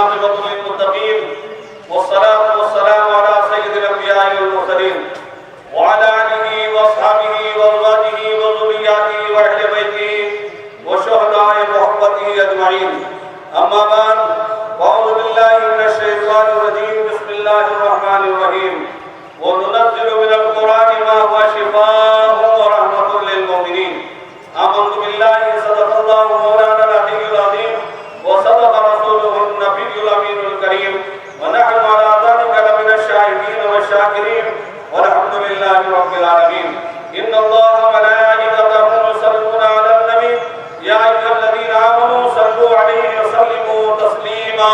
والعاقبة للمتقين والصلاة والسلام على سيد الأنبياء والمرسلين وعلى آله وأصحابه وأزواجه وذرياته وأهل بيته وشهداء محبته أجمعين. أما بعد فأعوذ بالله من الشيطان الرجيم. بسم الله الرحمن الرحيم. وننزل من القرآن ما هو شفاء ورحمة للمؤمنين. آمنت بالله صدق الله مولانا العلي العظيم وصدق رسوله النبي الأمين الكريم ونحن على ذلك لمن الشاهدين والشاكرين والحمد لله رب العالمين. إن الله وملائكته يصلون على النبي يا أيها الذين آمنوا صلوا عليه وسلموا تسليما.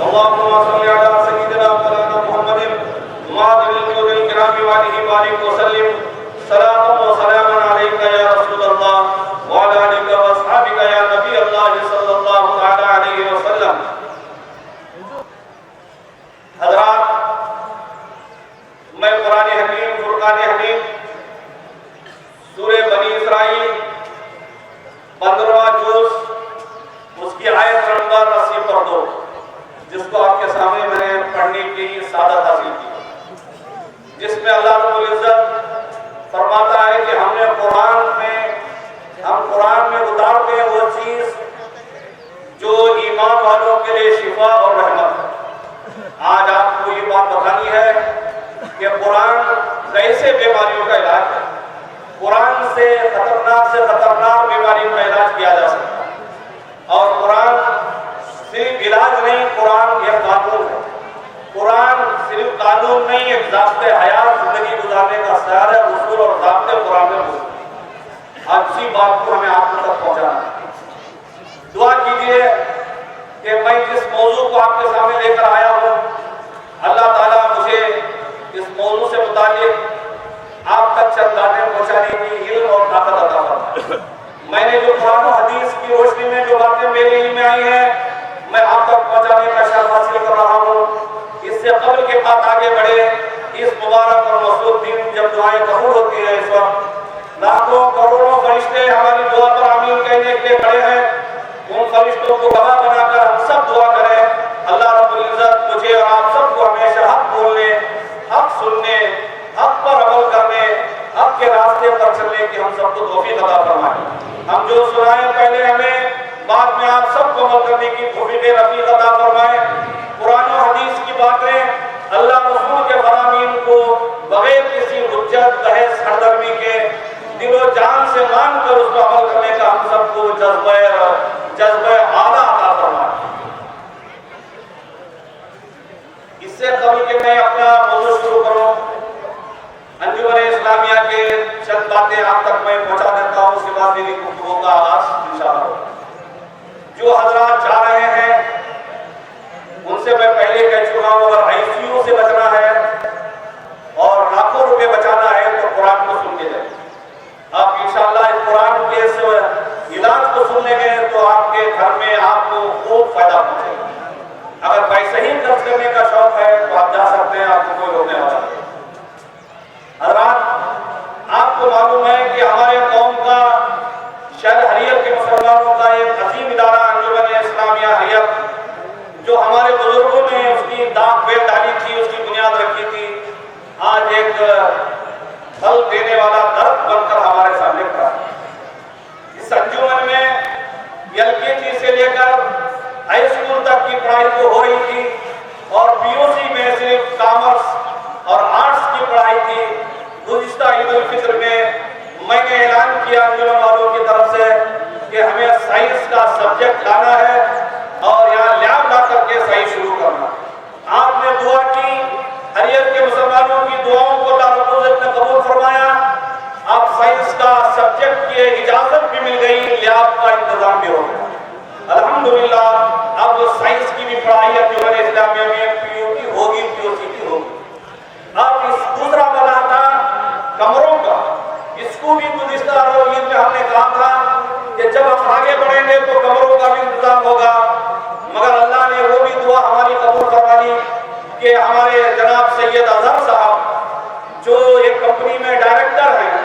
اللهم صل على سيدنا مولانا محمد معظم الجود الكرام وآله وآله وسلم. صلاة وسلاما عليك يا رسول الله وعلى آلك وأصحابك يا نبي الله صلی اللہ تعالی علیہ وسلم. حضرات، میں قرآن حکیم فرقان حکیم سورہ بنی اسرائیل 15واں جز اس کی آیت نمبر 80 پڑھ دو، جس کو آپ کے سامنے میں نے پڑھنے کی سعادت حاصل کی، جس میں اللہ رب العزت فرماتا ہے کہ ہم قرآن میں اتارتے ہیں وہ چیز جو ایمان والوں کے لیے شفا اور رحمت ہے. آج آپ کو یہ بات بتانی ہے کہ قرآن کیسے بیماریوں کا علاج ہے. قرآن سے خطرناک بیماریوں کا علاج کیا جا سکتا ہے. اور قرآن صرف علاج نہیں، قرآن یہ قانون ہے. قرآن صرف قانون نہیں، ایک ضابطۂ حیات زندگی گزارنے کا سارا اصول اور ضابطے قرآن میں موجود ہے. آج اسی بات کو ہمیں آپ تک پہنچانا ہے. دعا کیجیے کہ میں جس موضوع کو آپ کے سامنے لے کر آیا ہوں، اللہ تعالیٰ مجھے اس موضوع سے متعلق آپ تک چند باتیں پہنچانے کی علم اور طاقت عطا فرمائے. میں نے جو قرآن و حدیث کی روشنی میں جو باتیں میرے علم میں آئی ہیں، میں آپ تک پہنچانے کا شرف حاصل کر رہا ہوں. اس سے قبل کے بات آگے بڑھے، اس مبارک اور مصروف دن جب دعائیں قبول ہوتی ہیں، اس وقت لاکھوں کروڑوں فرشتے ہماری دعا پر آمین کہنے کے لیے کھڑے ہیں. ان فرشتوں کو گواہ بنا کر ہم سب دعا کریں اللہ رب العزت مجھے اور آپ سب کو ہمیشہ حق بولنے، حق سننے، حق پر عمل کرنے، حق کے راستے پر چلنے کی ہم سب کو توفیق عطا فرمائے. ہم جو سنائیں پہلے ہمیں، بعد میں آپ سب کو عمل کرنے کی توفیق رفیق عطا فرمائے. قرآن و حدیث کی باتیں اللہ رسول کے فرامین کو بغیر کسی حجت، بحث، سردرمی کے دل و جان سے مان کر اس پر عمل کرنے کا ہم سب کو جذبہ اعلیٰ عطا فرمائے. اس سے قبل کہ میں اپنا موضوع شروع کروں، انجمن اسلامیہ کے چند باتیں آپ تک میں پہنچا دیتا ہوں، اس کے بعد میری گفتگو کا آغاز انشاءاللہ ہوگا. جو حضرات جا رہے ہیں ان سے میں پہلے کہہ چکا ہوں، اگر ICU سے بچنا ہے اور لاکھوں روپے بچانا ہے تو قرآن کو سن کے جائیں. آپ انشاءاللہ اس قرآن کے اس علاج کو سننے گئے تو آپ کے گھر میں آپ کو خوب فائدہ پہنچے گا. اگر پیسے ہی خرچ کرنے کا شوق ہے تو آپ جا سکتے ہیں، آپ کو کوئی روکنے والا نہیں. حضرات، آپ کو معلوم ہے کہ ہمارے قوم کا شہر حریت کے مسلمانوں کا ایک عظیم ادارہ انجمن اسلامیہ حریت، جو ہمارے بزرگوں نے اس کی داغ پہ ڈالی تھی، اس کی بنیاد رکھی تھی، آج ایک پھل دینے والا درخت بن کر ہمارے سامنے کھڑا ہے. اس انجمن میں LKG سے لے کر ہائی اسکول تک کی پڑھائی تو ہو رہی تھی، اور PUC میں صرف کامرس اور آرٹس کی پڑھائی تھی. گزشتہ عید الفطر میں میں نے اعلان کیا انجمن والوں کی طرف سے کہ ہمیں سائنس کا سبجیکٹ لانا ہے اور یہاں لیب لا کر کے سائنس شروع کرنا. آپ نے دعا کی، حریت کے مسلمانوں کی دعاؤں کو اللہ رب العزت نے قبول فرمایا. اب سائنس کا سبجیکٹ کی اجازت بھی مل گئی، لیب کا انتظام بھی ہو گیا. الحمدللہ اب سائنس کی بھی پڑھائی انجمن اسلامیہ میں PUT ہوگی، PUC بھی ہوگی. اب اس دوسرا والا تھا کمروں کا. اس کو بھی گزشتہ عید میں ہم نے کہا تھا کہ جب ہم آگے بڑھیں گے تو کمروں کا بھی انتظام ہوگا، مگر اللہ نے وہ بھی دعا ہماری قبول فرما لی کہ ہمارے جناب سید اظہر صاحب جو ایک کمپنی میں ڈائریکٹر ہیں،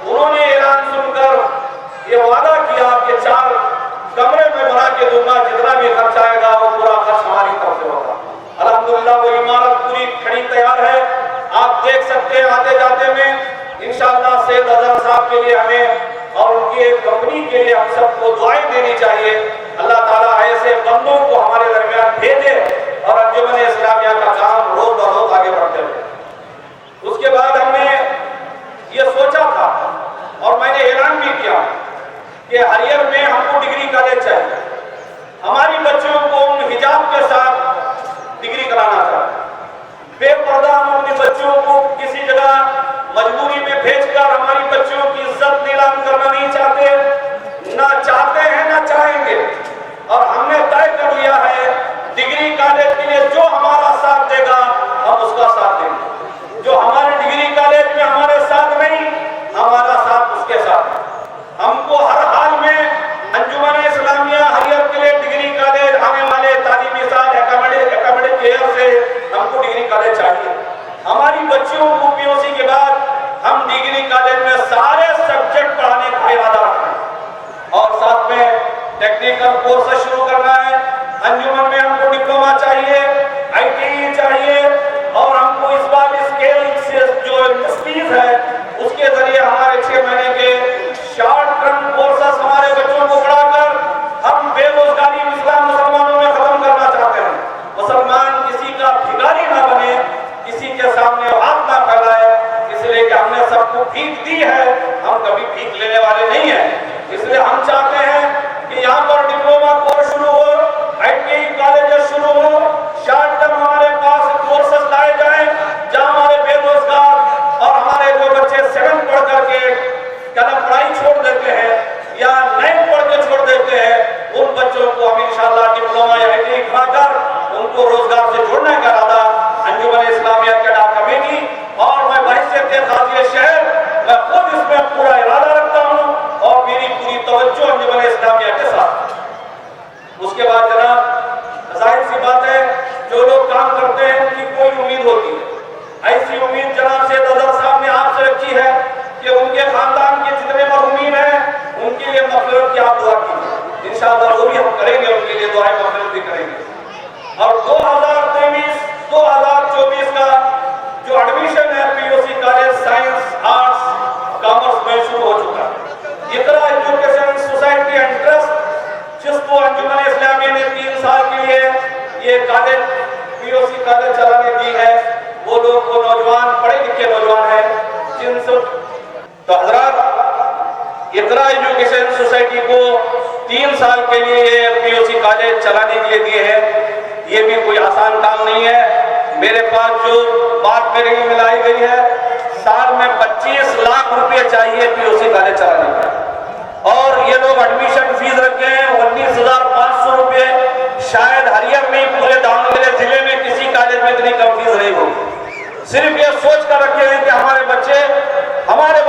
انہوں نے اعلان سن کر یہ وعدہ کیا کہ 4 کمرے میں بنا کے دوں گا، جتنا بھی خرچ آئے گا وہ پورا خرچ ہماری گاڑی تیار ہے، آپ دیکھ سکتے ہیں آتے جاتے میں انشاءاللہ سید اظہر صاحب کے لیے ہمیں اور ان کی کمپنی کے لیے ہم سب کو دعائیں دینی چاہیے۔ اللہ تعالیٰ ایسے بندوں کو ہمارے درمیان بھیجے اور انجمن اسلامیہ کا کام روز بروز آگے بڑھتے رہے۔ اس کے بعد ہم نے یہ سوچا تھا اور میں نے اعلان بھی کیا کہ ہریر میں ہم کو ڈگری کالج چاہیے، ہماری بچوں کو حجاب کے ساتھ ڈگری کرانا چاہتے ہیں، بے پردہ ہم اپنے بچوں کو کسی جگہ مجبوری میں بھیج کر ہماری بچوں کی عزت نیلام کرنا نہیں چاہتے، نہ چاہتے ہیں نہ چاہیں گے، اور ہم نے طے کر لیا ہے ڈگری کالج کے لیے جو ہمارا ساتھ دے گا ہم اس کا ساتھ دیں گے، جو ہمارے ڈگری کالج میں ہمارے ساتھ نہیں ہمارا ساتھ اس کے ساتھ ہے۔ ہم کو ہر حال میں انجمن اسلامیہ ہریر کے لیے ڈگری کالج آنے والے تعلیمی سال اکیڈمک ایئر سے ہم کو ڈگری کالج چاہیے۔ ہماری بچیوں کو پی او سی کے بعد ہم ڈگری کالج میں سارے سبجیکٹ پڑھانے کا ارادہ رکھتے ہیں اور ساتھ میں ٹیکنیکل کورس شروع کرنا ہے۔ انجمن میں ہم کو ڈپلوما چاہیے، آئی ٹی چاہیے، اور ہم کو اس بار اسکیل سے جو انڈسٹریز ہے اس کے ذریعے ہمارے 6 مہینے کے شارٹ ٹرم کورسز ہمارے بچوں کو پڑھا کر ہم بے روزگاری اسلام مسلمانوں میں ختم کرنا چاہتے ہیں۔ مسلمان کسی کا بھکاری نہ بنے، کسی کے سامنے ہاتھ نہ پھیلائے، اس لیے کہ ہم نے سب کو بھیک دی ہے، ہم کبھی بھیک لینے والے نہیں ہیں۔ اس لیے ہم چاہتے ہیں کہ یہاں پر ڈپلوما کورس شروع ہو، آئی ٹی کالجز شروع ہو، شارٹ ٹرم ہمارے پاس کورسز لائے جائیں جہاں ہمارے بے روزگار اور ہمارے جو بچے 7 پڑھ کر کے کلم پڑھائی چھوڑ دیتے ہیں یا 9 پڑھ کے چھوڑ دیتے ہیں، ان بچوں کو ہم انشاءاللہ ڈپلوما یا آئی ٹی کھا کر ان کو روزگار سے جوڑنے کا ارادہ انجمن اسلامیہ کیڈا کمیٹی اور میں بحیثیت قاضی شہر میں خود اس میں پورا ارادہ رکھتا ہوں اور میری پوری توجہ انجمن اسلامیہ کے ساتھ۔ اس کے بعد جناب ظاہر سی بات ہے جو لوگ کام کرتے ہیں ان کی کوئی امید ہوتی ہے، ایسی امید جناب سید اظہر صاحب نے آپ سے رکھی ہے کہ ان کے خاندان کے جتنے مرحومین ہیں ان کے لیے مغفرت کی آپ دعا کیجیے، انشاءاللہ وہ بھی ہم کریں گے، ان کے لیے دعائیں مغفرت بھی کریں گے۔ اور 2023-2024 کا جو ایڈمیشن ہے P O C college science arts commerce میں شروع ہو چکا ہے۔ Iqra education society and trust جس کو انجمن اسلامیہ نے 3 سال کے لیے یہ کالج پی او سی کالج چلانے دی ہے، وہ لوگ وہ نوجوان پڑھے لکھے نوجوان ہیں جن سے تو حضرات اقرا ایجوکیشن سوسائٹی کو 3 سال کے لیے یہ پی او سی کالج چلانے کے لیے دیے ہیں۔ یہ بھی کوئی آسان کام نہیں ہے۔ میرے پاس جو بات میرے لیے ملائی گئی ہے سال میں 25 لاکھ روپے چاہیے پی او سی کالج چلانے کا، اور یہ لوگ ایڈمیشن فیس رکھے ہیں 19,500 روپے۔ شاید ہریر میں پورے داؤنگرے ضلع میں کسی کالج میں اتنی کم فیس نہیں ہوگی۔ صرف یہ سوچ کر رکھے ہیں کہ ہمارے بچے ہمارے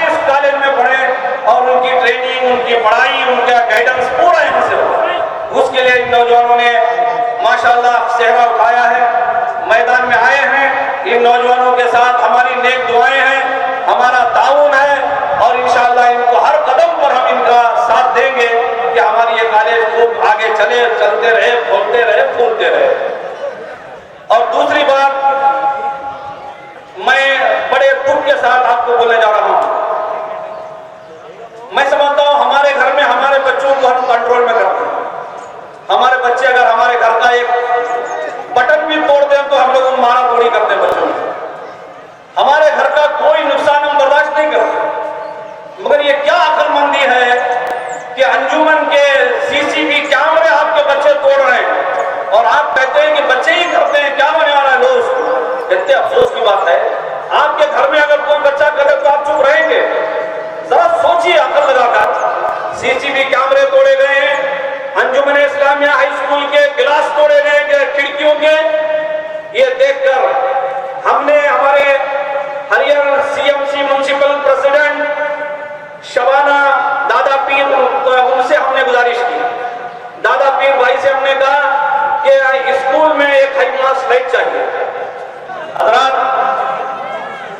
اس کالج میں پڑھیں اور ان کی ٹریننگ، ان کی پڑھائی، ان کا گائیڈنس پورا یہاں سے ہو۔ اس کے لیے ان نوجوانوں نے ماشاءاللہ صحرا اٹھایا ہے، میدان میں آئے ہیں۔ ان نوجوانوں کے ساتھ ہماری نیک دعائیں ہیں، ہمارا تعاون ہے، اور انشاءاللہ ان کو ہر قدم پر ہم ان کا ساتھ دیں گے کہ ہماری یہ کالج خوب آگے چلتے رہے، کھولتے رہے، پھولتے رہے۔ اور دوسری بات میں بڑے دکھ کے ساتھ آپ کو بولنے جا رہا ہوں، میں سمجھتا ہوں ہمارے گھر میں ہمارے بچوں کو ہم کنٹرول میں کرتے ہیں۔ ہمارے بچے اگر ہمارے گھر کا ایک بٹن بھی توڑ دیں تو ہم لوگ مارا توڑی کرتے ہیں بچوں میں، ہمارے گھر کا کوئی نقصان ہم برداشت نہیں کرتے۔ مگر یہ کیا عقل مندی ہے کہ انجمن کے سی سی ٹی وی کیمرے آپ کے بچے توڑ رہے ہیں اور آپ کہتے ہیں کہ بچے ہی کرتے ہیں، کیا بنے والا ہے دوست؟ اتنے افسوس کی بات ہے، آپ کے گھر میں اگر کوئی بچہ کرے تو آپ چپ رہیں گے؟ ذرا سوچیے عقل لگا کر۔ سی سی ٹی وی کیمرے توڑے گئے ہیں، انجمن اسلامیہ ہائی اسکول کے گلاس توڑے گئے ہیں کھڑکیوں کے۔ یہ دیکھ کر ہم نے ہمارے ہریر C M C municipal president Shabana Dada Peer ان سے ہم نے گزارش کی، دادا پیر بھائی سے ہم نے کہا کہ اسکول میں ایک ہائی کلاس لائٹ چاہیے۔ حضرات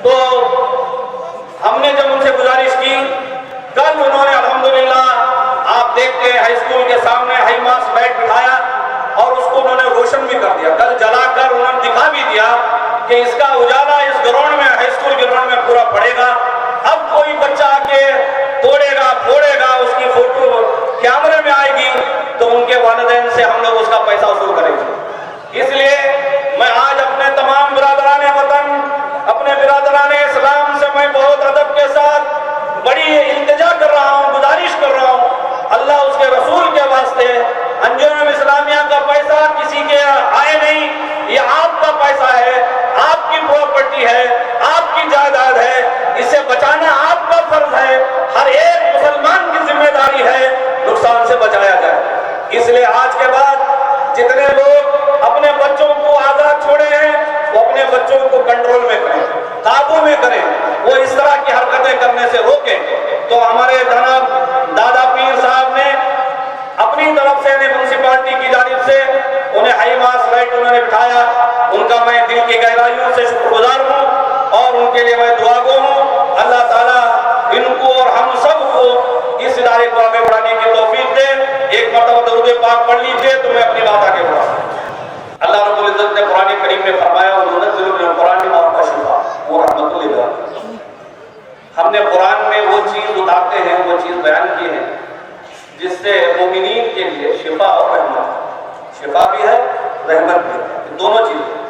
تو ہم نے جب ان سے گزارش کی، کل انہوں نے الحمدللہ آپ دیکھتے ہیں ہائی اسکول کے سامنے ہائی ماس لائٹ بٹھایا اور اس کو انہوں نے روشن بھی کر دیا، کل جلا کر انہوں نے دکھا بھی دیا کہ اس کا اجالا اس گراؤنڈ میں، ہائی اسکول گراؤنڈ میں پورا پڑے گا. اب کوئی بچہ آ کے توڑے گا پھوڑے گا، اس کی فوٹو کیمرے میں آئے گی تو ان کے والدین سے ہم لوگ اس کا پیسہ وصول کریں گے. اس لیے میں آج اپنے تمام برادران وطن، اپنے برادران اسلام سے میں بہت ادب کے ساتھ بڑی التجا کر رہا ہوں، گزارش کر رہا ہوں، اللہ اس کے رسول کے واسطے، انجمن اسلامیہ کا پیسہ کسی کے آئے نہیں، یہ آپ کا پیسہ ہے، آپ کی پراپرٹی ہے، آپ کی جائیداد ہے، اسے بچانا آپ کا فرض ہے. ہر ایک مسلمان کی ذمہ داری ہے نقصان سے بچایا جائے. اس لیے آج کے بعد جتنے لوگ اپنے بچوں کو آزاد چھوڑے ہیں وہ اپنے بچوں کو کنٹرول میں کریں، قابو میں کریں، وہ اس طرح کی حرکتیں کرنے سے روکیں. تو ہمارے جناب دادا پیر صاحب نے اپنی طرف سے میونسپلٹی کی جانب سے انہیں ہائی ماس رائٹ انہوں نے بٹھایا، ان کا میں دل کی گہرائیوں سے شکر گزار ہوں اور ان کے لیے میں دعا گو ہوں. اللہ تعالیٰ ان کو اور ہم سب کو اس ادارے کو آگے بڑھانے کی توفیق دے. ایک مرتبہ درود پاک پڑھ لیجیے تو میں اپنی بات آگے بڑھاؤں. اللہ رب العزت نے قرآن کریم میں فرمایا وَنُنَزِّلُ مِنَ الْقُرْآنِ مَا هُوَ شِفَاءٌ وَرَحْمَةٌ لِلْعَالَمِينَ. ہم نے قرآن میں وہ چیز اتارتے ہیں، وہ چیز بیان کی ہے جس سے مومنین کے لیے شفا اور رحمت، شفا بھی ہے رحمت بھی ہے، دونوں چیزیں.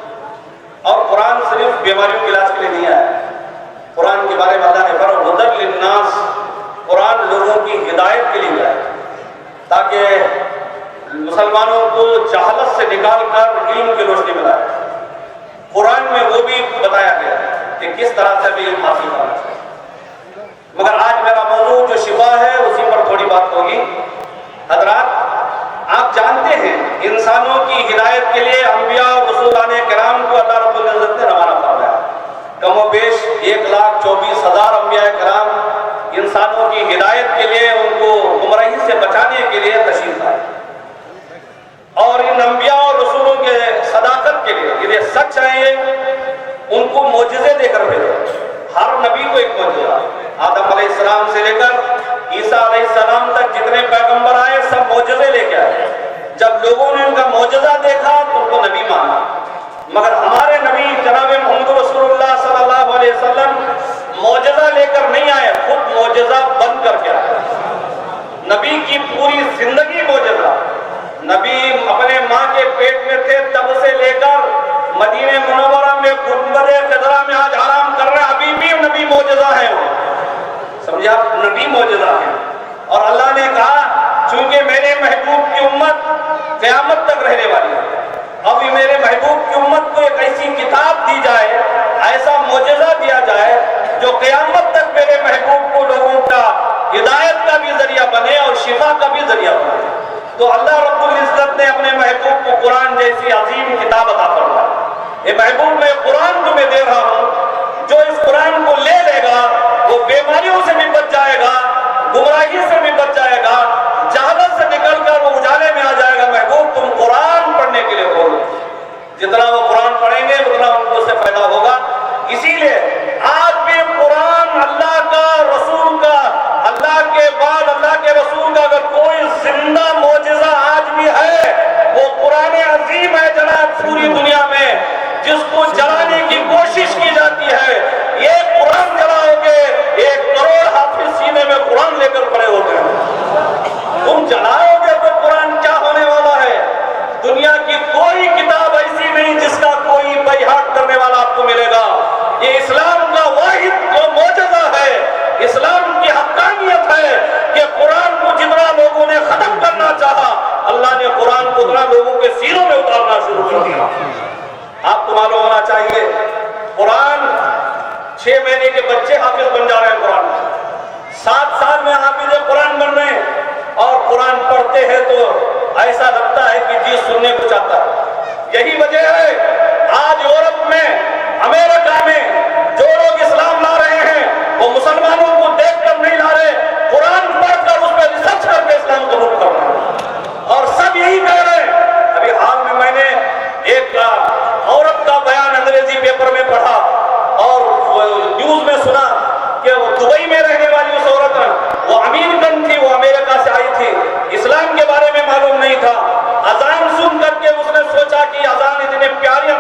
اور قرآن صرف بیماریوں کے علاج کے لیے نہیں آیا. قرآن کے بارے میں اللہ نے فرمایا ہدی للناس، قرآن لوگوں کی ہدایت کے لیے آیا تاکہ مسلمانوں کو جہالت سے نکال کر علم کی روشنی میں لائے. قرآن میں وہ بھی بتایا گیا کہ کس طرح سے بھی علم حاصل کرنا چاہیے. مگر آج میرا موضوع جو شفا ہے اسی پر تھوڑی بات ہوگی. حضرات آپ جانتے ہیں انسانوں کی ہدایت کے لیے انبیاء اور رسولان کرام کو اللہ رب العزت نے روانہ فرمایا. کم و بیش 1,24,000 انبیاء کرام انسانوں کی ہدایت کے لیے، ان کو گمراہی سے بچانے کے لیے تشریف لائے. اور ان انبیاء اور رسولوں کے صداقت کے لیے یہ سچ ہے، ان کو معجزے دے کر بھیجے. ہر نبی کو ایک معجزہ، آدم علیہ السلام سے لے کر عیسیٰ علیہ السلام تک جتنے پیغمبر آئے سب معجزے لے کے آئے. جب لوگوں نے ان کا معجزہ دیکھا تو ان کو نبی مانا. مگر ہمارے نبی جناب محمد رسول اللہ صلی اللہ علیہ وسلم معجزہ لے کر نہیں آئے، خود معجزہ بن کر کے آئے. نبی کی پوری زندگی معجزہ. نبی اپنے ماں کے پیٹ میں تھے تب سے لے کر مدینہ منورہ میں گنبد خضرا میں آج آرام کر رہے ہیں، ابھی بھی نبی معجزہ ہے. وہ سمجھے آپ، نبی معجزہ ہے. اور اللہ نے کہا چونکہ میرے محبوب کی امت قیامت تک رہنے والی ہے، ابھی میرے محبوب کی امت کو ایک ایسی کتاب دی جائے، ایسا معجزہ دیا جائے جو قیامت تک میرے محبوب کو لوگوں کا ہدایت کا بھی ذریعہ بنے اور شفا کا بھی ذریعہ بنے. تو اللہ رب العزت نے اپنے محبوب کو قرآن جیسی عظیم کتاب عطا فرمائی. یہ محبوب میں قرآن تمہیں دے رہا ہوں، جو اس قرآن کو لے لے گا وہ بیماریوں سے بھی بچ جائے گا، گمراہی سے بھی بچ جائے گا، جہالت سے نکل کر وہ اجالے میں آ جائے گا. محبوب تم قرآن پڑھنے کے لیے بولو، جتنا وہ قرآن پڑھیں گے اتنا ان کو اس سے فائدہ ہوگا. اسی لیے آج بھی قرآن اللہ کا، رسول کا، اللہ کے بعد اللہ کے رسول کا اگر کوئی زندہ معجزہ آج بھی ہے وہ قرآن عظیم ہے جناب. پوری دنیا میں جس کو جلانے کی کوشش کی جاتی ہے، یہ قرآن جلاؤ گے 1 کروڑ حافظ سینے میں قرآن لے کر کھڑے ہوتے ہیں. تم جلاؤ گے تو قرآن کیا ہونے والا ہے؟ دنیا کی کوئی کتاب ایسی نہیں جس کا کوئی بیعت کرنے والا آپ کو ملے گا. یہ اسلام کا واحد جو معجزہ ہے، اسلام کی حقانیت ہے کہ قرآن کو جتنا لوگوں نے ختم کرنا چاہا، اللہ نے قرآن کو اتنا لوگوں کے سینوں میں اتارنا شروع کر دیا. آپ کو معلوم ہونا چاہیے قرآن 6 مہینے کے بچے حافظ بن جا رہے ہیں. قرآن 7 سال میں حافظ قرآن بن رہے ہیں اور قرآن پڑھتے ہیں تو ایسا لگتا ہے کہ جی سننے کو چاہتا ہے. یہی وجہ ہے آج یورپ میں، امریکہ میں جو لوگ اسلام لا رہے ہیں وہ مسلمانوں کو دیکھ کر نہیں لا رہے، قرآن پڑھ کر اس پہ ریسرچ کر کے اسلام قبول کر رہے ہیں. اور سب یہی کہہ رہے ہیں. ابھی حال میں نے ایک عورت کا بیان انگریزی پیپر میں پڑھا اور نیوز میں سنا کہ وہ دبئی میں رہنے والی اس عورت نے، وہ امریکن تھی، وہ امریکہ سے آئی تھی، اسلام کے بارے میں معلوم نہیں تھا. اذان سن کر کے اس نے سوچا کہ اذان اتنے پیاری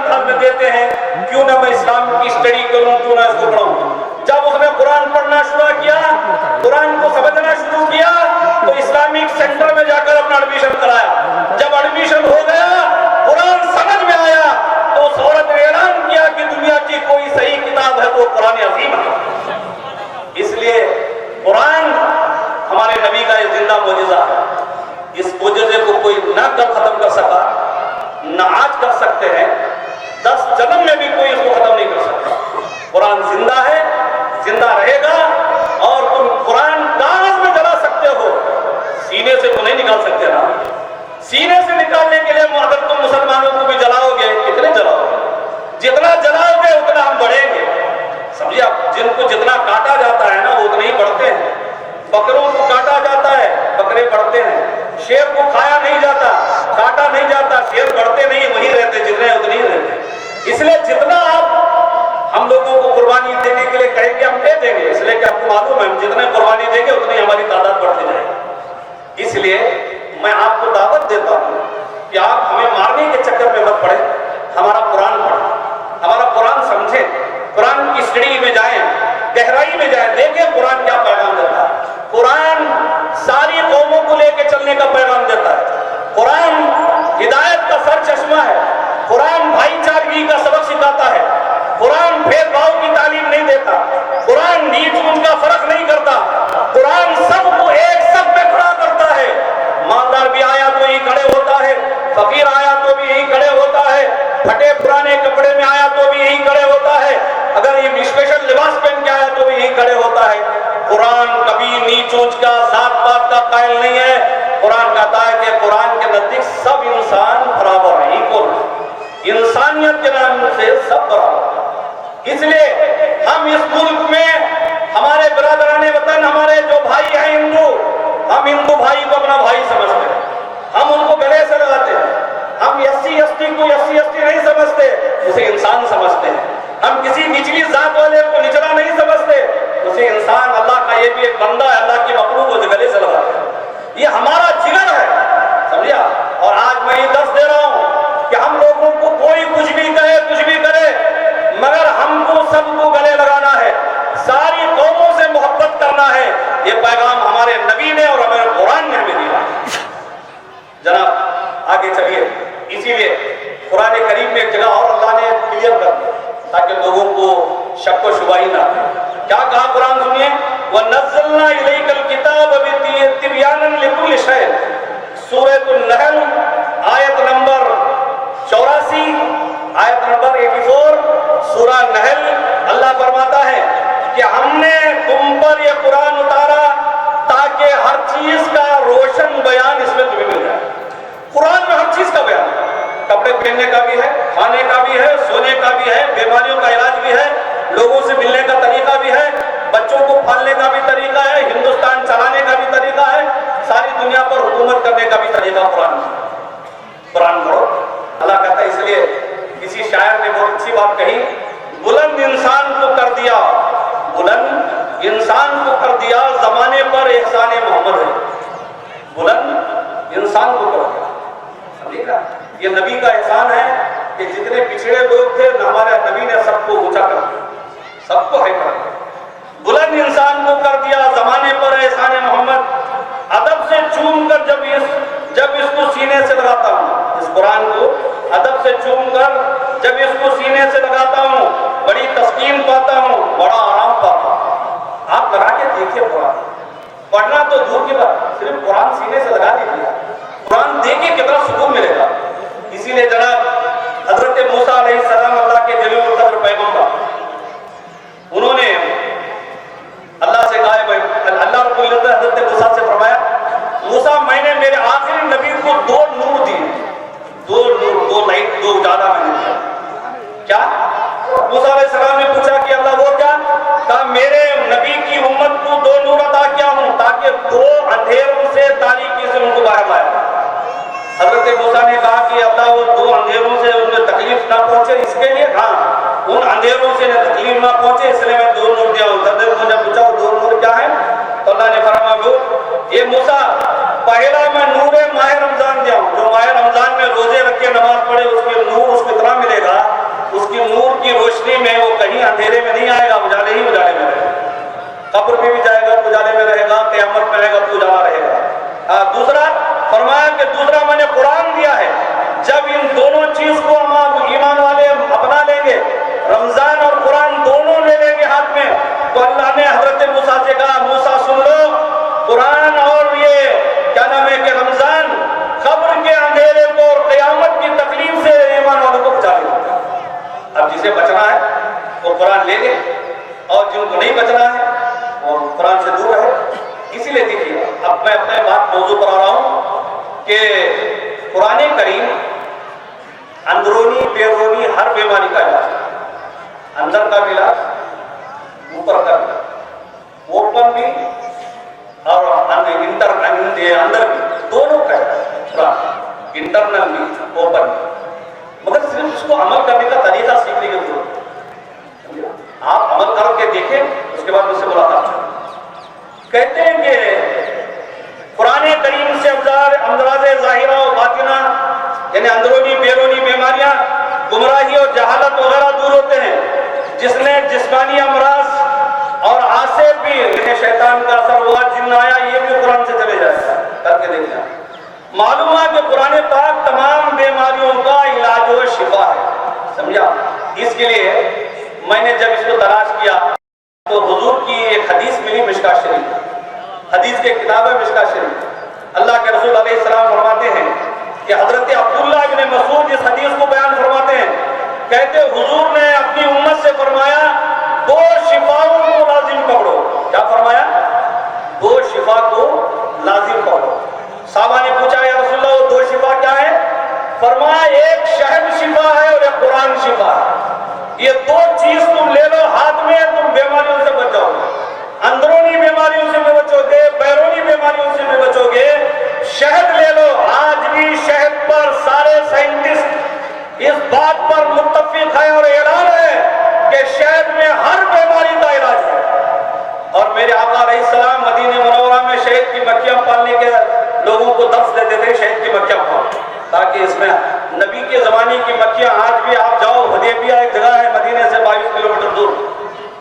آج کر سکتے ہیں 10 جنم میں بھی کوئی اس کو ختم نہیں کر سکتا. قرآن زندہ ہے, زندہ رہے گا, اور تم قرآن کاغذ میں جلا سکتے ہو, سینے سے تو نہیں نکال سکتے نا. سینے سے نکالنے کے لیے اگر تم مسلمانوں کو بھی جلاؤ گے, کتنے جلاؤ گے؟ جتنا جلاؤ گے اتنا ہم بڑھیں گے. سمجھے آپ, جن کو جتنا کاٹا جاتا ہے نا وہ اتنے ہی بڑھتے ہیں. بکروں کو کاٹا جاتا ہے, بکرے بڑھتے ہیں. شیر کو کھایا نہیں جاتا, کاٹا نہیں جاتا, شیر بڑھتے نہیں, وہی رہتے, جتنے اتنے ہی رہتے. اس لیے جتنا آپ ہم لوگوں کو قربانی دینے کے لیے کہیں گے ہم دے دیں گے, اس لیے کہ آپ کو معلوم ہے ہم جتنے قربانی دیں گے اتنی ہماری تعداد بڑھتی جائے گی. اس لیے میں آپ کو دعوت دیتا ہوں کہ آپ ہمیں مارنے کے چکر میں مت پڑے, ہمارا قرآن پڑھیں, ہمارا قرآن سمجھیں, قرآن کی اسٹڈی میں جائیں, گہرائی میں جائیں, دیکھیں قرآن کیا پیغام دیتا ہے. قرآن ساری قوموں کو لے کے چلنے کا پیغام دیتا ہے. قرآن ہدایت کا سر چشمہ ہے. قرآن بھائی چارگی کا سبق سکھاتا ہے. قرآن بھید بھاؤ کی تعلیم نہیں دیتا. قرآن نیچ اونچ کا فرق نہیں کرتا. قرآن سب کو ایک سب پہ کھڑا کرتا ہے. مالدار بھی آیا تو یہی کھڑے ہوتا ہے, فقیر آیا تو بھی یہی کھڑے ہوتا ہے, پھٹے پرانے کپڑے میں آیا تو بھی یہی کھڑے ہوتا ہے, اگر یہ اسپیشل لباس پہن کے آیا تو بھی یہی کھڑے ہوتا ہے. قرآن کبھی نیچ اونچ کا, ذات پات کا قائل نہیں ہے. قرآن کہتا ہے کہ قرآن کے نزدیک سب انسان برابر ہیں, ایکول ہیں. انسانیت کے نام سے سب برابر ہیں. اس لیے ہم اس ملک میں ہمارے برادران وطن, ہمارے جو بھائی ہیں ہندو, ہم ہندو بھائی کو اپنا بھائی سمجھتے ہیں, ہم ان کو گلے سے لگاتے ہیں. ہم SC ST کو SC ST نہیں سمجھتے, اسے انسان سمجھتے ہیں. ہم کسی نچلی ذات والے کو نچلا نہیں سمجھتے, اسے انسان, اللہ کا یہ بھی ایک بندہ ہے, اللہ کی مخلوق کو گلے سے لگاتے ہیں. یہ ہمارا جگر ہے, سمجھا. اور آج میں یہ درس دے رہا ہوں کہ ہم لوگوں کو کوئی کچھ بھی کہے, کچھ بھی کرے, مگر ہم کو سب کو گلے لگانا ہے, ساری قوموں سے محبت کرنا ہے. یہ پیغام ہمارے نبی نے اور ہمارے قرآن نے ہمیں دیا. جناب آگے چلیے. اسی لیے قرآن کریم میں ایک جگہ اور اللہ نے کلیئر کر دیا تاکہ لوگوں کو شک و شبہ ہی نہ ہو. کیا کہا قرآن سنیے, وَنَزَّلْنَا إِلَيْكَ الْكِتَابَ تِبْيَانًا لِكُلِّ شَيْءٍ, سورۃ النحل آیت نمبر 84, آیت نمبر 84 سورہ نحل. اللہ فرماتا ہے کہ ہم نے تم پر یہ قرآن اتارا تاکہ ہر چیز کا روشن بیان اس میں تمہیں مل جائے. قرآن میں ہر چیز کا بیان ہے, کپڑے پہننے کا بھی ہے, کھانے کا بھی ہے, سونے کا بھی ہے, بیماریوں کا علاج بھی ہے, لوگوں سے ملنے کا طریقہ بھی ہے, بچوں کو پالنے کا بھی طریقہ ہے, ہندوستان چلانے کا بھی طریقہ ہے, ساری دنیا پر حکومت کرنے کا بھی طریقہ قرآن ہے. قرآن پڑھو. اللہ کہتا ہے, اس لیے کسی شاعر نے بہت اچھی بات کہی, بلند انسان کو کر دیا, بلند انسان کو کر دیا زمانے پر احسان محمد ہے. بلند انسان کو کر دیا, سمجھے گا. یہ نبی کا احسان ہے کہ جتنے پچھڑے لوگ تھے ہمارے نبی نے سب کو اونچا کر دیا, سب کو ہے کر دیا. بلند انسان کو کر دیا زمانے پر احسان محمد. ادب سے چوم کر جب اس کو سینے سے لگاتا ہوں, اس قرآن کو ادب سے چوم کر جب اس کو سینے سے لگاتا ہوں, بڑی تسکین پاتا ہوں, بڑا آرام پاتا ہوں. آپ لگا کے دیکھیے قرآن, پڑھنا تو دور کی بات, صرف قرآن سینے سے لگا دیجیے, قرآن دیکھیے کتنا سکون ملے گا. اسی لیے جناب حضرت موسیٰ علیہ السلام, اللہ کے جلیل القدر پیغمبر, انہوں نے اللہ سے کہا, اللہ رب العزت نے حضرت موسیٰ سے فرمایا, موسیٰ میں نے میرے آخری نبی کو 2 نور دیے, 2 نور, 2 لائٹ, 2 اجالا میں نے دیا. کیا؟ موسیٰ علیہ السلام نے پوچھا کہ اللہ وہ کیا؟ کہا میرے نبی کی امت کو 2 نور عطا کیا ہوں تاکہ 2 اندھیروں سے, تاریکی سے ان کو باہر لایا. حضرت موسیٰ نے کہا کہ اللہ وہ 2 اندھیروں سے ان میں تکلیف نہ پہنچے, اس کے لیے ہاں ان اندھیروں سے تکلیف نہ پہنچے, اس لیے میں 2 نور دیا ہوں. حضرت نے پوچھا وہ 2 نور کیا ہے, تو اللہ نے فرمایا یہ موسیٰ پہلا میں نور ماہ رمضان دیا ہوں, جو ماہ رمضان میں روزے رکھ کے نماز پڑھے اس کے نور اس کو اتنا ملے گا, اس کی نور کی روشنی میں وہ کہیں اندھیرے میں نہیں آئے گا, اجالے ہی اجالے میں رہے گا. قبر میں بھی جائے گا تو اجالے میں رہے گا, قیامت میں رہے گا تو اجالا رہے گا. دوسرا فرمایا کہ دوسرا میں نے قرآن دیا ہے, جب ان دونوں چیز کو ہم ایمان والے اپنا لیں گے, رمضان اور قرآن دونوں لے لیں گے ہاتھ میں, تو اللہ نے حضرت موسیٰ سے کہا موسیٰ سن لو, قرآن اور یہ کیا نام ہے کہ رمضان قبر کے اندھیرے کو اور قیامت کی تکلیف سے سے بچنا ہے وہ قرآن لے لے، اور جن کو نہیں بچنا ہے وہ قرآن سے دور رہے۔ اسی لیے دیکھیے اب میں اپنے بات موضوع پر آ رہا ہوں کہ قرآن کریم اندرونی بیرونی ہر بیماری کا علاج ہے، اندر کا بھی علاج، اوپر کا بھی، اوپن بھی اور اندر بھی، دونوں کا قرآن انٹرنل بھی اوپن بھی، مگر صرف اس کو عمل کرنے کا طریقہ سیکھنے کی ضرورت ہے۔ آپ عمل کر کے دیکھیں، اس کے بعد مجھ سے ملاقات کریں۔ کہتے ہیں کہ قرآن کریم سے امراض ظاہرہ و باطنہ یعنی اندرونی بیرونی بیماریاں، گمراہی اور جہالت وغیرہ دور ہوتے ہیں۔ جس نے جسمانی امراض اور عاصر بھی انہیں شیطان کا اثر ہوا، جن آیا، یہ بھی قرآن سے چلے جائے گا، کر کے دیکھ جائیں۔ معلوم ہے کہ قرآن پاک تمام بیماریوں کا علاج و شفا ہے، سمجھا؟ اس کے لیے میں نے جب اس کو تلاش کیا تو حضور کی ایک حدیث ملی مشکاۃ شریف، حدیث کے کتاب ہے مشکاۃ شریف۔ اللہ کے رسول علیہ السلام فرماتے ہیں کہ حضرت عبداللہ ابن مسعود اس حدیث کو بیان فرماتے ہیں، کہتے حضور نے اپنی امت سے فرمایا 2 شفاؤں کو لازم پکڑو۔ کیا فرمایا؟ 2 شفا کو لازم پکڑو۔ صحابہ نے پوچھا یا رسول اللہ وہ 2 شفا کیا ہے؟ فرمایا ایک شہد شفا ہے اور ایک قرآن شفا ہے۔ یہ 2 چیز تم لے لو ہاتھ میں، تم بیماریوں سے بچ جاؤ گے، اندرونی بیماریوں سے بھی بچو گے، بیرونی بیماریوں سے بھی بچو گے۔ شہد لے لو، آج بھی شہد پر سارے سائنٹسٹ اس بات پر متفق ہے اور اعلان ہے کہ شہد میں ہر بیماری کا علاج ہے۔ اور میرے آقا علیہ السلام مدینہ منورہ میں شہد کی مکھیاں پالنے کے لوگوں کو درس دیتے تھے، شہد کی مکھیاں پالو، تاکہ اس میں نبی کے زمانے کی مکھیاں، آج بھی آپ جاؤ حدیبیہ ایک جگہ ہے مدینہ سے 22 کلومیٹر دور،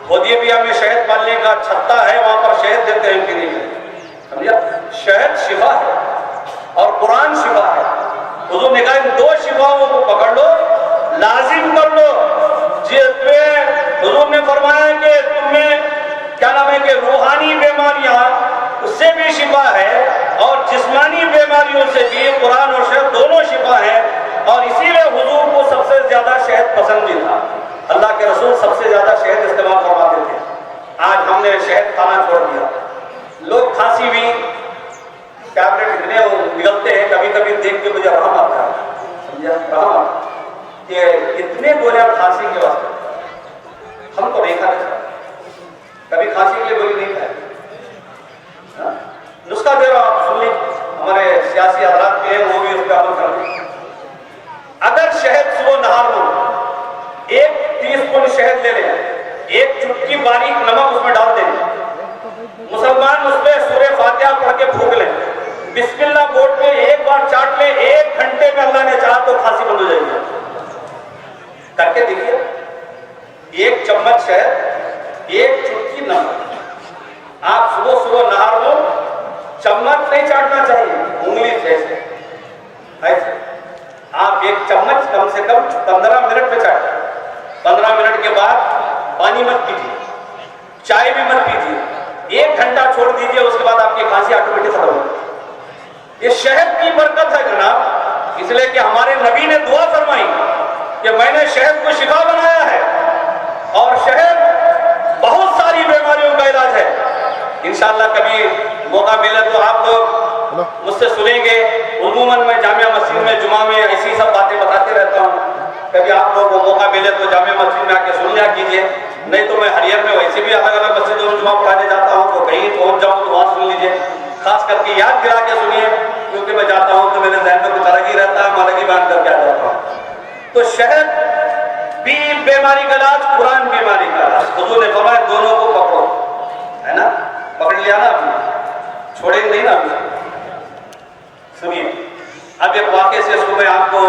حدیبیہ میں شہد پالنے کا چھتا ہے، وہاں پر شہد دیتے ہیں پینے کے لیے، سمجھا؟ شہد شفا ہے اور قرآن شفا ہے۔ حضور نے کہا ان 2 شفاؤں کو پکڑ لو، لازم کر لو۔ جس پہ حضور نے فرمایا کہ تمہیں کیا نام ہے کہ روحانی بیماریاں اس سے بھی شفا ہے اور جسمانی بیماریوں سے بھی قرآن اور شہد دونوں شفا ہے۔ اور اسی لیے حضور کو سب سے زیادہ شہد پسند بھی تھا، اللہ کے رسول سب سے زیادہ شہد استعمال فرماتے تھے۔ آج ہم نے شہد کھانا چھوڑ دیا، لوگ کھانسی بھی ٹیبلٹ اتنے نکلتے ہیں، کبھی کبھی دیکھ کے مجھے رحم آتا ہے، سمجھا؟ رحم آتا ہے کہ اتنے گولیاں کھانسی کے واسطے، ہم تو نہیں کھاتے، کبھی کھانسی کے لیے گولی نہیں کھائے۔ نسخہ دے رہا ہوں، آپ سن لیجیے، ہمارے سیاسی حضرات کے ہیں وہ بھی اس پہ عمل کر لیں۔ اگر شہد صبح نہار لو، 1 ٹی اسپون شہد لے لیں، 1 چٹکی باریک نمک اس میں ڈال دیں، مسلمان اس پہ سورہ فاتحہ پڑھ کے پھونک لیں، بسم اللہ بول کے 1 بار چاٹ لیں، 1 گھنٹے میں اللہ نے چاہا تو کھانسی بند ہو جائے گی۔ کر کے دیکھیے، 1 چمچ شہد، 1 چٹکی نمک، آپ صبح صبح نہار لو، چمچ نہیں چاٹنا چاہیے، انگلی سے ایسے آپ 1 چمچ کم سے کم 15 منٹ میں چاٹیں، 15 منٹ کے بعد پانی مت پیجیے، چائے بھی مت پیجیے، 1 گھنٹہ چھوڑ دیجیے، اس کے بعد آپ کی کھانسی آٹومیٹک ختم ہو جائے۔ یہ شہد کی برکت ہے جناب، اس لیے کہ ہمارے نبی نے دعا فرمائی کہ میں نے شہد کو شفا بنایا ہے، اور شہد بہت ساری بیماریوں کا علاج ہے۔ انشاءاللہ کبھی موقع ملے تو آپ لوگ مجھ سے سنیں گے، عموماً میں جامعہ مسجد میں جمعہ میں ایسی سب باتیں بتاتے رہتا ہوں، کبھی آپ لوگوں کو موقع ملے تو جامعہ مسجد میں آ کے سن لیا کیجیے، نہیں تو میں ہریئر میں ویسے بھی الگ الگ مسجدوں میں جمعہ پڑھانے جاتا ہوں، تو کہیں پہنچ جاؤں تو وہاں سن لیجیے، خاص کر کے یاد دلا کے سنیے، کیونکہ میں جاتا ہوں تو میرے ذہن میں کچھ الگ ہی رہتا ہے، میں الگ ہی بیان کر کے آ جاتا ہوں۔ تو شہد بھی بیماری کا علاج، قرآن بیماری کا علاج، حضور نے فرمایا دونوں کو پکڑو، ہے نا؟ پکڑ لیا نا، آپ نے چھوڑیں گے نہیں نا ابھی؟ سنیے اب ایک واقعے سے اس کو میں آپ کو،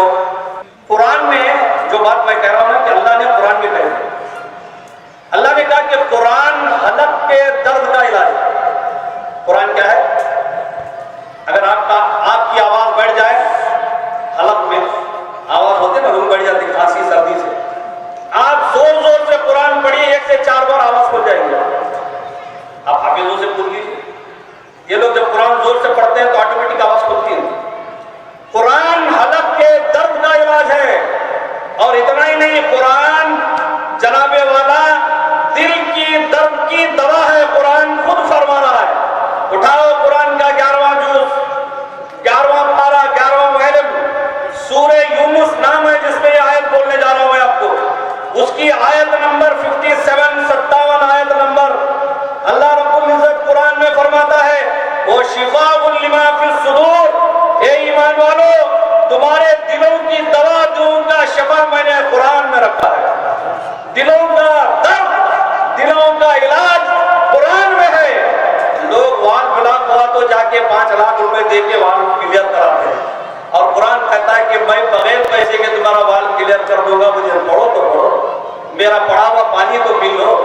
قرآن میں جو بات میں کہہ رہا ہوں نا کہ اللہ نے قرآن میں کہا، اللہ نے کہا کہ قرآن حلق کے درد کا علاج ہے۔ قرآن کیا ہے؟ اگر آپ کی آواز بڑھ جائے، حلق میں آواز ہوتے نا، روم بڑھ جاتی کھانسی سردی سے، آپ زور زور سے قرآن پڑھیے، 1 سے 4 بار آواز کھل جائے گی۔ آپ حافظوں سے پوچھ لیجیے، یہ لوگ جب قرآن زور سے پڑھتے ہیں تو آٹومیٹک آواز کھلتی ہے۔ قرآن حلق کے درد کا علاج ہے، اور اتنا ہی نہیں، قرآن جناب والا دل کی درد کی دوا ہے، قرآن خود فرما رہا ہے۔ اٹھاؤ قرآن کا 11واں جز، 11واں پارہ، 11واں معلم، سورہ یونس نام ہے جس میں یہ آیت بولنے جا رہا ہوں میں آپ کو، اس کی آیت نمبر 57، 57 آیت نمبر، اللہ رب العزت قرآن میں فرماتا ہے وہ شفاء لما فی الصدور، اے ایمان والو تمہارے دلوں کی دوا، دلوں کا شفا میں نے قرآن میں رکھا ہے، دلوں کا درد، دلوں کا علاج قرآن میں ہے۔ لوگ وال بلاک ہوا تو جا کے 5 لاکھ روپے دے کے وال کلیئر کراتے ہیں، اور قرآن کہتا ہے کہ میں بغیر پیسے کے تمہارا وال کلیئر کر دوں گا، مجھے پڑھو تو پڑھو، میرا پڑا ہوا پانی تو پی لو،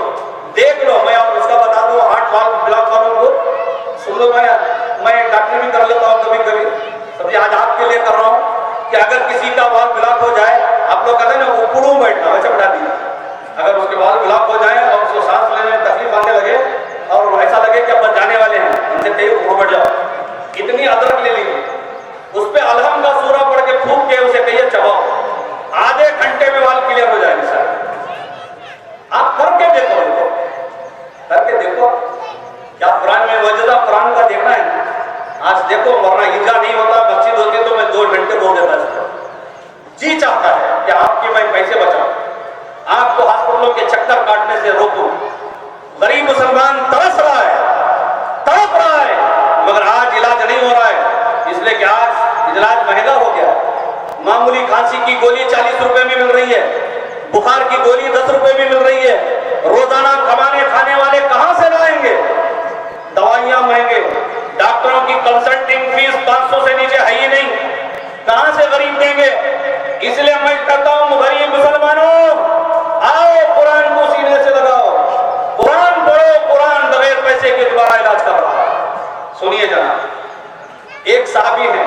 دیکھ لو۔ میں آپ اس کا بتا دوں ہارٹ وال بلاک والوں کو سن لو، میں ڈاکٹر بھی کر لیتا ہوں کبھی کبھی، سمجھے آج آپ کے لیے کر رہا ہوں کہ اگر کسی کا وال بلاک ہو جائے، آپ لوگ کہتے ہیں نا اکڑوں بیٹھنا، ویسے بٹھا دیجیے، اگر اس کے وال بلاک ہو جائیں اور اس کو سانس لینے میں تکلیف آنے لگے اور ایسا لگے کہ اب جانے والے ہیں، ان سے کہیں اکڑوں بیٹھ جاؤ، اتنی ادرک لے لیجیے، اس پہ الحم کا سورہ پڑھ کے پھونک کے اسے کہیے چباؤ، آدھے گھنٹے میں وال کلیئر ہو جائے گی سر۔ آپ کر کے دیکھو، کر کے دیکھو، کیا قرآن میں معجزہ قرآن کا دیکھنا ہے؟ آج دیکھو، ورنہ عیدگاہ نہیں ہوتا، مسجد ہوتی ہے تو میں 2 گھنٹے بول دیتا اس کو۔ جی چاہتا ہے کہ آپ کے میں پیسے بچاؤں، آپ کو ہاسپٹلوں کے چکر کاٹنے سے روکوں۔ غریب مسلمان ترس رہا ہے، تڑپ رہا ہے، مگر آج علاج نہیں ہو رہا ہے، اس لیے کہ آج علاج مہنگا ہو گیا۔ معمولی کھانسی کی گولی 40 روپے میں مل رہی ہے، بخار کی گولی 10 روپے میں مل رہی ہے۔ روزانہ کمانے کھانے والے کہاں سے لائیں گے؟ دوائیاں مہنگے، ڈاکٹروں کی کنسلٹنگ فیس 500 سے نیچے ہے ہی نہیں، کہاں سے غریب دیں گے؟ اس لیے میں کہتا ہوں غریب مسلمانوں، آؤ قرآن کو سینے سے لگاؤ، قرآن پڑھو، قرآن بغیر پیسے کے دوبارہ علاج کر رہا ہے۔ سنیے جناب، ایک صحابی ہے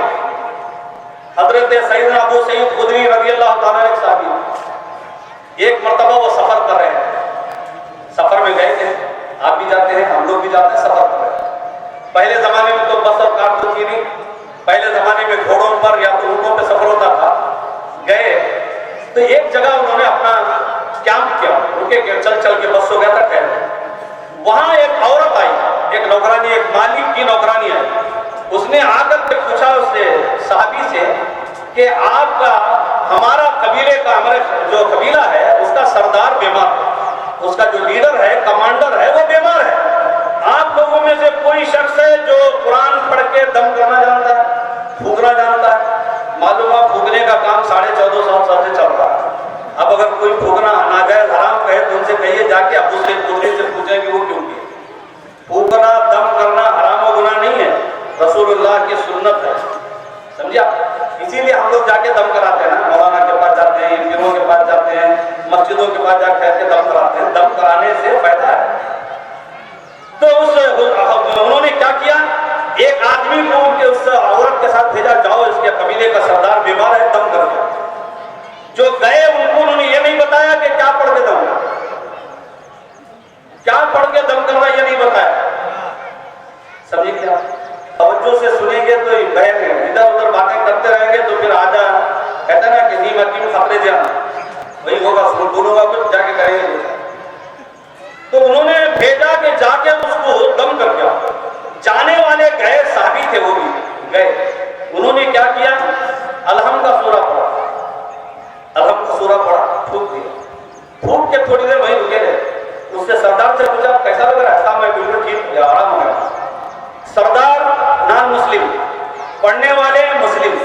حضرت سیدنا ابو سعید خدری رضی اللہ تعالیٰ ایک صحابی ہے، ایک مرتبہ وہ سفر کر رہے ہیں، سفر میں گئے تھے، آپ بھی جاتے ہیں، ہم لوگ بھی جاتے ہیں، سفر کر رہے ہیں۔ پہلے زمانے میں تو بس اور کار تو تھی نہیں، پہلے زمانے میں گھوڑوں پر یا تو اونٹوں پہ سفر ہوتا تھا۔ گئے تو ایک جگہ انہوں نے اپنا کیمپ کیا، رکے کہ چل چل کے بس ہو گیا تھا ٹھہرے، وہاں ایک عورت آئی، ایک نوکرانی، ایک مالک کی نوکرانی آئی، اس نے آ کر کے پوچھا اس سے صحابی سے کہ آپ کا، ہمارا قبیلے کا، ہمارے جو قبیلہ ہے اس کا سردار بیمار ہے، اس کا جو لیڈر ہے، کمانڈر ہے، وہ بیمار ہے، آپ لوگوں میں سے کوئی شخص ہے جو قرآن پڑھ کے دم کرنا جانتا ہے، پھونکنا جانتا ہے؟ معلوم ہے پھونکنے کا کام 14.5 سال سے چل رہا ہے۔ اب اگر کوئی پھونکنا ناجائز حرام کہے تو ان سے کہیے جا کے ابو سے خدری سے پوچھیں کہ وہ کیوں کیے۔ پھونکنا، دم کرنا حرام و گناہ نہیں ہے، رسول اللہ کی سنت ہے، سمجھا؟ اسی لیے ہم لوگ جا کے دم کراتے ہیں نا، مولانا کے پاس جاتے ہیں، پیروں کے پاس جاتے ہیں، مسجدوں کے پاس جا کے دم کراتے ہیں، دم کرانے سے فائدہ ہے۔ تو انہوں نے کیا کیا، ایک آدمی کو ان کے اس عورت کے ساتھ بھیجا، جاؤ اس کے قبیلے کا سردار بیمار ہے، دم کر دو۔ جو گئے ان کو انہوں نے یہ نہیں بتایا کہ کیا پڑھ کے دم، کیا پڑھ کے دم کرنا، یہ نہیں بتایا، سمجھے کیا؟ توجہ سے سنیں گے تو ادھر ادھر باتیں کرتے رہیں گے تو پھر آجا کہتے ہیں نا کہ نیم حکیم خطرے جانا، وہی ہوگا، بولوں گا کچھ جا کے کریں گے۔ تو انہوں نے بھیجا کہ جا کے اس کو دم کر دیا۔ جانے والے گئے، صحابی تھے وہ بھی گئے، انہوں نے کیا کیا، الحم کا سورہ پڑھا، الحم کا سورہ پڑھا، پھونک دیا، پھونک کے تھوڑی دیر وہیں رکے رہے۔ اس سے سردار سے پوچھا کیسا لگ رہا ہے؟ کہا میں بالکل ٹھیک ہو گیا، آرام ہو گیا۔ سردار نان مسلم، پڑھنے والے مسلم،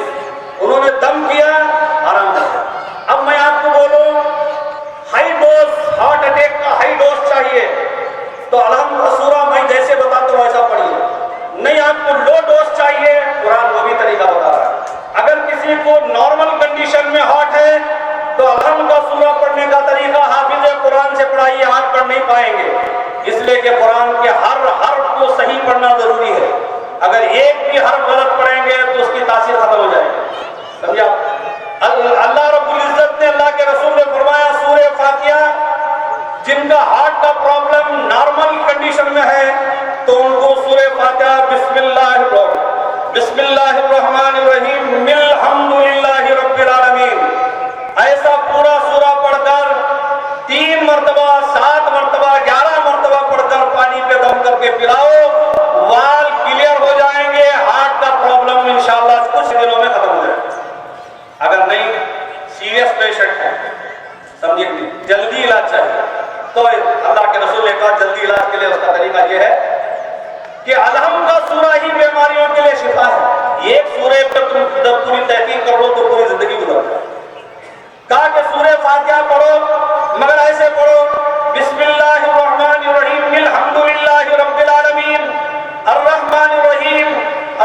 انہوں نے دم کیا، آرام ہو گیا۔ اب میں آپ کو بولوں ہائی ڈوز، ہارٹ اٹیک کا ہائی ڈوز چاہیے تو الحم کا سورہ میں جیسے بتاتا ہوں ویسا پڑھیے، نہیں آپ کو لو ڈوز چاہیے، قرآن وہ بھی طریقہ بتا رہا ہے۔ اگر کسی کو نارمل کنڈیشن میں ہارٹ ہے تو الحم کا سورہ پڑھنے کا طریقہ حافظ قرآن سے پڑھائیے، ہاتھ پڑھ نہیں پائیں گے، اس لیے کہ قرآن کے ہر حرف کو صحیح پڑھنا ضروری ہے، اگر ایک بھی حرف غلط پڑھیں گے تو اس کی تاثیر ختم ہو جائے گی، سمجھا؟ اللہ رب العزت نے، اللہ کے رسول نے فرمایا سورہ فاتحہ، جن کا ہارٹ کا پرابلم نارمل کنڈیشن میں ہے تو ان کو سورہ فاتحہ بسم اللہ الرحمن الرحیم الحمدللہ رب العالمین ایسا پورا سورہ پڑھ کر 3 مرتبہ 7 مرتبہ 11 مرتبہ پڑھ کر پانی پہ دم کر کے پلاؤ، وال کلیئر ہو جائیں گے، ہارٹ کا پرابلم انشاءاللہ کچھ دنوں میں ختم ہو جائے گا۔ اگر نہیں سیریس پیشنٹ ہے، سمجھے جلدی علاج چاہیے، تو اللہ کے رسول نے کہا جلدی علاج کے لیے اس کا طریقہ یہ ہے کہ الحم کا سورہ ہی بیماریوں کے لیے شفا ہے۔ ایک سورہ پر تم جب پوری تحقیق کر لو تو پوری زندگی گزر جائے۔ کہا کہ سورہ فاتحہ پڑھو، مگر ایسے پڑھو بسم اللہ الرحمن الرحیم الحمدللہ رب العالمین الرحمن الرحیم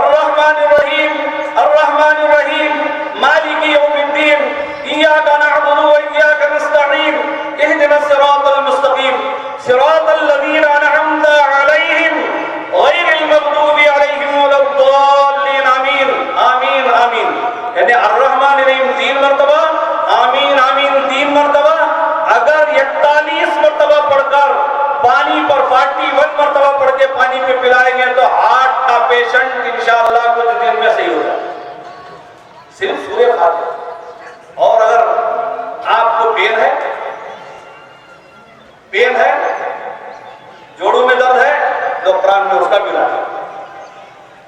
الرحمن الرحیم الرحمن الرحیم مالک یوم الدین ایاک نعبد و ایاک نستعین اہدنا الصراط المستقیم صراط الذین انعمت علیہم غیر المغضوب علیہم ولا الضالین آمین آمین آمین۔ یعنی الرحمن الرحیم 3 مرتبہ، آمین آمین 3 مرتبہ۔ اگر 41 مرتبہ پڑھ کر پانی پر 41 مرتبہ پڑھ کے پانی پہ پلائیں گے تو ہارٹ کا پیشنٹ انشاءاللہ کچھ دن میں صحیح ہو جائے، صرف سورہ فاتحہ۔ اور اگر آپ کو پین ہے، جوڑوں میں درد ہے، تو قرآن میں اس کا بھی علاج ہے۔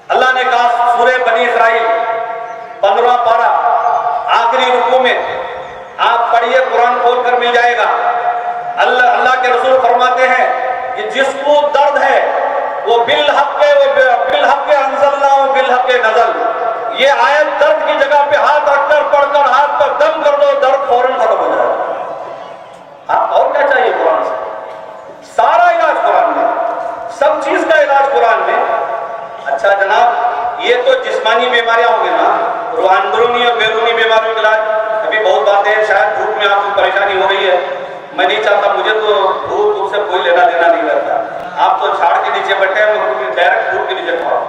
اللہ نے کہا سورہ بنی اسرائیل 15واں پارہ آخری رکوع میں آپ پڑھیے، قرآن کھول کر مل جائے گا۔ اللہ کے رسول فرماتے ہیں کہ جس کو درد ہے وہ بالحق انزلنا و بالحق نزل، یہ آیت درد کی جگہ پہ ہاتھ رکھ کر پڑھ کر ہاتھ پر دم کر دو، درد فوراً ختم ہو جائے گا۔ ہاں، اور کیا چاہیے قرآن سے؟ سارا علاج قرآن میں، سب چیز کا علاج قرآن میں۔ اچھا جناب، یہ تو جسمانی بیماریاں ہوں گی نا، اندرونی اور بیرونی بیماریوں کا علاج ابھی بہت باتیں ہیں، شاید دھوپ میں آپ کو پریشانی ہو رہی ہے، میں نہیں چاہتا، مجھے تو دھوپ سے کوئی لینا دینا نہیں رہتا، آپ تو جھاڑ کے نیچے بیٹھے ہیں، میں ڈائریکٹ دھوپ کے نیچے کھڑا ہوں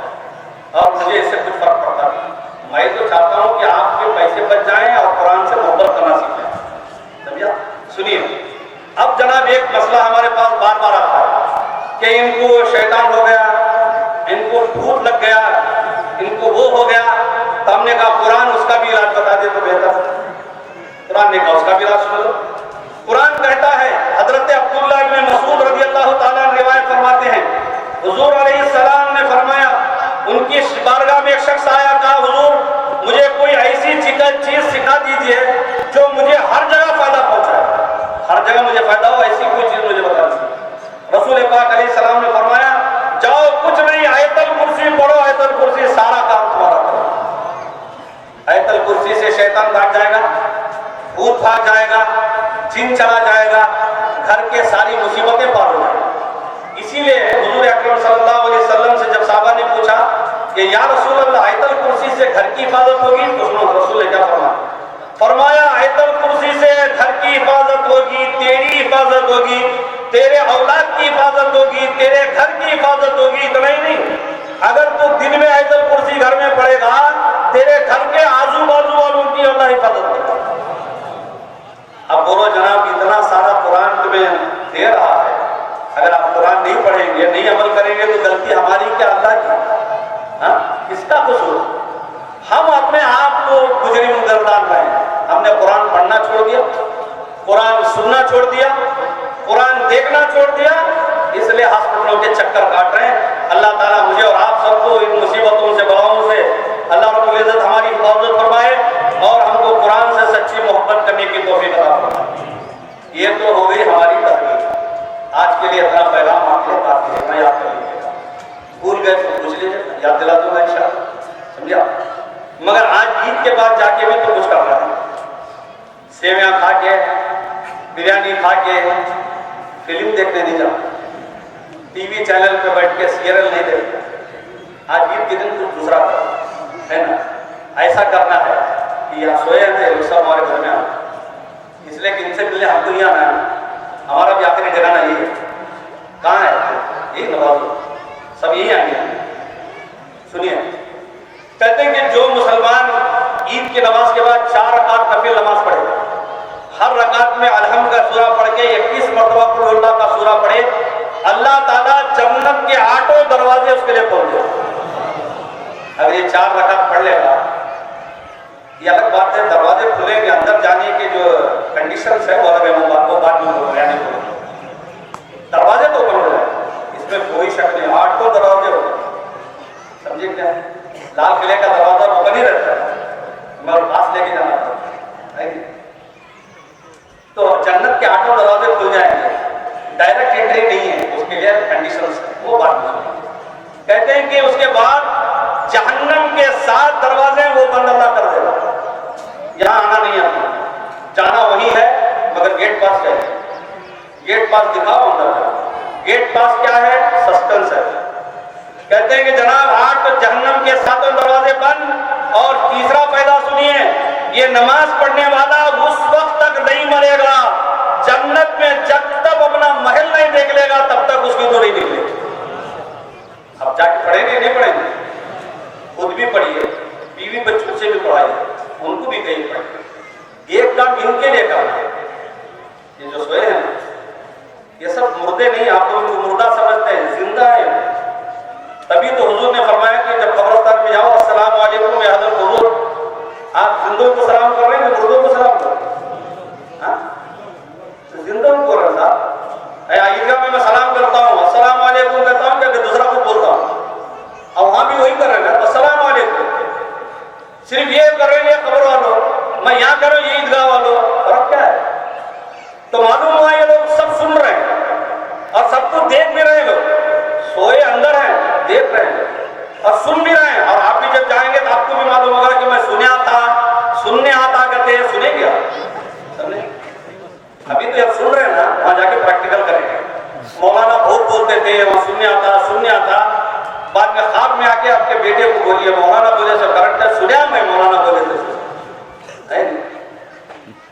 اور مجھے اس سے کچھ فرق پڑتا نہیں۔ میں تو چاہتا ہوں کہ آپ کے پیسے بچ جائیں اور قرآن سے محبت کرنا سیکھیں، سمجھا؟ سنیے، اب جناب ایک مسئلہ ہمارے پاس بار بار آتا ہے کہ ان کو شیطان ہو گیا، ان کو بھوت لگ گیا، ان کو وہ ہو گیا، تو ہم نے کہا قرآن اس کا بھی علاج بتا دے تو بہتر۔ قرآن نے کہا اس کا بھی علاج سن لو۔ قرآن کہتا ہے، حضرت عبداللہ بن مسعود رضی اللہ تعالیٰ روایت فرماتے ہیں، حضور علیہ السلام نے فرمایا، ان کی بارگاہ میں ایک شخص آیا، کہا حضور مجھے کوئی ایسی چیز سکھا دیجئے جو مجھے ہر جگہ فائدہ پہنچائے، ہر جگہ مجھے فائدہ ہو، ایسی کوئی چیز مجھے بتا دیجیے۔ رسول پاک علیہ السلام نے فرمایا، جاؤ کچھ نہیں، آیت الکرسی پڑھو، آیت الکرسی سارا کام تمہارا کرو۔ آیت الکرسی سے شیطان بھاگ جائے گا، بھوت بھاگ جائے گا، جن چلا جائے گا، گھر کے ساری مصیبتیں پار ہو جائیں گی۔ اسی لیے حضور اکرم صلی اللہ علیہ وسلم سے جب صحابہ نے پوچھا کہ یا رسول اللہ آیت الکرسی سے گھر کی حفاظت ہوگی، تو سنو رسول نے کیا فرمایا، آیت الکرسی سے گھر کی حفاظت ہوگی، تیری حفاظت ہوگی، تیرے اولاد کی حفاظت ہوگی، تیرے گھر کی حفاظت ہوگی۔ اتنا ہی نہیں، اگر تو دن میں آیت الکرسی گھر میں پڑھے گا، تیرے گھر کے آزو بازو والوں کی اللہ حفاظت کرے گا۔ اب بولو جناب، اتنا سارا قرآن تمہیں دے رہا ہے، اگر آپ قرآن نہیں پڑھیں گے، نہیں عمل کریں گے، تو غلطی ہماری کیا اللہ کی؟ ہاں، کس کا قصور؟ ہم اپنے آپ کو مجرم گردان رہے ہیں، ہم نے قرآن پڑھنا چھوڑ دیا، قرآن سننا چھوڑ دیا، قرآن دیکھنا چھوڑ دیا، اس لیے ہاسپٹلوں کے چکر کاٹ رہے ہیں۔ اللہ تعالیٰ مجھے اور آپ سب کو ان مصیبتوں سے بلاؤں سے اللہ رب العزت ہماری حفاظت فرمائے اور ہم کو قرآن سے سچی محبت کرنے کی توفیق عطا فرمائے۔ یہ تو ہو گئی ہماری ترغیب۔ آج کے لیے اتنا پیغام آپ کے کافی ہے، میں یاد کر لیجیے گا، بھول گئے تو پوچھ لیجیے، یاد دلا دوں گا انشاءاللہ، سمجھا؟ مگر آج عید کے بعد جا کے بھی تو کچھ کر رہا ہے، سیویاں کھا کے، بریانی کھا کے فلم دیکھنے نہیں جاتا، ٹی وی چینل پہ بیٹھ کے سیریل نہیں دیکھتا۔ آج عید کے دن کچھ دوسرا کرنا ہے نا، ایسا کرنا ہے کہ یہاں سوئے ہیں لوگ سب ہمارے گھر میں آنا، اس لیے کہ ان سے ملنے ہم کو نہیں آنا ہے، ہمارا بھی آخری ٹھکانا یہی ہے۔ کہاں ہے؟ یہی نوازو، سب یہی آئیں گے۔ سنیے، کہتے ہیں کہ جو مسلمان عید کی نماز کے بعد 4 رکعت نفل نماز پڑھے، ہر رکعت میں الحم کا سورہ پڑھ کے 21 مرتبہ قل اللہ کا سورہ پڑھے، اللہ تعالیٰ جنت کے 8 دروازے اس کے لیے کھول دے۔ اگر یہ 4 رکعت پڑھ لے گا یہ الگ بات ہے، دروازے کھلیں گے، اندر جانے کے جو کنڈیشنز ہیں وہ الگ ہے، وہ بعد میں بیان کروں. دروازے تو اوپن ہو جائیں، اس میں کوئی شک نہیں. 8 دروازے ہو سمجھے کیا؟ لال قلعے کا دروازہ اوپن ہی رہتا ہے، مگر پاس لے کے جانا پڑتا ہے. تو جنت کے 8 دروازے کھل جائیں گے، ڈائریکٹ انٹری نہیں ہے، اس کے لیے کنڈیشنز ہیں، وہ بات نہیں. کہتے ہیں کہ اس کے بعد جہنم کے 7 دروازے وہ بند اللہ کر دے گا. یہاں آنا نہیں آتا، جانا وہی ہے، مگر گیٹ پاس ہے. گیٹ پاس دکھاؤ اندر جاؤ. گیٹ پاس کیا ہے؟ سسپینس ہے. کہتے ہیں کہ جناب 8 جہنم کے 7 دروازے بند. اور تیسرا فائدہ سنیے، یہ نماز پڑھنے والا اس وقت تک نہیں مرے گا جنت میں جب تک اپنا محل نہیں دیکھ لے گا، تب تک اس کی تو نہیں نکلے گی. اب جا کے پڑھیں گے نہیں پڑھیں گے؟ خود بھی پڑھیے، بیوی بچوں سے بھی پڑھائیے، ان کو بھی کہیں پڑھیے. ایک کام ان کے لیے کرنا. یہ جو سوئے ہیں یہ سب مردے نہیں، آپ لوگ مردہ سمجھتے ہیں، زندہ ہے. تبھی تو حضور نے فرمایا کہ جب قبرستان میں جاؤ السلام علیکم یا حضرت حضور، آپ زندوں کو سلام کر رہے ہیں کہ مردوں کو سلام کر رہے ہیں؟ زندوں کو کر رہے ہیں. عیدگاہ میں سلام کرتا ہوں، السلام علیکم کہتا ہوں کہ دوسرا کو بولتا ہوں، اور وہاں بھی وہی کر رہے ہیں السلام علیکم. صرف یہ کر رہے ہیں قبر والوں، میں یہاں کروں یہ عیدگاہ والوں، فرق کیا ہے؟ تو معلوم ہوا یہ لوگ سب سن رہے ہیں اور سب کو دیکھ بھی رہے ہیں. لوگ سوئے اندر ہیں، دیکھ رہے ہیں اور سن بھی رہے ہیں. اور آپ بھی جب جائیں گے تو آپ کو بھی معلوم ہوگا کہ میں سننے آتا کہتے ہیں، سنے گیا سمجھے. ابھی تو جب سن رہے ہیں نا، وہاں جا کے پریکٹیکل کریں گے. مولانا بہت بولتے تھے وہاں سننے آتا. بعد میں خواب میں آ کے آپ کے بیٹے کو بولیے مولانا بولے سے کریکٹ ہے، سنیا میں مولانا بولے سے.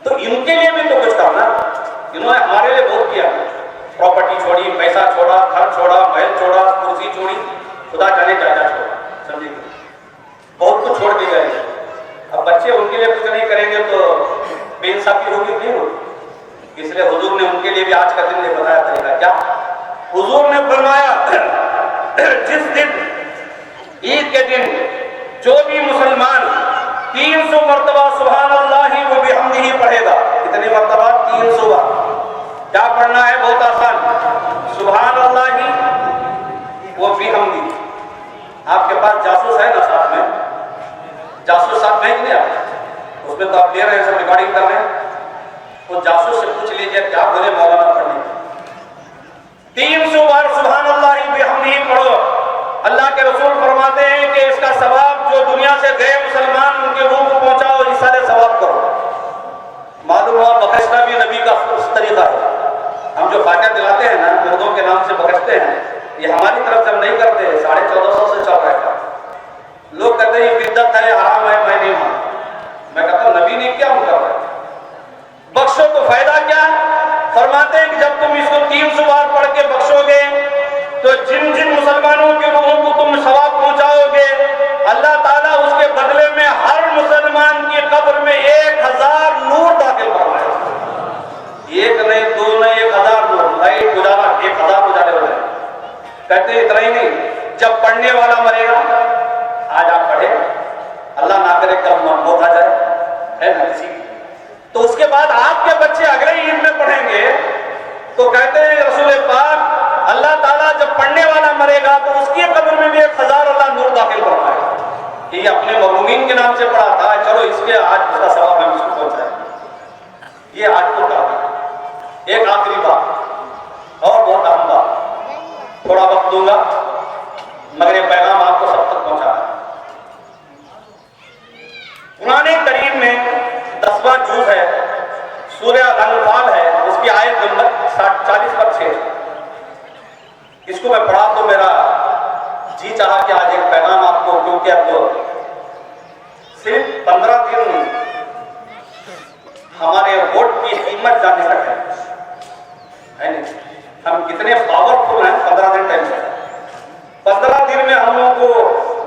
تو ان کے لیے بھی تو کچھ کرنا. انہوں نے ہمارے لیے بہت کیا، پراپرٹی چھوڑی، پیسہ چھوڑا، گھر چھوڑا، محل چھوڑا، کرسی چھوڑی، خدا جانے کیا چھوڑا، سمجھے. بہت کچھ چھوڑ کے گئے. اب بچے ان کے لیے کچھ نہیں کریں گے تو بے انصافی ہوگی نہیں ہوگی. اس لیے حضور نے ان کے لیے بھی آج کا دن یہ بتایا طریقہ کیا. حضور نے فرمایا جس دن عید کے دن جو بھی مسلمان 300 مرتبہ سبحان اللہ و بحمدہ پڑھے گا. کتنی مرتبہ؟ 300 بار. کیا پڑھنا ہے؟ بہت آسان، سبحان اللہ و بحمدہ. آپ کے پاس جاسوس ہے نا ساتھ میں؟ جاسوس ساتھ میں نہیں آپ، اس میں تو آپ لے رہے ہیں، سب ریکارڈنگ کر رہے ہیں. وہ جاسوس سے پوچھ لیجیے کیا بولے مولانا پڑھنے. 300 بار سبحان اللہ بحمدہ پڑھو. اللہ کے رسول فرماتے ہیں کہ اس کا ثواب جو دنیا سے گئے مسلمان ان کے روح کو پہنچاؤ، اِسالے ثواب کرو. معلوم ہوا بخشنا بھی نبی کا اس طریقہ ہے. ہم جو فاتحہ دلاتے ہیں نا، مردوں کے نام سے بخشتے ہیں، یہ ہماری طرف سے ہم نہیں کرتے. 1450 سے چل رہا ہے. لوگ کہتے ہیں یہ بدعت ہے، حرام ہے، میں نہیں مانتا. میں کہتا ہوں نبی نے کیا ہم کر رہے ہیں. بخشو تو فائدہ کیا؟ فرماتے ہیں کہ جب تم اس کو 300 بار پڑھ کے بخشو گے تو جن جن مسلمانوں کے روحوں کو تم ثواب پہنچاؤ گے، اللہ تعالیٰ اس کے بدلے میں ہر مسلمان کی قبر میں 1000 نور داخل کرائے. ایک نہیں، دو نہیں، 1000 نور. لائٹ گزارا 1000 گزارے ہو جائے. کہتے ہیں اتنا ہی نہیں، جب پڑھنے والا مرے گا، آج آپ پڑھے، اللہ نہ کرے کل موت آ جائے ہے نا کسی، تو اس کے بعد آپ کے بچے اگلے عید میں پڑھیں گے تو کہتے ہیں رسول پاک اللہ تعالیٰ جب پڑھنے والا مرے گا تو اس کی قبر میں بھی 1000 اللہ نور داخل فرمائے گا. یہ اپنے مظلومین کے نام سے پڑھا تھا، چلو اس کے آج اس کا ثواب ہم اس کو پہنچائیں. یہ آج کو کہا. ایک آخری بات اور بہت اہم بات، تھوڑا وقت دوں گا مگر یہ پیغام آپ کو سب تک پہنچا ہے. قرآن کریم میں 10واں جز ہے، سورہ انفال ہے، اس کی آیت نمبر 40/6. اس کو میں پڑھا تو میرا جی چاہا کہ آج ایک پیغام آپ کو، کیونکہ اب تو صرف 15 دن ہمارے ووٹ کی قیمت جاننے تک ہے نہیں. ہم کتنے پاورفل ہیں. 15 دن ٹائم ہے. 15 دن میں ہم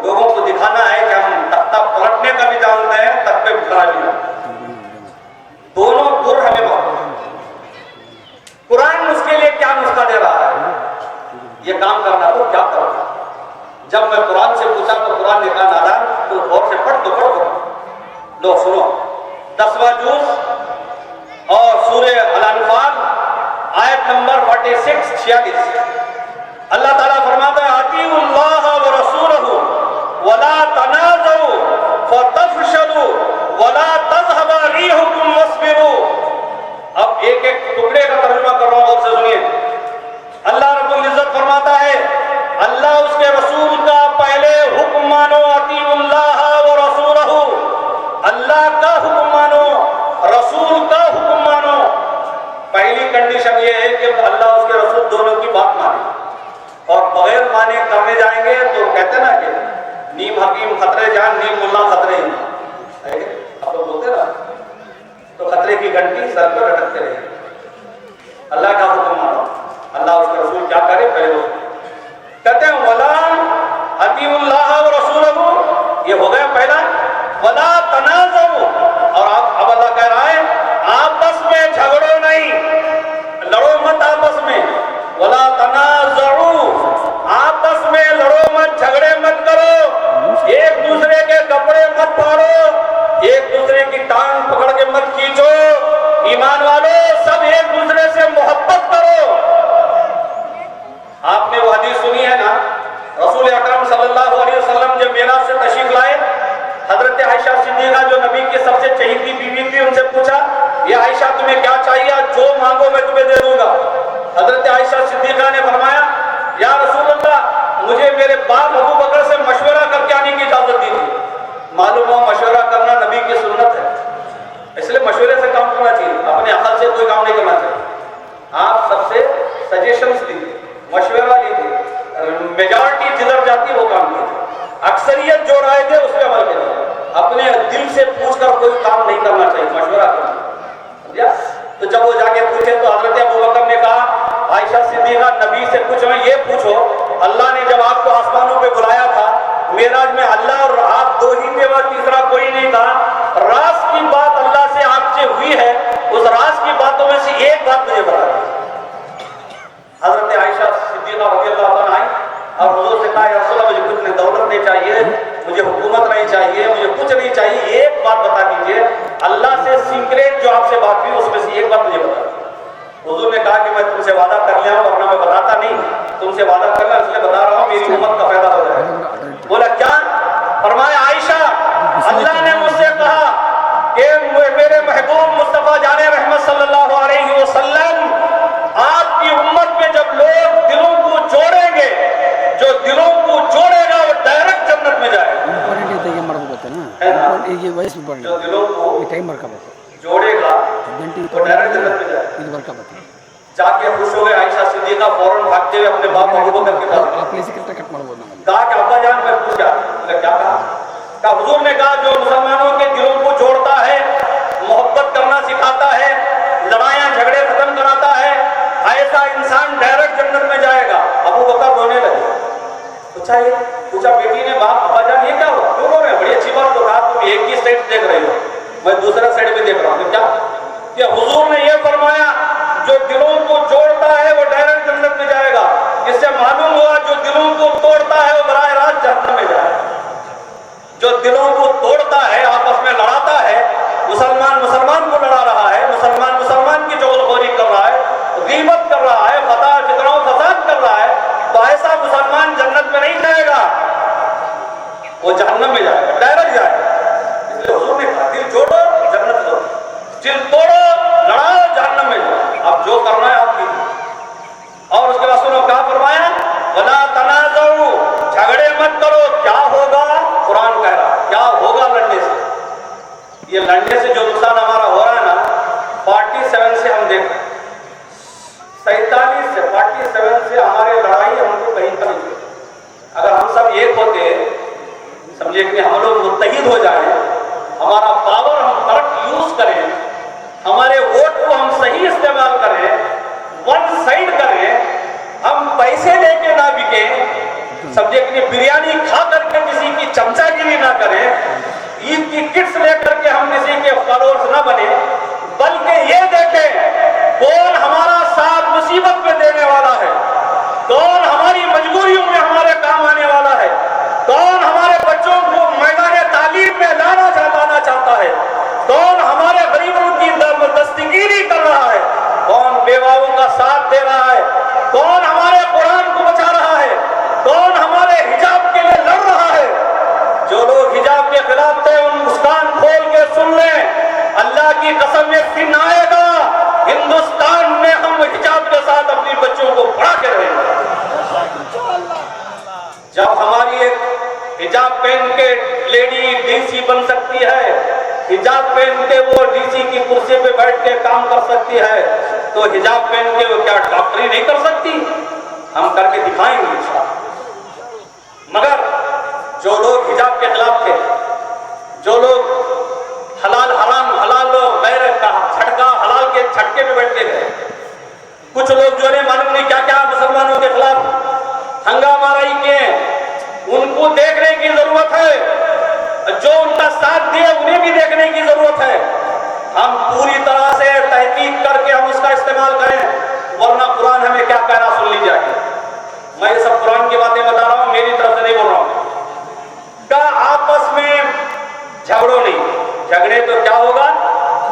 لوگوں کو دکھانا ہے کہ ہم تختہ پلٹنے کا بھی جانتے ہیں، تختے بٹھانا بھی جانتے ہیں. دونوں گر ہمیں معلوم. قرآن اس کے لیے کیا نسخہ دے رہا ہے؟ یہ کام کرنا تو کیا کرنا. جب میں قرآن سے پوچھا تو قرآن نے کہا نادان تو غور سے پڑھ تو پڑھ. لو سنو 46 اللہ تعالیٰ فرماتا ہے اطیعوا اللہ ورسولہ ولا تنازعوا فتفشلوا ولا تذهب ريحكم واصبروا۔ اب ایک ایک ٹکڑے کا ترجمہ کر رہا ہوں، اور سے سنیے۔ اللہ رب العزت فرماتا ہے اللہ اس کے رسول کا پہلے حکم مانو، اطیعوا اللہ ورسولہ، اللہ کا حکم مانو، رسول کا حکم مانو۔ پہلی کنڈیشن یہ ہے کہ اللہ اس کے رسول دونوں کی بات مانے، اور بغیر مانے کرنے جائیں گے تو کہتے ہیں نا کہ نیم حکیم خطرے جان، نیم ملا خطرے ہی، آپ لوگ بولتے نا، تو خطرے کی گھنٹی سر پر لٹکتے رہے۔ اللہ کا حکم مانو، اللہ اس کے رسول کیا کرے پہلے وہ کہتے ہیں ولا اطیعوا اللہ ورسولہ، یہ ہو گیا پہلا۔ ولا تنازعوا، اور اب اللہ کہہ رہا ہے آپس میں جھگڑو نہیں، لڑو مت آپس میں۔ ولا تنازعوا، آپس میں لڑو مت، جھگڑے مت کرو، ایک دوسرے کے کپڑے مت پھاڑو، ایک دوسرے کی ٹانگ پکڑ کے مت کھینچو۔ ایمان والو سب ایک دوسرے سے محبت کرو۔ آپ نے وہ حدیث سنی ہے نا، رسول اکرم صلی اللہ علیہ وسلم جب معراج سے تشریف لائے، حضرت عائشہ صدیقہ جو نبی کی سب سے چہیتی بیوی تھی، ان سے پوچھا یہ عائشہ تمہیں کیا چاہیے، جو مانگو میں تمہیں دے دوں گا۔ حضرت عائشہ صدیقہ نے فرمایا یا رسول اللہ مجھے میرے باپ ابو بکر سے مشورہ کر کے آنے کی اجازت دی تھی۔ معلوم ہو مشورہ کرنا نبی کی سنت ہے، اس لیے مشورے سے کام کرنا چاہیے، اپنے عقل سے کوئی کام نہیں کرنا چاہیے۔ آپ سب سے سجیشنز دیجیے، مشورہ لیجیے، میجارٹی جدھر جاتی وہ کام کیجیے، اکثریت جو رائے دے اس پہ عمل کریے، اپنے دل سے پوچھ کر کوئی کام نہیں کرنا چاہیے، مشورہ کرنا۔ تو جب وہ جا کے پوچھے تو حضرت ابوبکر نے کہا عائشہ صدیقہ نبی سے پوچھو، یہ پوچھو اللہ نے جب آپ کو آسمانوں پہ بلایا تھا معراج میں، اللہ اور آپ دو ہی تھے، وہ تیسرا کوئی نہیں تھا، راز کی بات اللہ سے آپ سے ہوئی ہے، اس راز کی باتوں میں سے ایک بات مجھے بتا دیں۔ حضرت عائشہ صدیقہ رضی اللہ عنہا آئی اور حضور سے کہا یا رسول اللہ مجھے کچھ دولت نہیں چاہیے، مجھے حکومت نہیں چاہیے، مجھے کچھ نہیں چاہیے، ایک بات بتا دیجئے اللہ سے سیکریٹ جو آپ سے بات ہوئی اس میں سے ایک بات مجھے بتا دیجیے۔ حضور نے کہا کہ میں تم سے وعدہ کر لیا ہوں، ورنہ میں بتاتا نہیں، تم سے وعدہ کر لیا اس لیے بتا رہا ہوں میری امت کا فائدہ ہو جائے۔ بولا کیا؟ فرمایا عائشہ اللہ نے مجھ سے کہا کہ میرے محبوب مصطفیٰ جان رحمت صلی اللہ علیہ وسلم آپ کی امت میں جب لوگ دلوں کو جوڑیں گے، جو دلوں کو جوڑے گا وہ ڈائریکٹ جنت میں جائے گا۔ جو دلوں کو جوڑے گا وہ ڈائریکٹ جنت میں جائے گا۔ جا کے خوش ہو گئے عائشہ صدیقہ فوراً بھاگتے ہوئے اپنے باپ ابو بکر کے پاس کہا کہ ابا جان میں پوچھا، کیا کہا حضور نے کہا جو مسلمانوں کے دلوں کو جوڑتا ہے، محبت کرنا سکھاتا ہے، لڑائیاں جھگڑے ختم کراتا ہے، ایسا انسان ڈائریکٹ جنت میں جائے گا۔ ابو بکر رونے لگے۔ پوچھا بیٹی نے باپ ابا جان یہ کیا ہوا، کیوں رو رہے ہیں؟ بڑی اچھی بات تو کہا تم ایک ہی سائڈ دیکھ رہے ہو، میں دوسرا سائڈ بھی دیکھ رہا ہوں۔ کیا کہ حضور نے یہ فرمایا جو دلوں کو جوڑتا ہے وہ ڈائریکٹ جنت میں جائے گا۔ اس سے معلوم ہوا جو دلوں کو توڑتا ہے وہ براہ راست جہنم میں جائے گا۔ جو دلوں کو توڑتا ہے، آپس میں لڑاتا ہے، مسلمان کو لڑا رہا ہے، مسلمان کی چغلخوری کر رہا ہے، غیبت کر رہا ہے، فتنہ و فساد کر رہا ہے، تو ایسا مسلمان جنت میں نہیں جائے گا، وہ جہنم میں جائے گا، ڈائریکٹ جائے گا۔ اس لیے حضور نے کہا دل جوڑو جنت دو، دل توڑو لڑاؤ جہنم میں جاؤ، اب جو کرنا ہے آپ کیجیے۔ اور اس کے بعد سنو کہا فرمایا ولا تنازعوا، جھگڑے مت کرو۔ کیا ہوگا؟ قرآن کہہ رہا کیا ہوگا لڑنے سے۔ یہ لڑنے سے جو نقصان ہمارا ہو رہا ہے نا، 47 سے ہم دیکھ 47 سے 47 سے ہمارے لڑائی ہم کو کہیں پر نہیں۔ اگر ہم سب ایک ہوتے سمجھے کہ ہم لوگ متحد ہو جائیں، ہمارا پاور ہم کریکٹ یوز کریں، ہمارے ووٹ کو ہم صحیح استعمال کریں، ون سائڈ کریں، ہم پیسے لے کے نہ بکیں، سمجھے کہ بریانی کھا کر کے کسی کی چمچا گیری نہ کریں، عید کی کٹس لے کر کے ہم کسی کے فالوورز نہ بنے، بلکہ یہ دیکھیں کون ہمارا ساتھ مصیبت میں دینے والا ہے، کون ہماری مجبوریوں میں ہمارے کام آنے والا ہے، کون ہمارے بچوں کو میدان تعلیم میں لانا چاہتا ہے، کون ہمارے غریبوں کی دستگیری کر رہا ہے، کون بیواؤں کا ساتھ دے رہا ہے، کی قسم ایک دن آئے گا ہندوستان میں ہم حجاب کے ساتھ اپنی بچوں کو پڑھا کے رہیں گے. جب ہماری ایک حجاب پہن کے لیڈی ڈی سی بن سکتی ہے, حجاب پہن کے وہ ڈی سی کی کرسی پہ بیٹھ کے کام کر سکتی ہے, تو حجاب پہن کے وہ کیا ڈاکٹری نہیں کر سکتی؟ ہم کر کے دکھائیں گے انشاءاللہ. مگر جو لوگ حجاب کے خلاف تھے, جو لوگ حلال حرام حلال غیر کا چھٹکا حلال کے چھٹکے پہ بیٹھتے تھے, کچھ لوگ جو ہے معلوم نہیں کیا کیا مسلمانوں کے خلاف ہنگامہ رائی کیے, ان کو دیکھنے کی ضرورت ہے. جو ان کا ساتھ دیے انہیں بھی دیکھنے کی ضرورت ہے. ہم پوری طرح سے تحقیق کر کے ہم اس کا استعمال کریں, ورنہ قرآن ہمیں کیا کہہ رہا سن لیجیے. میں یہ سب قرآن کی باتیں بتا رہا ہوں, میری طرف سے نہیں بول رہا ہوں. کا آپس میں جھگڑو نہیں, جھگڑے تو کیا ہوگا,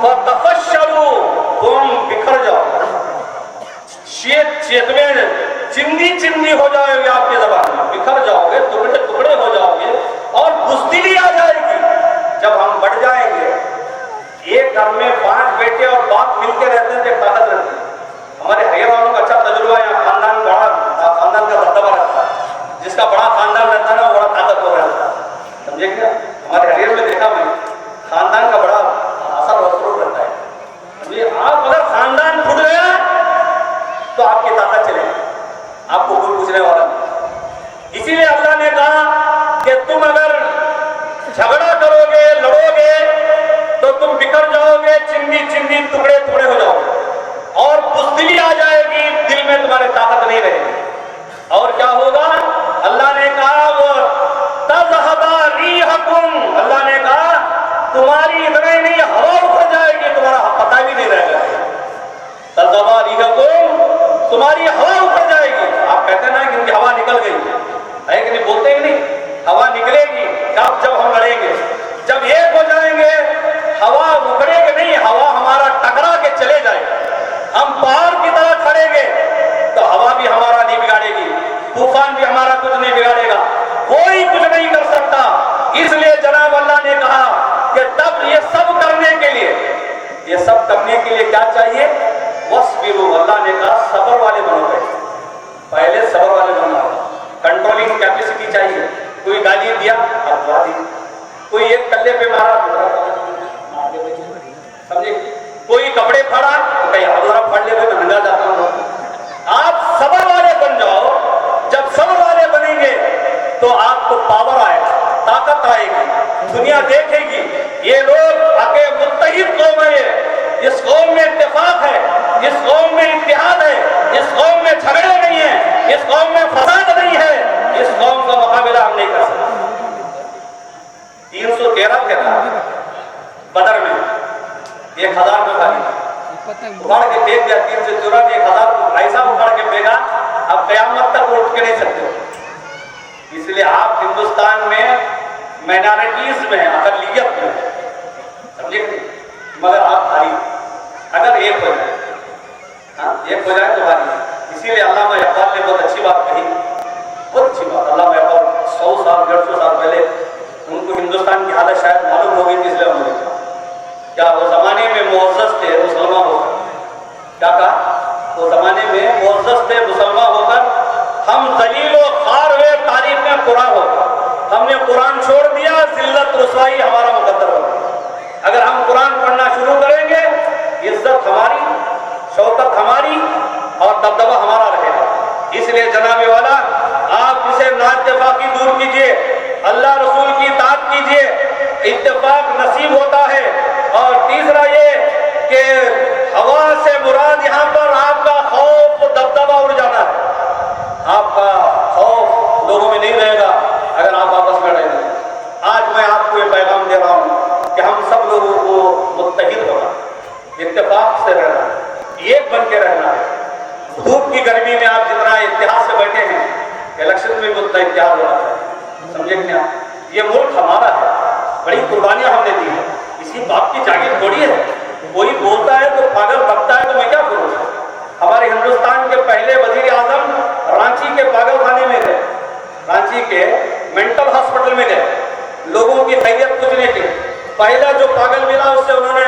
وَتَفَشَّلُوا, تم بکھر جاؤ, چیتویں چندی چندی ہو جائے گی آپ کی زبان میں, بکھر جاؤ گے, ٹکڑے ٹکڑے ہو جاؤ گے, اور بزدلی آ جائے گی. جب ہم بڑھ جائیں گے, ایک گھر میں 5 بیٹے اور باپ مل کے رہتے ہیں تو طاقت رہتی ہے. ہمارے حیر والوں کا اچھا تجربہ ہے, یہاں خاندان بڑا, خاندان کا دبدبہ رہتا ہے. جس کا بڑا خاندان رہتا ہے نا وہ بڑا طاقتور رہتا ہے, سمجھے کیا. ہمارے حیر میں دیکھا میں, خاندان کا بڑا اثر وصول رہتا ہے. آپ اگر خاندان پھٹ گیا تو آپ کی طاقت چلے گی, آپ کو کوئی پوچھنے والا نہیں. اسی لیے اللہ نے کہا کہ تم اگر جھگڑا کرو گے, لڑو گے, تو تم بکھر جاؤ گے, چندی چندی ٹکڑے ٹکڑے ہو جاؤ گے, اور بزدلی آ جائے گی, دل میں تمہارے طاقت نہیں رہے گی. اور کیا ہوگا, اللہ نے کہا وہ تذهب ريحكم, اللہ نے کہا تمہاری اتنا ہی نہیں ہوا اٹھ جائے گی, تمہارا پتہ بھی نہیں رہے گا. تذهب ريحكم, تمہاری ہوا اٹھ جائے گی. آپ کہتے ہیں نا کہ ان کی ہوا نکل گئی ہے کہ نہیں, بولتے ہی نہیں, ہوا نکلے گی جب ہم لڑیں گے. جب ایک ہو جائیں گے ہوا اکھڑے گی نہیں, ہوا ہمارا ٹکرا کے چلے جائے گا. ہم پہاڑ کی طرح کھڑیں گے تو ہوا بھی ہمارا نہیں بگاڑے گی, طوفان بھی ہمارا کچھ نہیں بگاڑے گا, کوئی کچھ نہیں کر سکتا. اس لیے جناب اللہ نے کہا کہ تب یہ سب کرنے کے لیے کیا چاہیے, وَاصْبِرُوا, اللہ نے کہا صبر والے بنو گئے. پہلے صبر والے بننا ہوگا. کنٹرولنگ کیپیسٹی چاہیے. کوئی گالی دیا اب دعا دی, کوئی ایک کلے پہ مارا, سمجھے, کوئی کپڑے پھاڑا تو کہیں ہزارہ پھاڑ لے, میں ننگا جاتا ہوں. آپ صبر والے بن جاؤ. جب صبر والے بنیں گے تو آپ کو پاور آئے گا, طاقت آئے گی, دنیا دیکھے گی یہ لوگ آگے متحد قوم ہے, اس قوم میں اتفاق ہے, اس قوم میں اتحاد ہے, اس قوم میں جھگڑے نہیں ہیں, اس قوم میں فساد نہیں ہے, اس قوم کا مقابلہ ہم نہیں کر سکتے. 313 تھے بدر میں, 1000 میں خالی اکھاڑ کے پھینک دیا. 314 نے 1000 کو ایسا اکھاڑ کے پھینکا, اب قیامت تک اٹھ کے نہیں سکتے. اس لیے آپ ہندوستان میں مائنارٹیز میں ہیں, اقلیت میں, سمجھے, مگر آپ بھاری. اگر ایک ہو جائے, ہاں ایک ہو جائے تو بھاری. اسی لیے علامہ اقبال نے بہت اچھی بات کہی, بہت اچھی بات. علامہ اقبال 100 سال 150 سال پہلے ان کو ہندوستان کی حالت شاید معلوم ہو گئی تھی, اس لیے انہوں نے کہا کیا وہ زمانے میں معزز تھے مسلمان ہو کر, کیا کہا, وہ زمانے میں معزز تھے مسلمان ہو کر, ہم ذلیل و خوار ہوئے تاریخ میں قرآن ہو کر. ہم نے قرآن چھوڑ دیا, ذلت رسوائی ہمارا مقدر ہو گیا. اگر ہم قرآن پڑھنا شروع کریں گے, عزت ہماری, شوکت ہماری, اور دبدبہ ہمارا رہے گا. اس لیے جناب والا آپ اسے نااتفاقی دور کیجئے, اللہ رسول کی اطاعت کیجئے, اتفاق نصیب ہوتا ہے. اور تیسرا یہ کہ ہوا سے مراد یہاں پر آپ کا خوف دبدبہ اڑ جانا ہے. آپ کا خوف لوگوں میں نہیں رہے گا اگر آپ آپس میں رہیں گے. آج میں آپ کو یہ پیغام دے رہا ہوں کہ ہم سب لوگوں کو متحد ہونا, اتفاق سے رہنا, ایک بن کے رہنا ہے. دھوپ کی گرمی میں آپ جتنا اتحاد سے بیٹھے ہیں, الیکشن میں بھی اتنا اتحاد ہونا ہے, سمجھے کیا. یہ ملک ہمارا ہے, بڑی قربانیاں ہم نے دی ہیں, اسی باپ کی جاگیر تھوڑی ہے. کوئی بولتا ہے تو پاگل بکتا ہے تو میں کیا کروں. ہمارے ہندوستان کے پہلے وزیر اعظم رانچی کے پاگل خانے میں گئے, رانچی کے مینٹل ہاسپٹل میں گئے, لوگوں کی خیریت پوچھنے کے. پہلا جو پاگل ملا اس سے انہوں نے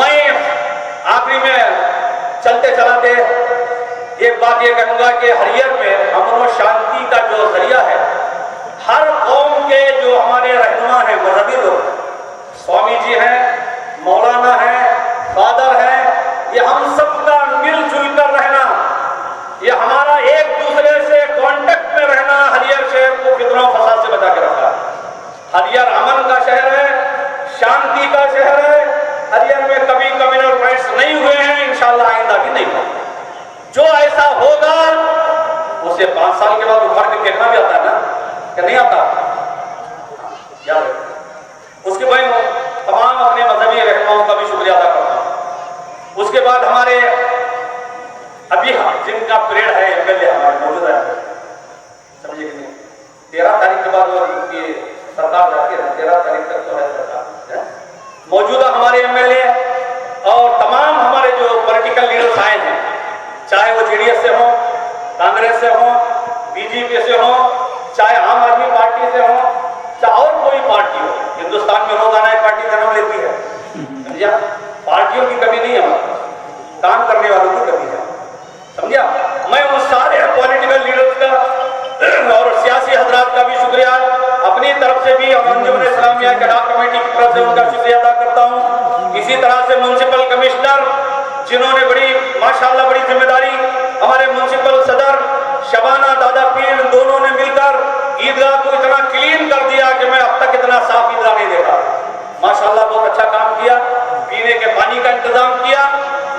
میں آخری میں چلتے چلاتے ایک بات یہ کہوں گا کہ ہریئر میں امن و شانتی کا جو ذریعہ ہے، ہر قوم کے جو ہمارے رہنما ہیں، مذہبی لوگ، سوامی جی ہیں، مولانا ہیں، فادر ہیں، یہ ہم سب کا مل جل کر رہنا، یہ ہمارا ایک دوسرے سے کانٹیکٹ میں رہنا ہریئر شہر کو فتنوں و فساد سے بچا کے رکھا ہے۔ ہریئر امن کا شہر ہے، شانتی کا شہر ہے، ہریئر میں کبھی کمیونل رائٹس نہیں ہوئے ہیں، انشاءاللہ آئندہ بھی نہیں ہوگا۔ جو ایسا ہوگا اسے 5 سال کے بعد اکھاڑ کے پھینکنا بھی آتا ہے نا، کہ نہیں آتا؟ یاد رکھیں۔ اس کے بعد تمام اپنے مذہبی رہنماؤں کا بھی شکریہ ادا کرتا ہوں۔ اس کے بعد ہمارے ابھی جن کا پریڈ ہے MLA ہمارے موجودہ ہے، سمجھے کہ نہیں، 13 تاریخ کے بعد وہ کی سرکار جاتی ہے، 13 تاریخ تک تو ہے سرکار۔ موجودہ ہمارے MLA اور تمام ہمارے جو پولیٹیکل لیڈرز آئے ہیں، چاہے وہ JDS سے ہوں، کانگریس سے ہوں، BJP سے ہوں، چاہے عام آدمی پارٹی سے ہوں، چاہے اور کوئی پارٹی ہو، ہندوستان میں روزانہ ایک پارٹی جنم لیتی ہے، سمجھا؟ پارٹیوں کی کمی نہیں ہے ہمارے، کام کرنے والوں کی کمی ہے، سمجھا؟ میں ان سارے پولیٹیکل لیڈرز کا اور سیاسی حضرات کا بھی شکریہ اپنی طرف سے بھی انجمن اسلامیہ کیڈر کمیٹی کی طرف سے ان کا شکریہ ادا کرتا ہوں۔ اسی طرح سے میونسپل کمشنر جنہوں نے بڑی ماشاءاللہ بڑی ذمہ داری، ہمارے میونسپل صدر شبانہ دادا پیر، دونوں نے مل کر عیدگاہ کو اتنا کلین کر دیا کہ میں اب تک اتنا صاف عیدگاہ نہیں دیکھا، ماشاءاللہ بہت اچھا کام کیا، پینے کے پانی کا انتظام کیا۔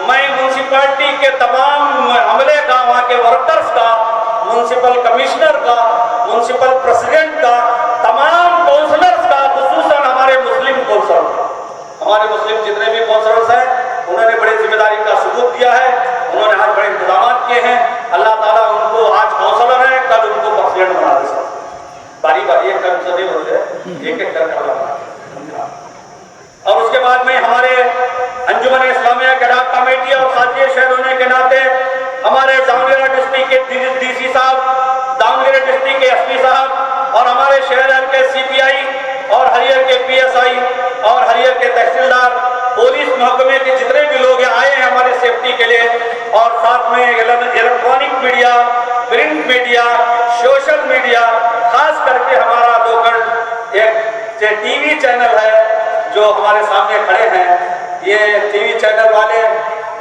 میں میونسپلٹی کے تمام عملے کا، وہاں کے ورکرز کا، میونسپل کمشنر کا، میونسپل پریزیڈنٹ کا، تمام کونسلرز کا، خصوصاً ہمارے مسلم کونسلر، ہمارے مسلم جتنے بھی کونسلرز ہیں انہوں نے بڑی ذمہ داری کا ثبوت دیا ہے، انہوں نے آج بڑے انتظامات کیے ہیں۔ اللہ تعالیٰ ان کو آج کونسلر ہے، کل ان کو پریزیڈنٹ بنا دے سکتے، باری باری ایک ٹرم سے نہیں ہوتے، ایک ایک ٹرم کرنا۔ اور اس کے بعد میں ہمارے انجمن اسلامیہ کیڈر کمیٹی اور ساتھی شہر ہونے کے ناطے ہمارے داؤنگیرہ ڈسٹرکٹ کے DC صاحب، داؤنگیرہ ڈسٹرکٹ کے SP صاحب اور ہمارے شہر کے CPI اور ہریئر کے PSI اور ہریئر کے تحصیلدار، پولیس محکمے کے جتنے بھی لوگ آئے ہیں ہماری سیفٹی کے لیے، اور ساتھ میں electronic media, print media, social media, خاص کر کے ہمارا لوکل ایک TV چینل ہے جو ہمارے سامنے کھڑے ہیں، یہ TV چینل والے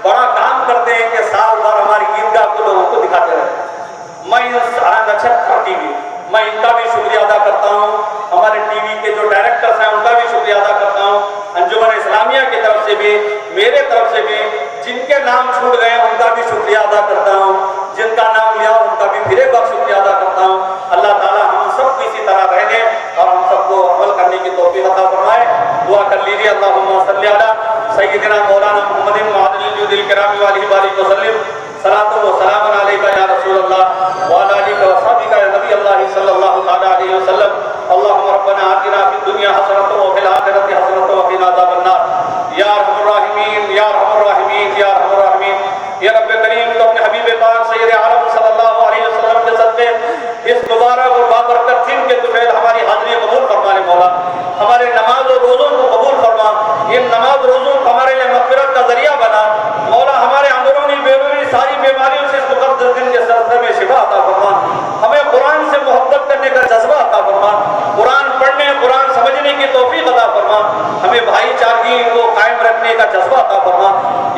بڑا کام کرتے ہیں کہ سال بھر ہماری عیدگاہ کو لوگوں کو دکھاتے رہتے ہیں۔ میں نچھتر TV، میں ان کا بھی شکریہ ادا کرتا ہوں، ہمارے TV کے جو ڈائریکٹرز ہیں ان کا بھی شکریہ ادا کرتا ہوں، انجمن اسلامیہ کی طرف سے بھی، میرے طرف سے بھی، جن کے نام چھوٹ گئے ان کا بھی شکریہ ادا کرتا ہوں، جن کا نام لیا ان کا بھی پھر ایک بار شکریہ ادا کرتا ہوں۔ اللہ تعالیٰ ہم سب کو اسی طرح رہنے اور ہم سب کو عمل کرنے کی توفیق عطا فرمائے۔ دعا کر لیجیے، اللہم صلی علی سیدنا مولانا محمد معدن الجود الکرام والہ بارک وسلم، صلاۃ و سلام علیک یا رسول اللہ وعلی آلہ وصحبہ یا نبی اللہ صلی اللہ تعالی علیہ وسلم۔ اللہم ربنا آتنا فی الدنیا حسنۃ وفی الآخرۃ حسنۃ وقنا عذاب النار۔ یا ارحم الراحمین، یا ارحم الراحمین، یا ارحم الراحمین، یا رب کریم، تو اپنے حبیب پاک سید عالم صلی اللہ علیہ وسلم کے صدقے اس مبارک اور بابرکت دن کے طفیل ہماری حاضری قبول فرما لے مولا، ہمارے نماز و روزوں کو قبول فرما، ان نماز روزوں کو ہمارے لیے مغفرت کا ذریعہ بنا مولا، ہمارے اندرونی بیرونی ساری بیماریوں سے اس مقدس دن کے سلسلے میں شفا عطا فرما، ہمیں قرآن سے محبت کرنے کا جذبہ عطا فرما، قرآن پڑھنے قرآن سمجھنے کی توفیق عطا فرما، ہمیں بھائی چارگی کو قائم رکھنے کا جذبہ عطا فرما،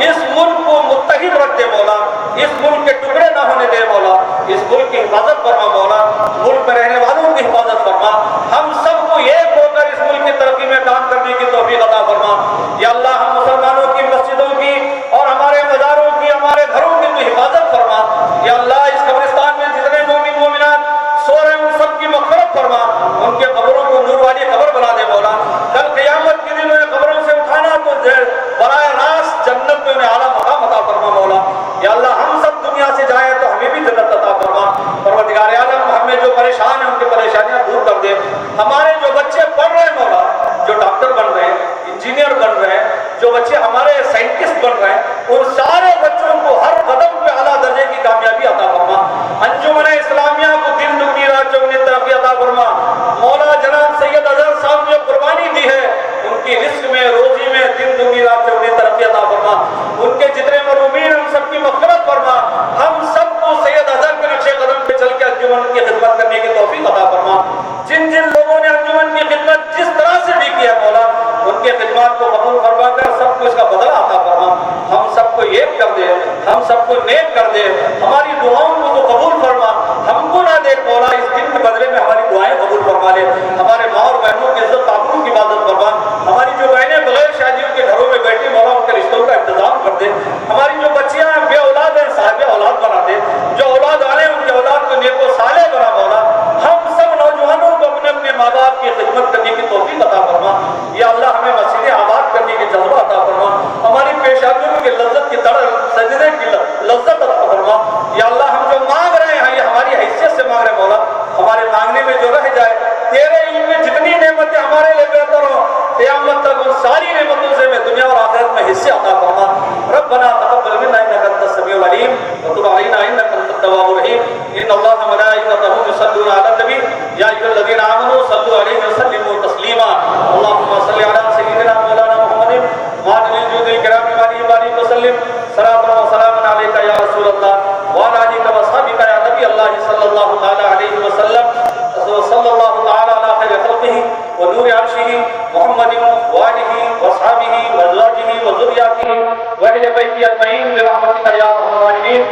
اس ملک کو متحد رکھ دے مولا، اس ملک کے ٹکڑے نہ ہونے دے مولا، اس ملک کی حفاظت فرما مولا، ملک میں رہنے والوں کی حفاظت فرما، ہم سب کو ایک ہو کر اس ملک کی ترقی میں کام کرنے کی توفیق عطا فرما۔ یا اللہ ہم مسلمانوں کی مسجدوں کی اور ہمارے مزاروں کی، ہمارے گھروں کی تو حفاظت فرما۔ یا اللہ اس قبرستان میں جتنے مومن مومنات سو رہے ہیں ان سب کی مغفرت فرما، ان کے قبروں کو نور والی قبر بنا دے مولا، کل قیامت کے دن انہیں قبروں سے اٹھانا تو براہ راست جنت میں انہیں اعلیٰ ہم سب کو نیک کر دے، ہماری دعاؤں کو تو قبول فرما، ہم کو نہ دیکھ مولا، اس دن کے بدلے میں ہماری دعائیں قبول فرما لے، ہمارے ماں اور بہنوں کی عزت آبرو کی حفاظت فرما، ہماری جو بہنیں بغیر شادیوں کے گھروں میں بیٹھی مولا ان کے رشتوں کا انتظام کر دے، ہماری جو بچیاں بے اولاد ہیں صاحب اولاد بنا دے، جو اولاد والے ان کے اولاد کو نیک و صالح بنا مولا، ہم سب نوجوانوں کو اپنے اپنے ماں باپ کی خدمت کرنے کی توفیق عطا فرما، یا اللہ ہمیں مسجدیں آباد کرنے کی جذبہ عطا فرما، ہماری پیشابیوں کی لذت کی سجدے کی لذت عطا فرما، یا اللہ ہم جو مانگ رہے ہیں یہ ہماری حیثیت سے مانگ رہے ہیں مولا، ہمارے مانگنے میں جو رہ جائے تیرے علم میں جتنی نعمتیں ہمارے لیے بہتر ہوں قیامت تک ان ساری نعمتوں سے میں دنیا اور آخرت میں حصے عطا فرما، ربنا تقبل منا انك انت السميع العليم وتب علينا انك انت التواب الرحيم، ان الله وملائكته يصلون على النبي يا ايها الذين امنوا صلوا عليه وسلموا تسليما، اللهم صل على سيدنا مولانا محمد وعلى الجود الكرام وعلى وسلم صلاة وسلام عليك يا رسول الله وعلى آلك وصحبك يا نبي الله صلى الله تعالى عليه وسلم، صلى الله تعالى على خير خلقه ونور عرشه محمد وآله وأصحابه وأزواجه وذرياته وأهل بيته أجمعين برحمتك يا أرحم الراحمين.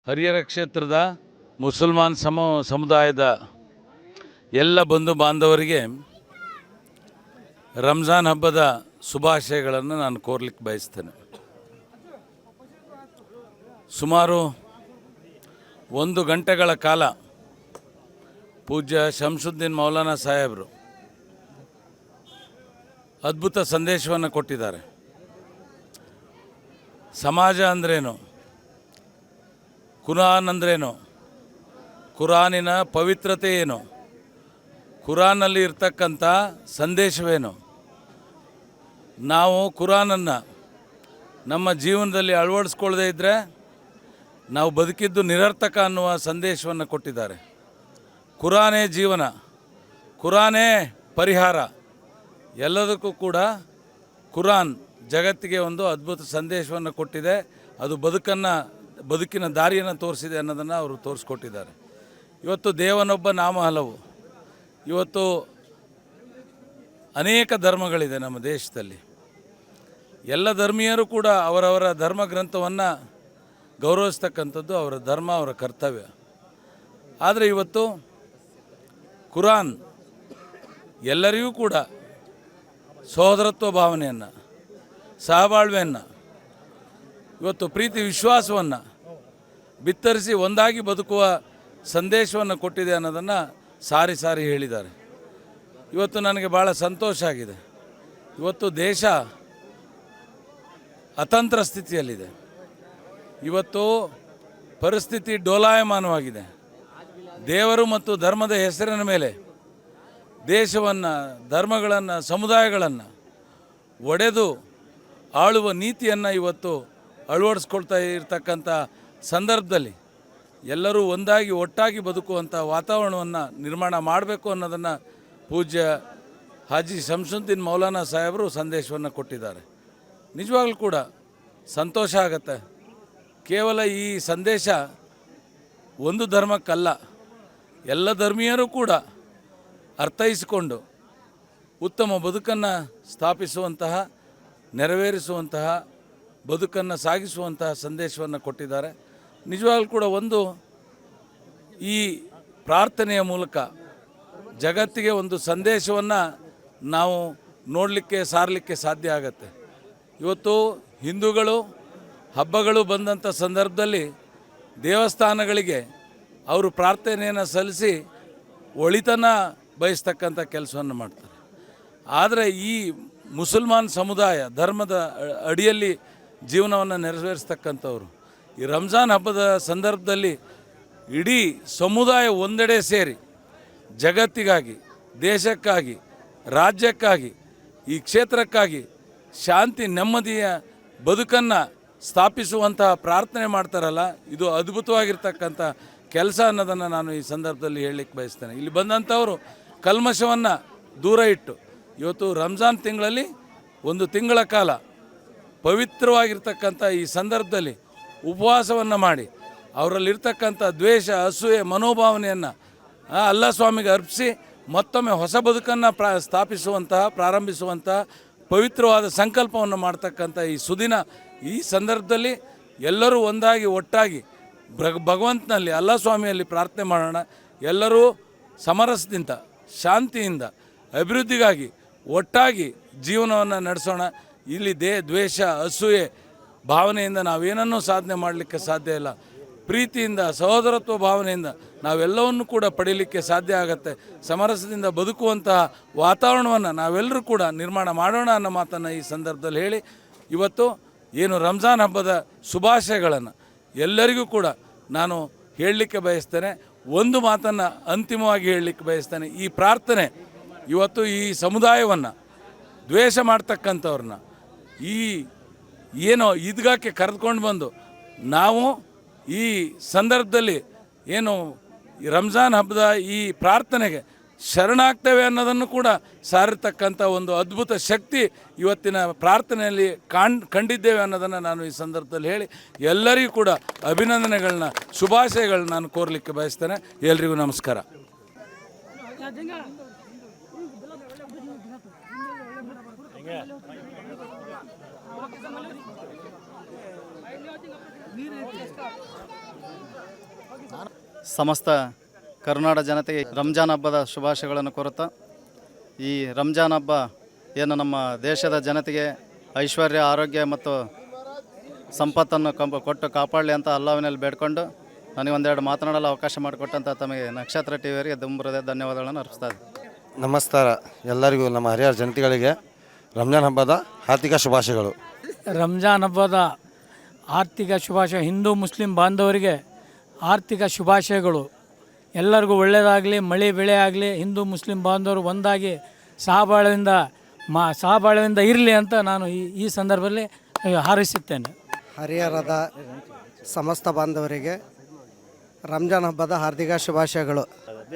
ಹರಿಹರ ಕ್ಷೇತ್ರದ ಮುಸಲ್ಮಾನ್ ಸಮುದಾಯದ ಎಲ್ಲ ಬಂಧು ಬಾಂಧವರಿಗೆ ರಂಜಾನ್ ಹಬ್ಬದ ಶುಭಾಶಯಗಳನ್ನು ನಾನು ಕೋರ್ಲಿಕ್ಕೆ ಬಯಸ್ತೇನೆ. ಸುಮಾರು 1 ಗಂಟೆಗಳ ಕಾಲ ಪೂಜ್ಯ ಶಂಸುದ್ದೀನ್ ಮೌಲಾನಾ ಸಾಹೇಬರು ಅದ್ಭುತ ಸಂದೇಶವನ್ನು ಕೊಟ್ಟಿದ್ದಾರೆ. ಸಮಾಜ ಅಂದ್ರೇನು, ಕುರಾನ್ ಅಂದ್ರೇನು, ಕುರಾನಿನ ಪವಿತ್ರತೆ ಏನು, ಕುರಾನಲ್ಲಿ ಇರ್ತಕ್ಕಂಥ ಸಂದೇಶವೇನು, ನಾವು ಕುರಾನನ್ನು ನಮ್ಮ ಜೀವನದಲ್ಲಿ ಅಳವಡಿಸ್ಕೊಳ್ಳದೇ ಇದ್ದರೆ ನಾವು ಬದುಕಿದ್ದು ನಿರರ್ಥಕ ಅನ್ನುವ ಸಂದೇಶವನ್ನು ಕೊಟ್ಟಿದ್ದಾರೆ. ಕುರಾನೇ ಜೀವನ, ಕುರಾನೇ ಪರಿಹಾರ. ಎಲ್ಲದಕ್ಕೂ ಕೂಡ ಕುರಾನ್ ಜಗತ್ತಿಗೆ ಒಂದು ಅದ್ಭುತ ಸಂದೇಶವನ್ನು ಕೊಟ್ಟಿದೆ. ಅದು ಬದುಕಿನ ದಾರಿಯನ್ನು ತೋರಿಸಿದೆ ಅನ್ನೋದನ್ನು ಅವರು ತೋರಿಸ್ಕೊಟ್ಟಿದ್ದಾರೆ. ಇವತ್ತು ದೇವನೊಬ್ಬ ನಾಮ ಹಲವು. ಇವತ್ತು ಅನೇಕ ಧರ್ಮಗಳಿದೆ ನಮ್ಮ ದೇಶದಲ್ಲಿ. ಎಲ್ಲ ಧರ್ಮೀಯರು ಕೂಡ ಅವರವರ ಧರ್ಮ ಗ್ರಂಥವನ್ನು ಗೌರವಿಸ್ತಕ್ಕಂಥದ್ದು ಅವರ ಧರ್ಮ, ಅವರ ಕರ್ತವ್ಯ. ಆದರೆ ಇವತ್ತು ಕುರಾನ್ ಎಲ್ಲರಿಗೂ ಕೂಡ ಸಹೋದರತ್ವ ಭಾವನೆಯನ್ನು, ಸಹಬಾಳ್ವೆಯನ್ನು, ಇವತ್ತು ಪ್ರೀತಿ ವಿಶ್ವಾಸವನ್ನು ಬಿತ್ತರಿಸಿ ಒಂದಾಗಿ ಬದುಕುವ ಸಂದೇಶವನ್ನು ಕೊಟ್ಟಿದೆ ಅನ್ನೋದನ್ನು ಸಾರಿ ಸಾರಿ ಹೇಳಿದ್ದಾರೆ. ಇವತ್ತು ನನಗೆ ಭಾಳ ಸಂತೋಷ ಆಗಿದೆ. ಇವತ್ತು ದೇಶ ಅತಂತ್ರ ಸ್ಥಿತಿಯಲ್ಲಿದೆ. ಇವತ್ತು ಪರಿಸ್ಥಿತಿ ಡೋಲಾಯಮಾನವಾಗಿದೆ. ದೇವರು ಮತ್ತು ಧರ್ಮದ ಹೆಸರಿನ ಮೇಲೆ ದೇಶವನ್ನು, ಧರ್ಮಗಳನ್ನು, ಸಮುದಾಯಗಳನ್ನು ಒಡೆದು ಆಳುವ ನೀತಿಯನ್ನು ಇವತ್ತು ಅಳವಡಿಸ್ಕೊಳ್ತಾ ಇರತಕ್ಕಂಥ ಸಂದರ್ಭದಲ್ಲಿ ಎಲ್ಲರೂ ಒಂದಾಗಿ ಒಟ್ಟಾಗಿ ಬದುಕುವಂಥ ವಾತಾವರಣವನ್ನು ನಿರ್ಮಾಣ ಮಾಡಬೇಕು ಅನ್ನೋದನ್ನು ಪೂಜ್ಯ ಹಾಜಿ ಶಂಸುದ್ದೀನ್ ಮೌಲಾನಾ ಸಾಹೇಬರು ಸಂದೇಶವನ್ನು ಕೊಟ್ಟಿದ್ದಾರೆ. ನಿಜವಾಗ್ಲೂ ಕೂಡ ಸಂತೋಷ ಆಗುತ್ತೆ. ಕೇವಲ ಈ ಸಂದೇಶ ಒಂದು ಧರ್ಮಕ್ಕಲ್ಲ, ಎಲ್ಲ ಧರ್ಮೀಯರು ಕೂಡ ಅರ್ಥೈಸಿಕೊಂಡು ಉತ್ತಮ ಬದುಕನ್ನು ಸ್ಥಾಪಿಸುವಂತಹ, ನೆರವೇರಿಸುವಂತಹ, ಬದುಕನ್ನು ಸಾಗಿಸುವಂತಹ ಸಂದೇಶವನ್ನು ಕೊಟ್ಟಿದ್ದಾರೆ. ನಿಜವಾಗ್ಲೂ ಕೂಡ ಒಂದು ಈ ಪ್ರಾರ್ಥನೆಯ ಮೂಲಕ ಜಗತ್ತಿಗೆ ಒಂದು ಸಂದೇಶವನ್ನು ನಾವು ನೋಡಲಿಕ್ಕೆ, ಸಾರಲಿಕ್ಕೆ ಸಾಧ್ಯ ಆಗತ್ತೆ. ಇವತ್ತು ಹಿಂದೂಗಳು ಹಬ್ಬಗಳು ಬಂದಂಥ ಸಂದರ್ಭದಲ್ಲಿ ದೇವಸ್ಥಾನಗಳಿಗೆ ಅವರು ಪ್ರಾರ್ಥನೆಯನ್ನು ಸಲ್ಲಿಸಿ ಒಳಿತನ ಬಯಸ್ತಕ್ಕಂಥ ಕೆಲಸವನ್ನು ಮಾಡ್ತಾರೆ. ಆದರೆ ಈ ಮುಸಲ್ಮಾನ್ ಸಮುದಾಯ ಧರ್ಮದ ಅಡಿಯಲ್ಲಿ ಜೀವನವನ್ನು ನೆರವೇರಿಸ್ತಕ್ಕಂಥವ್ರು ಈ ರಂಜಾನ್ ಹಬ್ಬದ ಸಂದರ್ಭದಲ್ಲಿ ಇಡೀ ಸಮುದಾಯ ಒಂದೆಡೆ ಸೇರಿ ಜಗತ್ತಿಗಾಗಿ, ದೇಶಕ್ಕಾಗಿ, ರಾಜ್ಯಕ್ಕಾಗಿ, ಈ ಕ್ಷೇತ್ರಕ್ಕಾಗಿ ಶಾಂತಿ ನೆಮ್ಮದಿಯ ಬದುಕನ್ನು ಸ್ಥಾಪಿಸುವಂತಹ ಪ್ರಾರ್ಥನೆ ಮಾಡ್ತಾರಲ್ಲ, ಇದು ಅದ್ಭುತವಾಗಿರ್ತಕ್ಕಂಥ ಕೆಲಸ ಅನ್ನೋದನ್ನು ನಾನು ಈ ಸಂದರ್ಭದಲ್ಲಿ ಹೇಳಲಿಕ್ಕೆ ಬಯಸ್ತೇನೆ. ಇಲ್ಲಿ ಬಂದಂಥವರು ಕಲ್ಮಶವನ್ನು ದೂರ ಇಟ್ಟು ಇವತ್ತು ರಂಜಾನ್ ತಿಂಗಳಲ್ಲಿ 1 ತಿಂಗಳ ಕಾಲ ಪವಿತ್ರವಾಗಿರ್ತಕ್ಕಂಥ ಈ ಸಂದರ್ಭದಲ್ಲಿ ಉಪವಾಸವನ್ನು ಮಾಡಿ ಅವರಲ್ಲಿರ್ತಕ್ಕಂಥ ದ್ವೇಷ, ಅಸೂಯೆ ಮನೋಭಾವನೆಯನ್ನು ಅಲ್ಲಾ ಸ್ವಾಮಿಗೆ ಅರ್ಪಿಸಿ ಮತ್ತೊಮ್ಮೆ ಹೊಸ ಬದುಕನ್ನು ಪ್ರಾರಂಭಿಸುವಂತಹ ಪವಿತ್ರವಾದ ಸಂಕಲ್ಪವನ್ನು ಮಾಡ್ತಕ್ಕಂಥ ಈ ಸುದಿನ, ಈ ಸಂದರ್ಭದಲ್ಲಿ ಎಲ್ಲರೂ ಒಂದಾಗಿ ಒಟ್ಟಾಗಿ ಭಗವಂತನಲ್ಲಿ, ಅಲ್ಲಾ ಸ್ವಾಮಿಯಲ್ಲಿ ಪ್ರಾರ್ಥನೆ ಮಾಡೋಣ. ಎಲ್ಲರೂ ಸಮರಸದಿಂದ, ಶಾಂತಿಯಿಂದ, ಅಭಿವೃದ್ಧಿಗಾಗಿ ಒಟ್ಟಾಗಿ ಜೀವನವನ್ನು ನಡೆಸೋಣ. ಇಲ್ಲಿ ದ್ವೇಷ, ಅಸೂಯೆ ಭಾವನೆಯಿಂದ ನಾವೇನನ್ನೂ ಸಾಧನೆ ಮಾಡಲಿಕ್ಕೆ ಸಾಧ್ಯ ಇಲ್ಲ. ಪ್ರೀತಿಯಿಂದ, ಸಹೋದರತ್ವ ಭಾವನೆಯಿಂದ ನಾವೆಲ್ಲವನ್ನು ಕೂಡ ಪಡೀಲಿಕ್ಕೆ ಸಾಧ್ಯ ಆಗುತ್ತೆ. ಸಮರಸದಿಂದ ಬದುಕುವಂತಹ ವಾತಾವರಣವನ್ನು ನಾವೆಲ್ಲರೂ ಕೂಡ ನಿರ್ಮಾಣ ಮಾಡೋಣ ಅನ್ನೋ ಮಾತನ್ನು ಈ ಸಂದರ್ಭದಲ್ಲಿ ಹೇಳಿ, ಇವತ್ತು ಏನು ರಂಜಾನ್ ಹಬ್ಬದ ಶುಭಾಶಯಗಳನ್ನು ಎಲ್ಲರಿಗೂ ಕೂಡ ನಾನು ಹೇಳಲಿಕ್ಕೆ ಬಯಸ್ತೇನೆ. ಒಂದು ಮಾತನ್ನು ಅಂತಿಮವಾಗಿ ಹೇಳಲಿಕ್ಕೆ ಬಯಸ್ತೇನೆ. ಈ ಪ್ರಾರ್ಥನೆ ಇವತ್ತು ಈ ಸಮುದಾಯವನ್ನು ದ್ವೇಷ ಮಾಡ್ತಕ್ಕಂಥವ್ರನ್ನ ಏನೋ ಈದ್ಗಾಕ್ಕೆ ಕರೆದುಕೊಂಡು ಬಂದು ನಾವು ಈ ಸಂದರ್ಭದಲ್ಲಿ ಏನು ರಂಜಾನ್ ಹಬ್ಬದ ಈ ಪ್ರಾರ್ಥನೆಗೆ ಶರಣಾಗ್ತೇವೆ ಅನ್ನೋದನ್ನು ಕೂಡ ಸಾರಿರ್ತಕ್ಕಂಥ ಒಂದು ಅದ್ಭುತ ಶಕ್ತಿ ಇವತ್ತಿನ ಪ್ರಾರ್ಥನೆಯಲ್ಲಿ ಕಂಡಿದ್ದೇವೆ ಅನ್ನೋದನ್ನು ನಾನು ಈ ಸಂದರ್ಭದಲ್ಲಿ ಹೇಳಿ ಎಲ್ಲರಿಗೂ ಕೂಡ ಅಭಿನಂದನೆಗಳನ್ನ, ಶುಭಾಶಯಗಳನ್ನ ನಾನು ಕೋರಲಿಕ್ಕೆ ಬಯಸ್ತೇನೆ. ಎಲ್ರಿಗೂ ನಮಸ್ಕಾರ. ನೀರು ಸಮಸ್ತ ಕರ್ನಾಟಕ ಜನತೆಗೆ ರಂಜಾನ್ ಹಬ್ಬದ ಶುಭಾಶಯಗಳನ್ನು ಕೋರುತ್ತಾ, ಈ ರಂಜಾನ್ ಹಬ್ಬ ಏನು ನಮ್ಮ ದೇಶದ ಜನತೆಗೆ ಐಶ್ವರ್ಯ, ಆರೋಗ್ಯ ಮತ್ತು ಸಂಪತ್ತನ್ನು ಕೊಟ್ಟು ಕಾಪಾಡಲಿ ಅಂತ ಅಲ್ಲಾಹ್ವಿನಲ್ಲಿ ಬೇಡ್ಕೊಂಡು ನನಗೆ ಒಂದೆರಡು ಮಾತನಾಡಲು ಅವಕಾಶ ಮಾಡಿಕೊಟ್ಟಂಥ ತಮಗೆ ನಕ್ಷತ್ರ ಟಿ ವಿಯವರಿಗೆ ದುಂಬುರದ ಧನ್ಯವಾದಗಳನ್ನು ಅರ್ಪಿಸ್ತಾ ಇದ್ದೀನಿ. ನಮಸ್ಕಾರ. ಎಲ್ಲರಿಗೂ ನಮ್ಮ ಹರಿಹರ ಜನತೆಗಳಿಗೆ ರಂಜಾನ್ ಹಬ್ಬದ ಆರ್ಥಿಕ ಶುಭಾಶಯಗಳು. ರಂಜಾನ್ ಹಬ್ಬದ ಆರ್ಥಿಕ ಶುಭಾಶಯ. ಹಿಂದೂ ಮುಸ್ಲಿಂ ಬಾಂಧವರಿಗೆ ಆರ್ಥಿಕ ಶುಭಾಶಯಗಳು. ಎಲ್ಲರಿಗೂ ಒಳ್ಳೆಯದಾಗಲಿ, ಮಳೆ ಬೆಳೆ ಆಗಲಿ, ಹಿಂದೂ ಮುಸ್ಲಿಂ ಬಾಂಧವರು ಒಂದಾಗಿ ಸಹಬಾಳ್ವೆಯಿಂದ ಇರಲಿ ಅಂತ ನಾನು ಈ ಸಂದರ್ಭದಲ್ಲಿ ಹಾರೈಸುತ್ತೇನೆ. ಹರಿಹರದ ಸಮಸ್ತ ಬಾಂಧವರಿಗೆ ರಂಜಾನ್ ಹಬ್ಬದ ಹಾರ್ದಿಕ ಶುಭಾಶಯಗಳು.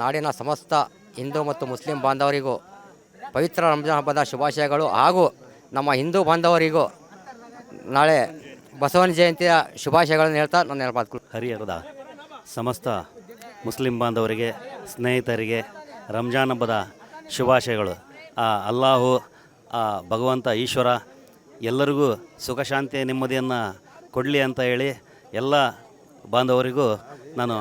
ನಾಡಿನ ಸಮಸ್ತ ಹಿಂದೂ ಮತ್ತು ಮುಸ್ಲಿಂ ಬಾಂಧವರಿಗೂ ಪವಿತ್ರ ರಂಜಾನ್ ಹಬ್ಬದ ಶುಭಾಶಯಗಳು ಹಾಗೂ ನಮ್ಮ ಹಿಂದೂ ಬಾಂಧವರಿಗೂ ನಾಳೆ ಬಸವನ ಜಯಂತಿಯ ಶುಭಾಶಯಗಳನ್ನು ಹೇಳ್ತಾ ನನ್ನ ಮಾತುಗಳು. ಹರಿಹರದ ಸಮಸ್ತ ಮುಸ್ಲಿಂ ಬಾಂಧವರಿಗೆ, ಸ್ನೇಹಿತರಿಗೆ ರಂಜಾನ್ ಹಬ್ಬದ ಶುಭಾಶಯಗಳು. ಅಲ್ಲಾಹು, ಭಗವಂತ ಈಶ್ವರ ಎಲ್ಲರಿಗೂ ಸುಖ ಶಾಂತಿ ನೆಮ್ಮದಿಯನ್ನು ಕೊಡಲಿ ಅಂತ ಹೇಳಿ ಎಲ್ಲ ಬಾಂಧವರಿಗೂ ನಾನು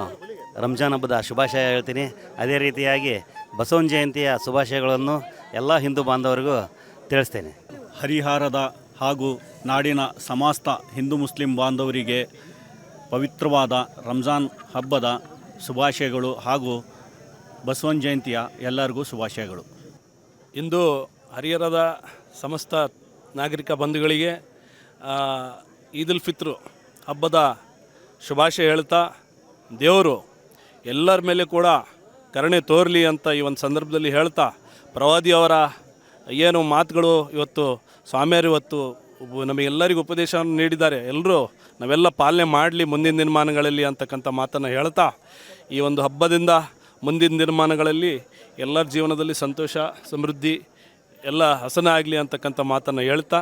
ರಂಜಾನ್ ಹಬ್ಬದ ಶುಭಾಶಯ ಹೇಳ್ತೀನಿ. ಅದೇ ರೀತಿಯಾಗಿ ಬಸವನ ಜಯಂತಿಯ ಶುಭಾಶಯಗಳನ್ನು ಎಲ್ಲ ಹಿಂದೂ ಬಾಂಧವರಿಗೂ ತಿಳಿಸ್ತೇನೆ. ಹರಿಹರದ ಹಾಗೂ ನಾಡಿನ ಸಮಸ್ತ ಹಿಂದೂ ಮುಸ್ಲಿಂ ಬಾಂಧವರಿಗೆ ಪವಿತ್ರವಾದ ರಂಜಾನ್ ಹಬ್ಬದ ಶುಭಾಶಯಗಳು ಹಾಗೂ ಬಸವನ ಜಯಂತಿಯ ಎಲ್ಲರಿಗೂ ಶುಭಾಶಯಗಳು. ಇಂದು ಹರಿಹರದ ಸಮಸ್ತ ನಾಗರಿಕ ಬಂಧುಗಳಿಗೆ ಈದ್ ಉಲ್ ಫಿತ್ರ್ ಹಬ್ಬದ ಶುಭಾಶಯ ಹೇಳ್ತಾ, ದೇವರು ಎಲ್ಲರ ಮೇಲೆ ಕೂಡ ಕರುಣೆ ತೋರಲಿ ಅಂತ ಈ ಒಂದು ಸಂದರ್ಭದಲ್ಲಿ ಹೇಳ್ತಾ, ಪ್ರವಾದಿಯವರ ಏನು ಮಾತುಗಳು ಇವತ್ತು ಸ್ವಾಮಿಯರು ಇವತ್ತು ನಮಗೆಲ್ಲರಿಗೂ ಉಪದೇಶವನ್ನು ನೀಡಿದ್ದಾರೆ. ಎಲ್ಲರೂ ನಾವೆಲ್ಲ ಪಾಲನೆ ಮಾಡಲಿ ಮುಂದಿನ ದಿನಮಾನಗಳಲ್ಲಿ ಅಂತಕ್ಕಂಥ ಮಾತನ್ನು ಹೇಳ್ತಾ, ಈ ಒಂದು ಹಬ್ಬದಿಂದ ಮುಂದಿನ ದಿನಮಾನಗಳಲ್ಲಿ ಎಲ್ಲರ ಜೀವನದಲ್ಲಿ ಸಂತೋಷ, ಸಮೃದ್ಧಿ ಎಲ್ಲ ಹಸನ ಆಗಲಿ ಅಂತಕ್ಕಂಥ ಮಾತನ್ನು ಹೇಳ್ತಾ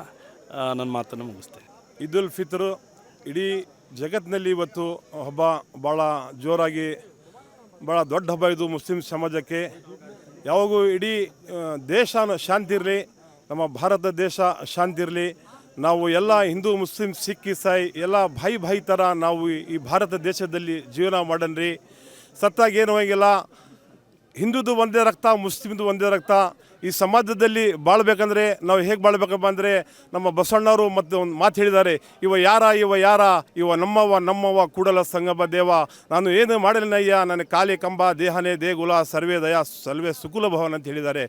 ನನ್ನ ಮಾತನ್ನು ಮುಗಿಸ್ತೇನೆ. ಈದ್ ಉಲ್ ಫಿತ್ರ್ ಇಡೀ ಜಗತ್ತಿನಲ್ಲಿ ಇವತ್ತು ಹಬ್ಬ ಭಾಳ ಜೋರಾಗಿ, ಭಾಳ ದೊಡ್ಡ ಹಬ್ಬ ಇದು ಮುಸ್ಲಿಂ ಸಮಾಜಕ್ಕೆ. ಯಾವಾಗೂ ಇಡೀ ದೇಶ ಶಾಂತಿ ಇರಲಿ, ನಮ್ಮ ಭಾರತ ದೇಶ ಶಾಂತಿ ಇರಲಿ. ನಾವು ಎಲ್ಲ ಹಿಂದೂ ಮುಸ್ಲಿಂ ಸಿಖ್ ಇಸಾಯಿ ಎಲ್ಲ ಭಾಯಿ ಥರ ನಾವು ಈ ಭಾರತ ದೇಶದಲ್ಲಿ ಜೀವನ ಮಾಡನ್ರಿ. ಸತ್ತಾಗೇನು ಹೋಗಿಲ್ಲ. ಹಿಂದೂದು ಒಂದೇ ರಕ್ತ, ಮುಸ್ಲಿಮ್ದು ಒಂದೇ ರಕ್ತ. ಈ ಸಮಾಜದಲ್ಲಿ ಬಾಳ್ಬೇಕಂದ್ರೆ ನಾವು ಹೇಗೆ ಬಾಳ್ಬೇಕಪ್ಪ ಅಂದರೆ, ನಮ್ಮ ಬಸವಣ್ಣವರು ಮತ್ತು ಒಂದು ಮಾತು ಹೇಳಿದ್ದಾರೆ, ಇವ ಯಾರ ಇವ ನಮ್ಮವ ಕೂಡಲ ಸಂಗಮ ದೇವ. ನಾನು ಏನು ಮಾಡಲಿನಯ್ಯ, ನನ್ನ ಕಾಲಿ ಕಂಬ ದೇಹನೇ ದೇಗುಲ ಸರ್ವೇ ದಯ ಸಲ್ವೇ ಸುಕುಲ ಭವನ ಅಂತ ಹೇಳಿದ್ದಾರೆ.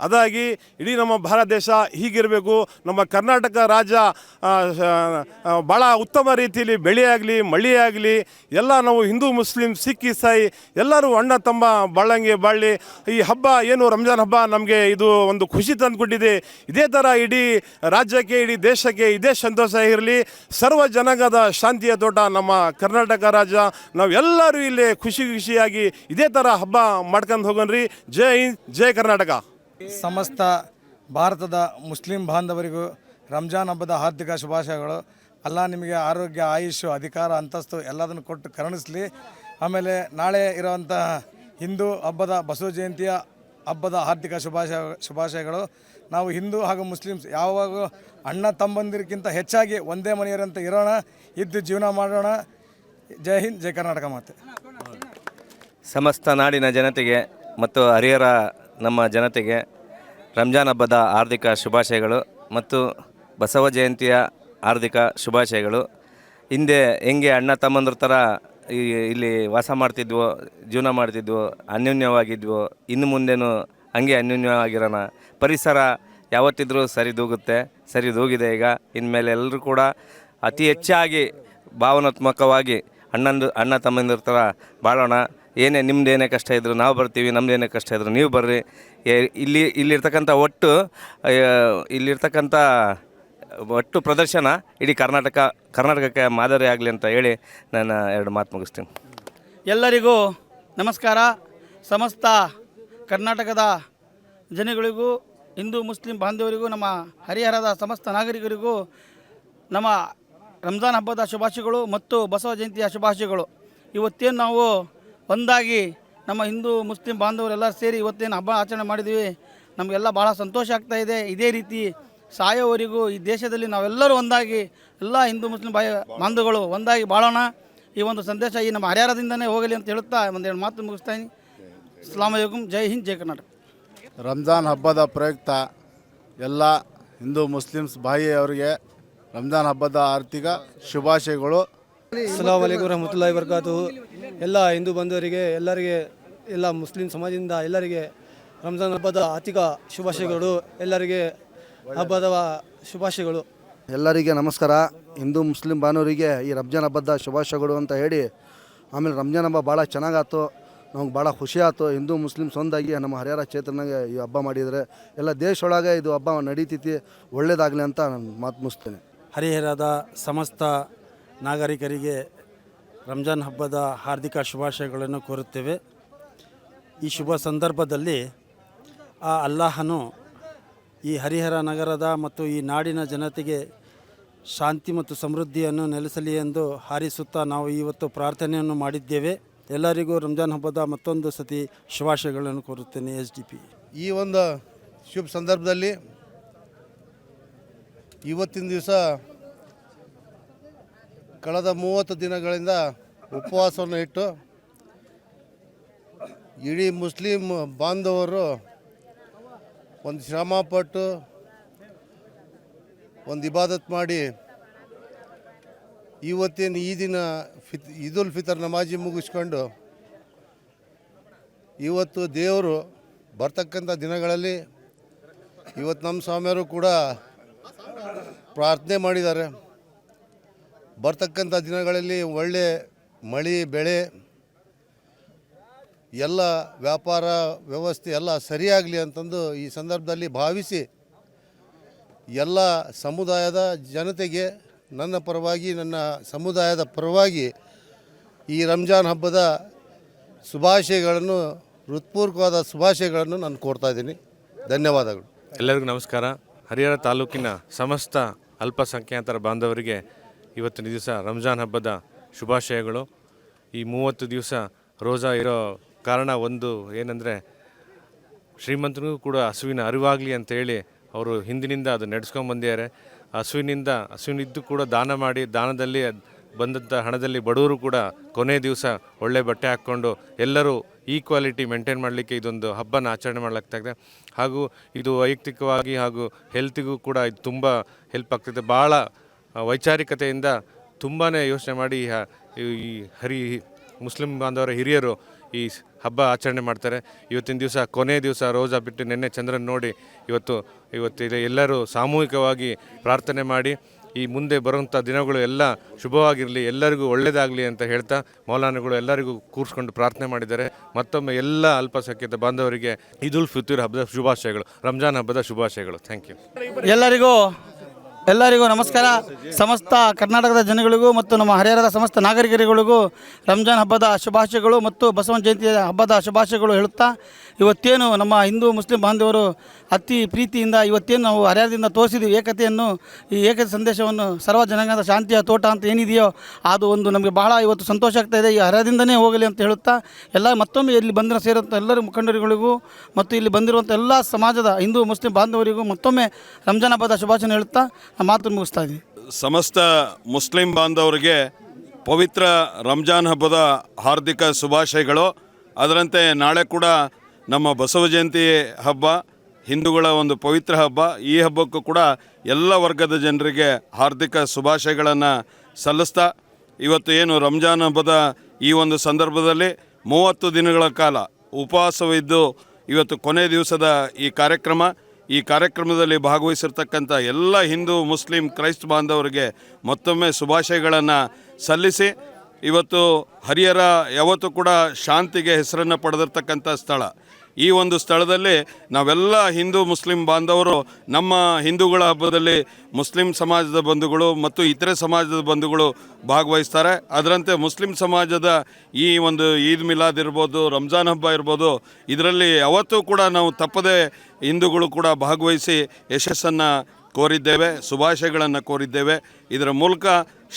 ಅದಾಗಿ ಇಡೀ ನಮ್ಮ ಭಾರತ ದೇಶ ಹೀಗಿರಬೇಕು. ನಮ್ಮ ಕರ್ನಾಟಕ ರಾಜ್ಯ ಭಾಳ ಉತ್ತಮ ರೀತಿಯಲ್ಲಿ ಬೆಳೆಯಾಗಲಿ, ಮಳೆಯಾಗಲಿ, ಎಲ್ಲ ನಾವು ಹಿಂದೂ ಮುಸ್ಲಿಂ ಸಿಖ್ ಇಸಾಯಿ ಎಲ್ಲರೂ ಅಣ್ಣ ತಮ್ಮ ಬಾಳಂಗೆ ಬಾಳಲಿ. ಈ ಹಬ್ಬ ಏನು ರಂಜಾನ್ ಹಬ್ಬ ನಮಗೆ ಇದು ಒಂದು ಖುಷಿ ತಂದುಕೊಟ್ಟಿದೆ. ಇದೇ ಥರ ಇಡೀ ರಾಜ್ಯಕ್ಕೆ, ಇಡೀ ದೇಶಕ್ಕೆ ಇದೇ ಸಂತೋಷ ಇರಲಿ. ಸರ್ವ ಜನಾಂಗದ ಶಾಂತಿಯ ತೋಟ ನಮ್ಮ ಕರ್ನಾಟಕ ರಾಜ್ಯ. ನಾವೆಲ್ಲರೂ ಇಲ್ಲಿ ಖುಷಿಯಾಗಿ ಇದೇ ಥರ ಹಬ್ಬ ಮಾಡ್ಕೊಂಡು ಹೋಗೋಣ್ರಿ. ಜೈ ಹಿಂದ್, ಜೈ ಕರ್ನಾಟಕ. ಸಮಸ್ತ ಭಾರತದ ಮುಸ್ಲಿಂ ಬಾಂಧವರಿಗೂ ರಂಜಾನ್ ಹಬ್ಬದ ಹಾರ್ದಿಕ ಶುಭಾಶಯಗಳು. ಅಲ್ಲ ನಿಮಗೆ ಆರೋಗ್ಯ, ಆಯುಷ್, ಅಧಿಕಾರ, ಅಂತಸ್ತು ಎಲ್ಲದನ್ನು ಕೊಟ್ಟು ಕರುಣಿಸಲಿ. ಆಮೇಲೆ ನಾಳೆ ಇರುವಂಥ ಹಿಂದೂ ಹಬ್ಬದ ಬಸವ ಜಯಂತಿಯ ಹಬ್ಬದ ಹಾರ್ದಿಕ ಶುಭಾಶಯಗಳು. ನಾವು ಹಿಂದೂ ಹಾಗೂ ಮುಸ್ಲಿಮ್ಸ್ ಯಾವಾಗೂ ಅಣ್ಣ ತಮ್ಮಂದಿರಿಗಿಂತ ಹೆಚ್ಚಾಗಿ ಒಂದೇ ಮನೆಯವರಂತ ಇರೋಣ, ಇದ್ದು ಜೀವನ ಮಾಡೋಣ. ಜೈ ಹಿಂದ್, ಜೈ ಕರ್ನಾಟಕ ಮಾತೆ. ಸಮಸ್ತ ನಾಡಿನ ಜನತೆಗೆ ಮತ್ತು ಹರಿಹರ ನಮ್ಮ ಜನತೆಗೆ ರಂಜಾನ್ ಹಬ್ಬದ ಹಾರ್ದಿಕ ಶುಭಾಶಯಗಳು ಮತ್ತು ಬಸವ ಜಯಂತಿಯ ಹಾರ್ದಿಕ ಶುಭಾಶಯಗಳು. ಹಿಂದೆ ಹೆಂಗೆ ಅಣ್ಣ ತಮ್ಮಂದ್ರ ಥರ ಇಲ್ಲಿ ವಾಸ ಮಾಡ್ತಿದ್ವೋ, ಜೀವನ ಮಾಡ್ತಿದ್ವೋ, ಅನ್ಯೋನ್ಯವಾಗಿದ್ವೋ, ಇನ್ನು ಮುಂದೆನೂ ಹಂಗೆ ಅನ್ಯೋನ್ಯವಾಗಿರೋಣ. ಪರಿಸರ ಯಾವತ್ತಿದ್ರೂ ಸರಿದೂಗಿದೆ. ಈಗ ಇನ್ಮೇಲೆ ಎಲ್ಲರೂ ಕೂಡ ಅತಿ ಹೆಚ್ಚಾಗಿ ಭಾವನಾತ್ಮಕವಾಗಿ ಅಣ್ಣ ತಮ್ಮಂದಿರ ಥರ ಬಾಳೋಣ. ನಿಮ್ಮದೇನೇ ಕಷ್ಟ ಇದ್ದರೂ ನಾವು ಬರ್ತೀವಿ, ನಮ್ಮದೇನೇ ಕಷ್ಟ ಇದ್ದರೂ ನೀವು ಬರ್ರಿ. ಇಲ್ಲಿರ್ತಕ್ಕಂಥ ಒಟ್ಟು ಪ್ರದರ್ಶನ ಇಡೀ ಕರ್ನಾಟಕಕ್ಕೆ ಮಾದರಿ ಆಗಲಿ ಅಂತ ಹೇಳಿ ನಾನು ಎರಡು ಮಾತು ಮುಗಿಸ್ತೀನಿ. ಎಲ್ಲರಿಗೂ ನಮಸ್ಕಾರ. ಸಮಸ್ತ ಕರ್ನಾಟಕದ ಜನಗಳಿಗೂ, ಹಿಂದೂ ಮುಸ್ಲಿಂ ಬಾಂಧವರಿಗೂ, ನಮ್ಮ ಹರಿಹರದ ಸಮಸ್ತ ನಾಗರಿಕರಿಗೂ ನಮ್ಮ ರಂಜಾನ್ ಹಬ್ಬದ ಶುಭಾಶಯಗಳು ಮತ್ತು ಬಸವ ಜಯಂತಿಯ ಶುಭಾಶಯಗಳು. ಇವತ್ತೇನು ನಾವು ಒಂದಾಗಿ ನಮ್ಮ ಹಿಂದೂ ಮುಸ್ಲಿಂ ಬಾಂಧವರೆಲ್ಲ ಸೇರಿ ಇವತ್ತೇನು ಹಬ್ಬ ಆಚರಣೆ ಮಾಡಿದ್ದೀವಿ, ನಮಗೆಲ್ಲ ಭಾಳ ಸಂತೋಷ ಆಗ್ತಾ ಇದೆ. ಇದೇ ರೀತಿ ಸಾಯೋವರೆಗೂ ಈ ದೇಶದಲ್ಲಿ ನಾವೆಲ್ಲರೂ ಒಂದಾಗಿ, ಎಲ್ಲ ಹಿಂದೂ ಮುಸ್ಲಿಂ ಬಾಂಧವಗಳು ಒಂದಾಗಿ ಬಾಳೋಣ. ಈ ಒಂದು ಸಂದೇಶ ಈ ನಮ್ಮ ಹರಿಹರದಿಂದನೇ ಹೋಗಲಿ ಅಂತ ಹೇಳುತ್ತಾ ಒಂದೆರಡು ಮಾತು ಮುಗಿಸ್ತಾಯಿನಿ. ಅಸ್ಸಲಾಮು ಅಲೈಕುಂ. ಜೈ ಹಿಂದ್, ಜೈ ಕರ್ನಾಟಕ. ರಂಜಾನ್ ಹಬ್ಬದ ಪ್ರಯುಕ್ತ ಎಲ್ಲ ಹಿಂದೂ ಮುಸ್ಲಿಮ್ಸ್ ಅವರಿಗೆ ರಂಜಾನ್ ಹಬ್ಬದ ಆರ್ಥಿಕ ಶುಭಾಶಯಗಳು. ಅಸ್ಸಲಾಮು ಅಲೈಕುಂ ವರಹಮತುಲ್ಲಾಹಿ ವಬರಕಾತುಹು. ಎಲ್ಲ ಹಿಂದೂ ಬಂಧುವರಿಗೆ, ಎಲ್ಲರಿಗೆ, ಎಲ್ಲ ಮುಸ್ಲಿಂ ಸಮಾಜದಿಂದ ಎಲ್ಲರಿಗೆ ರಂಜಾನ್ ಹಬ್ಬದ ಆರ್ಥಿಕ ಶುಭಾಶಯಗಳು. ಎಲ್ಲರಿಗೆ ಹಬ್ಬದ ಶುಭಾಶಯಗಳು. ಎಲ್ಲರಿಗೆ ನಮಸ್ಕಾರ. ಹಿಂದೂ ಮುಸ್ಲಿಂ ಬಾಂಧವರಿಗೆ ಈ ರಂಜಾನ್ ಹಬ್ಬದ ಶುಭಾಶಯಗಳು ಅಂತ ಹೇಳಿ, ಆಮೇಲೆ ರಂಜಾನ್ ಹಬ್ಬ ಭಾಳ ಚೆನ್ನಾಗಾಯ್ತು, ನಮ್ಗೆ ಭಾಳ ಖುಷಿ ಆಯ್ತು. ಹಿಂದೂ ಮುಸ್ಲಿಮ್ಸ್ ಒಂದಾಗಿ ನಮ್ಮ ಹರಿಹರ ಕ್ಷೇತ್ರನಾಗೆ ಈ ಹಬ್ಬ ಮಾಡಿದರೆ ಎಲ್ಲ ದೇಶದೊಳಗೆ ಇದು ಹಬ್ಬ ನಡೀತೈತಿ, ಒಳ್ಳೆಯದಾಗಲಿ ಅಂತ ನಾನು ಮಾತು ಮುಗಿಸ್ತೇನೆ. ಹರಿಹರದ ಸಮಸ್ತ ನಾಗರಿಕರಿಗೆ ರಂಜಾನ್ ಹಬ್ಬದ ಹಾರ್ದಿಕ ಶುಭಾಶಯಗಳನ್ನು ಕೋರುತ್ತೇವೆ. ಈ ಶುಭ ಸಂದರ್ಭದಲ್ಲಿ ಆ ಅಲ್ಲಾಹನು ಈ ಹರಿಹರ ನಗರದ ಮತ್ತು ಈ ನಾಡಿನ ಜನತೆಗೆ ಶಾಂತಿ ಮತ್ತು ಸಮೃದ್ಧಿಯನ್ನು ನೆಲೆಸಲಿ ಎಂದು ಹಾರೈಸುತ್ತಾ ನಾವು ಇವತ್ತು ಪ್ರಾರ್ಥನೆಯನ್ನು ಮಾಡಿದ್ದೇವೆ. ಎಲ್ಲರಿಗೂ ರಂಜಾನ್ ಹಬ್ಬದ ಮತ್ತೊಂದು ಸತಿ ಶುಭಾಶಯಗಳನ್ನು ಕೋರುತ್ತೇನೆ. SDP. ಈ ಒಂದು ಶುಭ ಸಂದರ್ಭದಲ್ಲಿ ಇವತ್ತಿನ ದಿವಸ ಕಳೆದ 30 ದಿನಗಳಿಂದ ಉಪವಾಸವನ್ನು ಇಟ್ಟು ಇಡೀ ಮುಸ್ಲಿಂ ಬಾಂಧವರು ಒಂದು ಶ್ರಮಪಟ್ಟು ಒಂದು ಇಬಾದತ್ ಮಾಡಿ ಇವತ್ತೇನು ಈ ದಿನ ಈದುಲ್ ಫಿತರ್ ನಮಾಜಿ ಮುಗಿಸ್ಕೊಂಡು ಇವತ್ತು ದೇವರು ಬರ್ತಕ್ಕಂಥ ದಿನಗಳಲ್ಲಿ ಇವತ್ತು ನಮ್ಮ ಸ್ವಾಮಿಯವರು ಕೂಡ ಪ್ರಾರ್ಥನೆ ಮಾಡಿದ್ದಾರೆ. ಬರ್ತಕ್ಕಂಥ ದಿನಗಳಲ್ಲಿ ಒಳ್ಳೆ ಮಳೆ ಬೆಳೆ ಎಲ್ಲ ವ್ಯಾಪಾರ ವ್ಯವಸ್ಥೆ ಎಲ್ಲ ಸರಿಯಾಗಲಿ ಅಂತಂದು ಈ ಸಂದರ್ಭದಲ್ಲಿ ಭಾವಿಸಿ ಎಲ್ಲ ಸಮುದಾಯದ ಜನತೆಗೆ ನನ್ನ ಪರವಾಗಿ, ನನ್ನ ಸಮುದಾಯದ ಪರವಾಗಿ ಈ ರಂಜಾನ್ ಹಬ್ಬದ ಶುಭಾಶಯಗಳನ್ನು, ಹೃತ್ಪೂರ್ವಕವಾದ ಶುಭಾಶಯಗಳನ್ನು ನಾನು ಕೋರ್ತಾ ಇದ್ದೀನಿ. ಧನ್ಯವಾದಗಳು. ಎಲ್ಲರಿಗೂ ನಮಸ್ಕಾರ. ಹರಿಹರ ತಾಲೂಕಿನ ಸಮಸ್ತ ಅಲ್ಪಸಂಖ್ಯಾತರ ಬಾಂಧವರಿಗೆ ಇವತ್ತಿನ ದಿವಸ ರಂಜಾನ್ ಹಬ್ಬದ ಶುಭಾಶಯಗಳು. ಈ 30 ದಿವಸ ರೋಜಾ ಇರೋ ಕಾರಣ ಒಂದು ಏನಂದರೆ, ಶ್ರೀಮಂತನಿಗೂ ಕೂಡ ಹಸುವಿನ ಅರಿವಾಗಲಿ ಅಂತೇಳಿ ಅವರು ಹಿಂದಿನಿಂದ ಅದು ನಡೆಸ್ಕೊಂಡ್ಬಂದಿದ್ದಾರೆ. ಹಸುವಿನಿದ್ದು ಕೂಡ ದಾನ ಮಾಡಿ, ದಾನದಲ್ಲಿ ಬಂದಂಥ ಹಣದಲ್ಲಿ ಬಡವರು ಕೂಡ ಕೊನೆ ದಿವಸ ಒಳ್ಳೆ ಬಟ್ಟೆ ಹಾಕ್ಕೊಂಡು ಎಲ್ಲರೂ ಈಕ್ವಾಲಿಟಿ ಮೇಂಟೈನ್ ಮಾಡಲಿಕ್ಕೆ ಇದೊಂದು ಹಬ್ಬನ ಆಚರಣೆ ಮಾಡಲಾಗ್ತಾಯಿದೆ. ಹಾಗೂ ಇದು ವೈಯಕ್ತಿಕವಾಗಿ ಹಾಗೂ ಹೆಲ್ತಿಗೂ ಕೂಡ ಇದು ತುಂಬ ಹೆಲ್ಪ್ ಆಗ್ತದೆ. ಭಾಳ ವೈಚಾರಿಕತೆಯಿಂದ ತುಂಬಾ ಯೋಚನೆ ಮಾಡಿ ಈ ಮುಸ್ಲಿಂ ಬಾಂಧವರ ಹಿರಿಯರು ಈ ಹಬ್ಬ ಆಚರಣೆ ಮಾಡ್ತಾರೆ. ಇವತ್ತಿನ ದಿವಸ ಕೊನೆ ದಿವಸ ರೋಜಾ ಬಿಟ್ಟು ನಿನ್ನೆ ಚಂದ್ರನ ನೋಡಿ ಇವತ್ತು ಎಲ್ಲರೂ ಸಾಮೂಹಿಕವಾಗಿ ಪ್ರಾರ್ಥನೆ ಮಾಡಿ ಈ ಮುಂದೆ ಬರುವಂಥ ದಿನಗಳು ಎಲ್ಲ ಶುಭವಾಗಿರಲಿ, ಎಲ್ಲರಿಗೂ ಒಳ್ಳೆಯದಾಗಲಿ ಅಂತ ಹೇಳ್ತಾ ಮೌಲಾನಗಳು ಎಲ್ಲರಿಗೂ ಕೂರಿಸ್ಕೊಂಡು ಪ್ರಾರ್ಥನೆ ಮಾಡಿದ್ದಾರೆ. ಮತ್ತೊಮ್ಮೆ ಎಲ್ಲ ಅಲ್ಪಸಂಖ್ಯಾತ ಬಾಂಧವರಿಗೆ ಈದುಲ್ ಫಿತರ್ ಹಬ್ಬದ ಶುಭಾಶಯಗಳು, ರಂಜಾನ್ ಹಬ್ಬದ ಶುಭಾಶಯಗಳು. Thank you. ಎಲ್ಲರಿಗೂ ನಮಸ್ಕಾರ. ಸಮಸ್ತ ಕರ್ನಾಟಕದ ಜನಗಳಿಗೂ ಮತ್ತು ನಮ್ಮ ಹರಿಹರದ ಸಮಸ್ತ ನಾಗರಿಕರಿಗಳಿಗೂ ರಂಜಾನ್ ಹಬ್ಬದ ಶುಭಾಶಯಗಳು ಮತ್ತು ಬಸವನ ಜಯಂತಿಯ ಹಬ್ಬದ ಶುಭಾಶಯಗಳು ಹೇಳುತ್ತಾ, ಇವತ್ತೇನು ನಮ್ಮ ಹಿಂದೂ ಮುಸ್ಲಿಂ ಬಾಂಧವರು ಅತಿ ಪ್ರೀತಿಯಿಂದ ಇವತ್ತೇನು ನಾವು ಹರಿಹರದಿಂದ ತೋರಿಸಿದ್ದೀವಿ ಏಕತೆಯನ್ನು, ಈ ಏಕತೆ ಸಂದೇಶವನ್ನು, ಸರ್ವ ಜನಾಂಗದ ಶಾಂತಿಯ ತೋಟ ಅಂತ ಏನಿದೆಯೋ ಅದು ಒಂದು ನಮಗೆ ಬಹಳ ಇವತ್ತು ಸಂತೋಷ ಆಗ್ತಾ ಇದೆ. ಈ ಹರಿಹರದಿಂದನೇ ಹೋಗಲಿ ಅಂತ ಹೇಳುತ್ತಾ ಮತ್ತೊಮ್ಮೆ ಇಲ್ಲಿ ಬಂದಿರೋ ಸೇರುವಂಥ ಎಲ್ಲರೂ ಮುಖಂಡರುಗಳಿಗೂ ಮತ್ತು ಇಲ್ಲಿ ಬಂದಿರುವಂಥ ಎಲ್ಲ ಸಮಾಜದ ಹಿಂದೂ ಮುಸ್ಲಿಂ ಬಾಂಧವರಿಗೂ ಮತ್ತೊಮ್ಮೆ ರಂಜಾನ್ ಹಬ್ಬದ ಶುಭಾಶಯ ಹೇಳುತ್ತಾ ಮಾತು ಮುಗಿಸ್ತಾ ಇದ್ದೀನಿ. ಸಮಸ್ತ ಮುಸ್ಲಿಂ ಬಾಂಧವರಿಗೆ ಪವಿತ್ರ ರಂಜಾನ್ ಹಬ್ಬದ ಹಾರ್ದಿಕ ಶುಭಾಶಯಗಳು. ಅದರಂತೆ ನಾಳೆ ಕೂಡ ನಮ್ಮ ಬಸವ ಜಯಂತಿ ಹಬ್ಬ, ಹಿಂದೂಗಳ ಒಂದು ಪವಿತ್ರ ಹಬ್ಬ. ಈ ಹಬ್ಬಕ್ಕೂ ಕೂಡ ಎಲ್ಲ ವರ್ಗದ ಜನರಿಗೆ ಹಾರ್ದಿಕ ಶುಭಾಶಯಗಳನ್ನು ಸಲ್ಲಿಸ್ತಾ, ಇವತ್ತು ಏನು ರಂಜಾನ್ ಹಬ್ಬದ ಈ ಒಂದು ಸಂದರ್ಭದಲ್ಲಿ 30 ದಿನಗಳ ಕಾಲ ಉಪವಾಸವಿದ್ದು ಇವತ್ತು ಕೊನೆ ದಿವಸದ ಈ ಕಾರ್ಯಕ್ರಮದಲ್ಲಿ ಭಾಗವಹಿಸಿರ್ತಕ್ಕಂಥ ಎಲ್ಲ ಹಿಂದೂ ಮುಸ್ಲಿಂ ಕ್ರೈಸ್ತ ಬಾಂಧವರಿಗೆ ಮತ್ತೊಮ್ಮೆ ಶುಭಾಶಯಗಳನ್ನು ಸಲ್ಲಿಸಿ, ಇವತ್ತು ಹರಿಹರ ಯಾವತ್ತೂ ಕೂಡ ಶಾಂತಿಗೆ ಹೆಸರನ್ನು ಪಡೆದಿರ್ತಕ್ಕಂಥ ಸ್ಥಳ. ಈ ಒಂದು ಸ್ಥಳದಲ್ಲಿ ನಾವೆಲ್ಲ ಹಿಂದೂ ಮುಸ್ಲಿಂ ಬಾಂಧವರು ನಮ್ಮ ಹಿಂದೂಗಳ ಹಬ್ಬದಲ್ಲಿ ಮುಸ್ಲಿಂ ಸಮಾಜದ ಬಂಧುಗಳು ಮತ್ತು ಇತರೆ ಸಮಾಜದ ಬಂಧುಗಳು ಭಾಗವಹಿಸ್ತಾರೆ. ಅದರಂತೆ ಮುಸ್ಲಿಂ ಸಮಾಜದ ಈ ಒಂದು ಈದ್ ಮಿಲಾದ್ ಇರ್ಬೋದು, ರಂಜಾನ್ ಹಬ್ಬ ಇರ್ಬೋದು, ಇದರಲ್ಲಿ ಯಾವತ್ತೂ ಕೂಡ ನಾವು ತಪ್ಪದೆ ಹಿಂದೂಗಳು ಕೂಡ ಭಾಗವಹಿಸಿ ಯಶಸ್ಸನ್ನು ಕೋರಿದ್ದೇವೆ, ಶುಭಾಶಯಗಳನ್ನು ಕೋರಿದ್ದೇವೆ. ಇದರ ಮೂಲಕ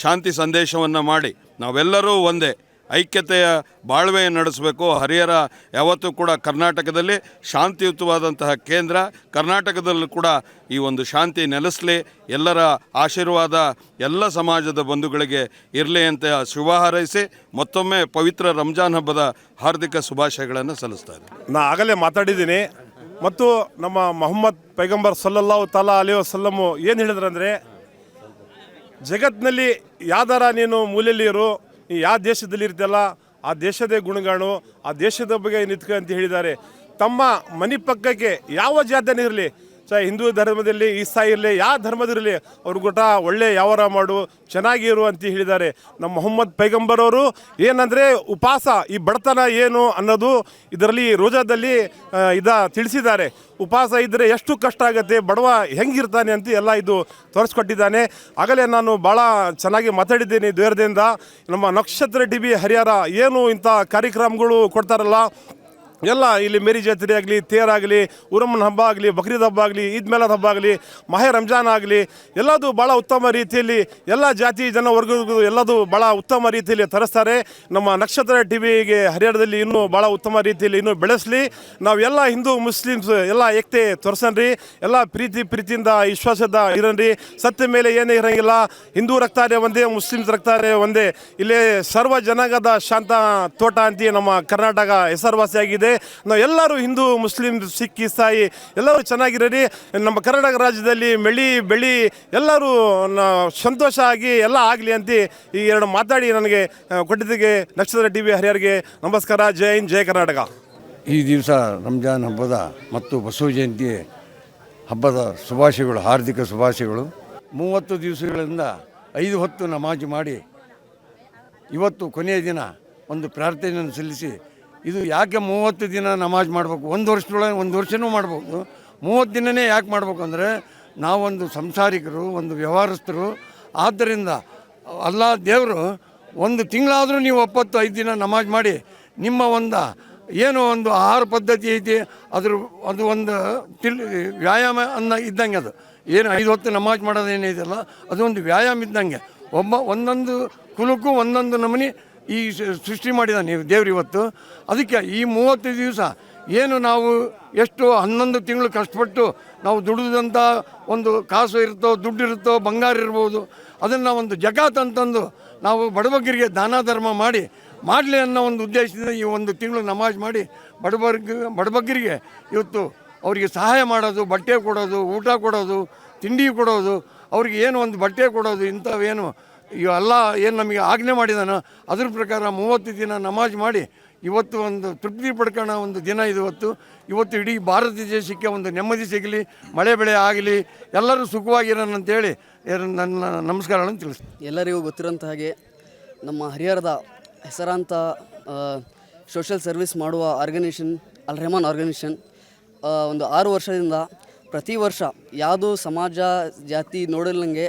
ಶಾಂತಿ ಸಂದೇಶವನ್ನು ಮಾಡಿ ನಾವೆಲ್ಲರೂ ಒಂದೇ, ಐಕ್ಯತೆಯ ಬಾಳ್ವೆ ನಡೆಸಬೇಕು. ಹರಿಹರ ಯಾವತ್ತೂ ಕೂಡ ಕರ್ನಾಟಕದಲ್ಲಿ ಶಾಂತಿಯುತವಾದಂತಹ ಕೇಂದ್ರ. ಕರ್ನಾಟಕದಲ್ಲೂ ಕೂಡ ಈ ಒಂದು ಶಾಂತಿ ನೆಲೆಸಲಿ, ಎಲ್ಲರ ಆಶೀರ್ವಾದ ಎಲ್ಲ ಸಮಾಜದ ಬಂಧುಗಳಿಗೆ ಇರಲಿ ಅಂತ ಶುಭ ಹಾರೈಸಿ ಮತ್ತೊಮ್ಮೆ ಪವಿತ್ರ ರಂಜಾನ್ ಹಬ್ಬದ ಹಾರ್ದಿಕ ಶುಭಾಶಯಗಳನ್ನು ಸಲ್ಲಿಸ್ತಾ ಇದ್ದೀನಿ. ನಾ ಆಗಲೇ ಮಾತಾಡಿದ್ದೀನಿ ಮತ್ತು ನಮ್ಮ ಮೊಹಮ್ಮದ್ ಪೈಗಂಬರ್ ಸಲ್ಲಲ್ಲಾಹು ತಾಲಾ ಅಲೈಹಿ ವಸಲ್ಲಂ ಏನು ಹೇಳಿದ್ರಂದರೆ, ಜಗತ್ತಿನಲ್ಲಿ ಯಾವ್ದಾರ ನೀನು ಮೂಲೆಯಲ್ಲಿ ಇರು, ನೀ ಯಾವ ದೇಶದಲ್ಲಿ ಇರ್ತೀಯಲ್ಲ ಆ ದೇಶದೇ ಗುಣಗಾಣು, ಆ ದೇಶದ ಬಗ್ಗೆ ನಿಂತ್ಕ ಅಂತ ಹೇಳಿದ್ದಾರೆ. ತಮ್ಮ ಮನೆ ಪಕ್ಕಕ್ಕೆ ಯಾವ ಜಾತಿನೇ ಇರಲಿ, ಹಿಂದೂ ಧರ್ಮದಲ್ಲಿ ಈಸಾಯಿ ಇರಲಿ, ಯಾವ ಧರ್ಮದಿರಲಿ, ಅವ್ರ ಗುಟ ಒಳ್ಳೆ ಯಾವಾರ ಮಾಡು, ಚೆನ್ನಾಗಿರು ಅಂತ ಹೇಳಿದ್ದಾರೆ. ನಮ್ಮ ಮೊಹಮ್ಮದ್ ಪೈಗಂಬರ್ ಅವರು ಏನಂದರೆ ಉಪವಾಸ, ಈ ಬಡತನ ಏನು ಅನ್ನೋದು ಇದರಲ್ಲಿ ರೋಜಾದಲ್ಲಿ ತಿಳಿಸಿದ್ದಾರೆ. ಉಪವಾಸ ಇದ್ದರೆ ಎಷ್ಟು ಕಷ್ಟ ಆಗುತ್ತೆ, ಬಡವ ಹೆಂಗಿರ್ತಾನೆ ಅಂತ ಎಲ್ಲ ಇದು ತೋರಿಸ್ಕೊಟ್ಟಿದ್ದಾನೆ. ಆಗಲೇ ನಾನು ಭಾಳ ಚೆನ್ನಾಗಿ ಮಾತಾಡಿದ್ದೀನಿ ಧೈರ್ಯದಿಂದ. ನಮ್ಮ ನಕ್ಷತ್ರ ಟಿವಿ ಹರಿಹರ ಏನು ಇಂಥ ಕಾರ್ಯಕ್ರಮಗಳು ಕೊಡ್ತಾರಲ್ಲ, ಎಲ್ಲ ಇಲ್ಲಿ ಮೇರಿ ಜಾತ್ರೆ ಆಗಲಿ, ತೇರಾಗಲಿ, ಉರಮ್ಮನ ಹಬ್ಬ ಆಗಲಿ, ಬಕ್ರೀದ್ ಹಬ್ಬ ಆಗಲಿ, ಈದ್ ಮೇಲಾದ್ ಹಬ್ಬ ಆಗಲಿ, ಮಾಹೆ ರಂಜಾನ್ ಆಗಲಿ, ಎಲ್ಲದು ಭಾಳ ಉತ್ತಮ ರೀತಿಯಲ್ಲಿ ಎಲ್ಲ ಜಾತಿ ಜನ ವರ್ಗಗಳು ಎಲ್ಲದು ಭಾಳ ಉತ್ತಮ ರೀತಿಯಲ್ಲಿ ತರಿಸ್ತಾರೆ. ನಮ್ಮ ನಕ್ಷತ್ರ ಟಿವಿಗೆ ಹರಿಹರದಲ್ಲಿ ಇನ್ನೂ ಭಾಳ ಉತ್ತಮ ರೀತಿಯಲ್ಲಿ ಇನ್ನೂ ಬೆಳೆಸಲಿ. ನಾವೆಲ್ಲ ಹಿಂದೂ ಮುಸ್ಲಿಮ್ಸ್ ಎಲ್ಲ ಏಕತೆ ತೋರ್ಸನ್ರಿ, ಎಲ್ಲ ಪ್ರೀತಿಯಿಂದ ವಿಶ್ವಾಸದ ಇರನ್ರಿ. ಸತ್ಯ ಮೇಲೆ ಏನೇ ಇರೋಂಗಿಲ್ಲ. ಹಿಂದೂ ರಕ್ತಾರೆ ಒಂದೇ, ಮುಸ್ಲಿಮ್ಸ್ ರಕ್ತಾರೆ ಒಂದೇ. ಇಲ್ಲೇ ಸರ್ವ ಜನಾಂಗದ ಶಾಂತ ತೋಟ ಅಂತ ನಮ್ಮ ಕರ್ನಾಟಕ ಹೆಸರುವಾಸಿಯಾಗಿದೆ. ನಾವು ಎಲ್ಲರೂ ಹಿಂದೂ ಮುಸ್ಲಿಂ ಸಿಖ್ ಇಸಾಯಿ ಎಲ್ಲರೂ ಚೆನ್ನಾಗಿರೋರಿ. ನಮ್ಮ ಕರ್ನಾಟಕ ರಾಜ್ಯದಲ್ಲಿ ಬೆಳಿ ಎಲ್ಲರೂ ಸಂತೋಷ ಆಗಿ ಎಲ್ಲ ಆಗಲಿ ಅಂತ ಈ ಎರಡು ಮಾತಾಡಿ ನನಗೆ ಕೊಟ್ಟಿದ್ದಕ್ಕೆ ನಕ್ಷತ್ರ ಟಿವಿ ಹರಿಹರಿಗೆ ನಮಸ್ಕಾರ. ಜೈ ಹಿಂದ್, ಜೈ ಕರ್ನಾಟಕ. ಈ ದಿವಸ ರಂಜಾನ್ ಹಬ್ಬದ ಮತ್ತು ಬಸವ ಜಯಂತಿ ಹಬ್ಬದ ಶುಭಾಶಯಗಳು, ಹಾರ್ದಿಕ ಶುಭಾಶಯಗಳು. 30 ದಿವಸಗಳಿಂದ 5 ಹೊತ್ತು ನಮಾಜ್ ಮಾಡಿ ಇವತ್ತು ಕೊನೆಯ ದಿನ ಒಂದು ಪ್ರಾರ್ಥನೆಯನ್ನು ಸಲ್ಲಿಸಿ, ಇದು ಯಾಕೆ 30 ದಿನ ನಮಾಜ್ ಮಾಡಬೇಕು, ಒಂದು ವರ್ಷದೊಳಗೆ 1 ವರ್ಷನೂ ಮಾಡ್ಬೋದು, 30 ದಿನವೇ ಯಾಕೆ ಮಾಡಬೇಕು ಅಂದರೆ, ನಾವೊಂದು ಸಂಸಾರಿಕರು, ಒಂದು ವ್ಯವಹಾರಸ್ಥರು. ಆದ್ದರಿಂದ ಅಲ್ಲಾ ದೇವರು 1 ತಿಂಗಳಾದರೂ ನೀವು 5 ದಿನ ನಮಾಜ್ ಮಾಡಿ ನಿಮ್ಮ ಏನೋ ಒಂದು ಆಹಾರ ಪದ್ಧತಿ ಐತಿ, ಅದು ಒಂದು ವ್ಯಾಯಾಮ ಇದ್ದಂಗೆ. ಅದು ಏನು 5 ಹೊತ್ತು ನಮಾಜ್ ಮಾಡೋದೇನಿದೆಯಲ್ಲ, ಅದು ಒಂದು ವ್ಯಾಯಾಮ ಇದ್ದಂಗೆ. ಒಂದೊಂದು ಕುಲಕ್ಕೂ ಒಂದೊಂದು ನಮೂನಿ ಈ ಸೃಷ್ಟಿ ಮಾಡಿದ್ದಾನೆ ದೇವ್ರು ಇವತ್ತು. ಅದಕ್ಕೆ ಈ 30 ದಿವಸ ಏನು ನಾವು ಎಷ್ಟು 11 ತಿಂಗಳು ಕಷ್ಟಪಟ್ಟು ನಾವು ದುಡಿದಂಥ ಒಂದು ಕಾಸು ಇರುತ್ತೋ, ದುಡ್ಡು ಇರುತ್ತೋ, ಬಂಗಾರ ಇರ್ಬೋದು, ಅದನ್ನು ಒಂದು ಜಕಾತ್ ಅಂತಂದು ನಾವು ಬಡಬಗ್ಗರಿಗೆ ದಾನ ಧರ್ಮ ಮಾಡಲಿ ಅನ್ನೋ ಒಂದು ಉದ್ದೇಶದಿಂದ ಈ 1 ತಿಂಗಳು ನಮಾಜ್ ಮಾಡಿ ಬಡಬಗ್ಗರಿಗೆ ಇವತ್ತು ಅವರಿಗೆ ಸಹಾಯ ಮಾಡೋದು, ಬಟ್ಟೆ ಕೊಡೋದು, ಊಟ ಕೊಡೋದು, ತಿಂಡಿ ಕೊಡೋದು, ಅವ್ರಿಗೆ ಏನು ಒಂದು ಬಟ್ಟೆ ಕೊಡೋದು, ಇಂಥವೇನು ಇವೆಲ್ಲ ಏನು ನಮಗೆ ಆಜ್ಞೆ ಮಾಡಿದಾನೋ ಅದ್ರ ಪ್ರಕಾರ 30 ದಿನ ನಮಾಜ್ ಮಾಡಿ ಇವತ್ತು ಒಂದು ತೃಪ್ತಿ ಪಡ್ಕೊಳ್ಳೋ ಒಂದು ದಿನ ಇದು. ಇವತ್ತು ಇಡೀ ಭಾರತ ದೇಶಕ್ಕೆ ಒಂದು ನೆಮ್ಮದಿ ಸಿಗಲಿ, ಮಳೆ ಬೆಳೆ ಆಗಲಿ, ಎಲ್ಲರೂ ಸುಖವಾಗಿರೋಣಂತೇಳಿ ನನ್ನ ನಮಸ್ಕಾರಗಳನ್ನು ತಿಳಿಸ್ತೀನಿ. ಎಲ್ಲರಿಗೂ ಗೊತ್ತಿರೋಂಥ ಹಾಗೆ ನಮ್ಮ ಹರಿಹರದ ಹೆಸರಾಂತ ಸೋಷಲ್ ಸರ್ವಿಸ್ ಮಾಡುವ ಆರ್ಗನೈಸೇಷನ್ ಅಲ್ ರೆಹಮಾನ್ ಆರ್ಗನೈಸೇಷನ್ ಒಂದು 6 ವರ್ಷದಿಂದ ಪ್ರತಿ ವರ್ಷ ಯಾವುದೂ ಸಮಾಜ ಜಾತಿ ನೋಡಲಂಗೆ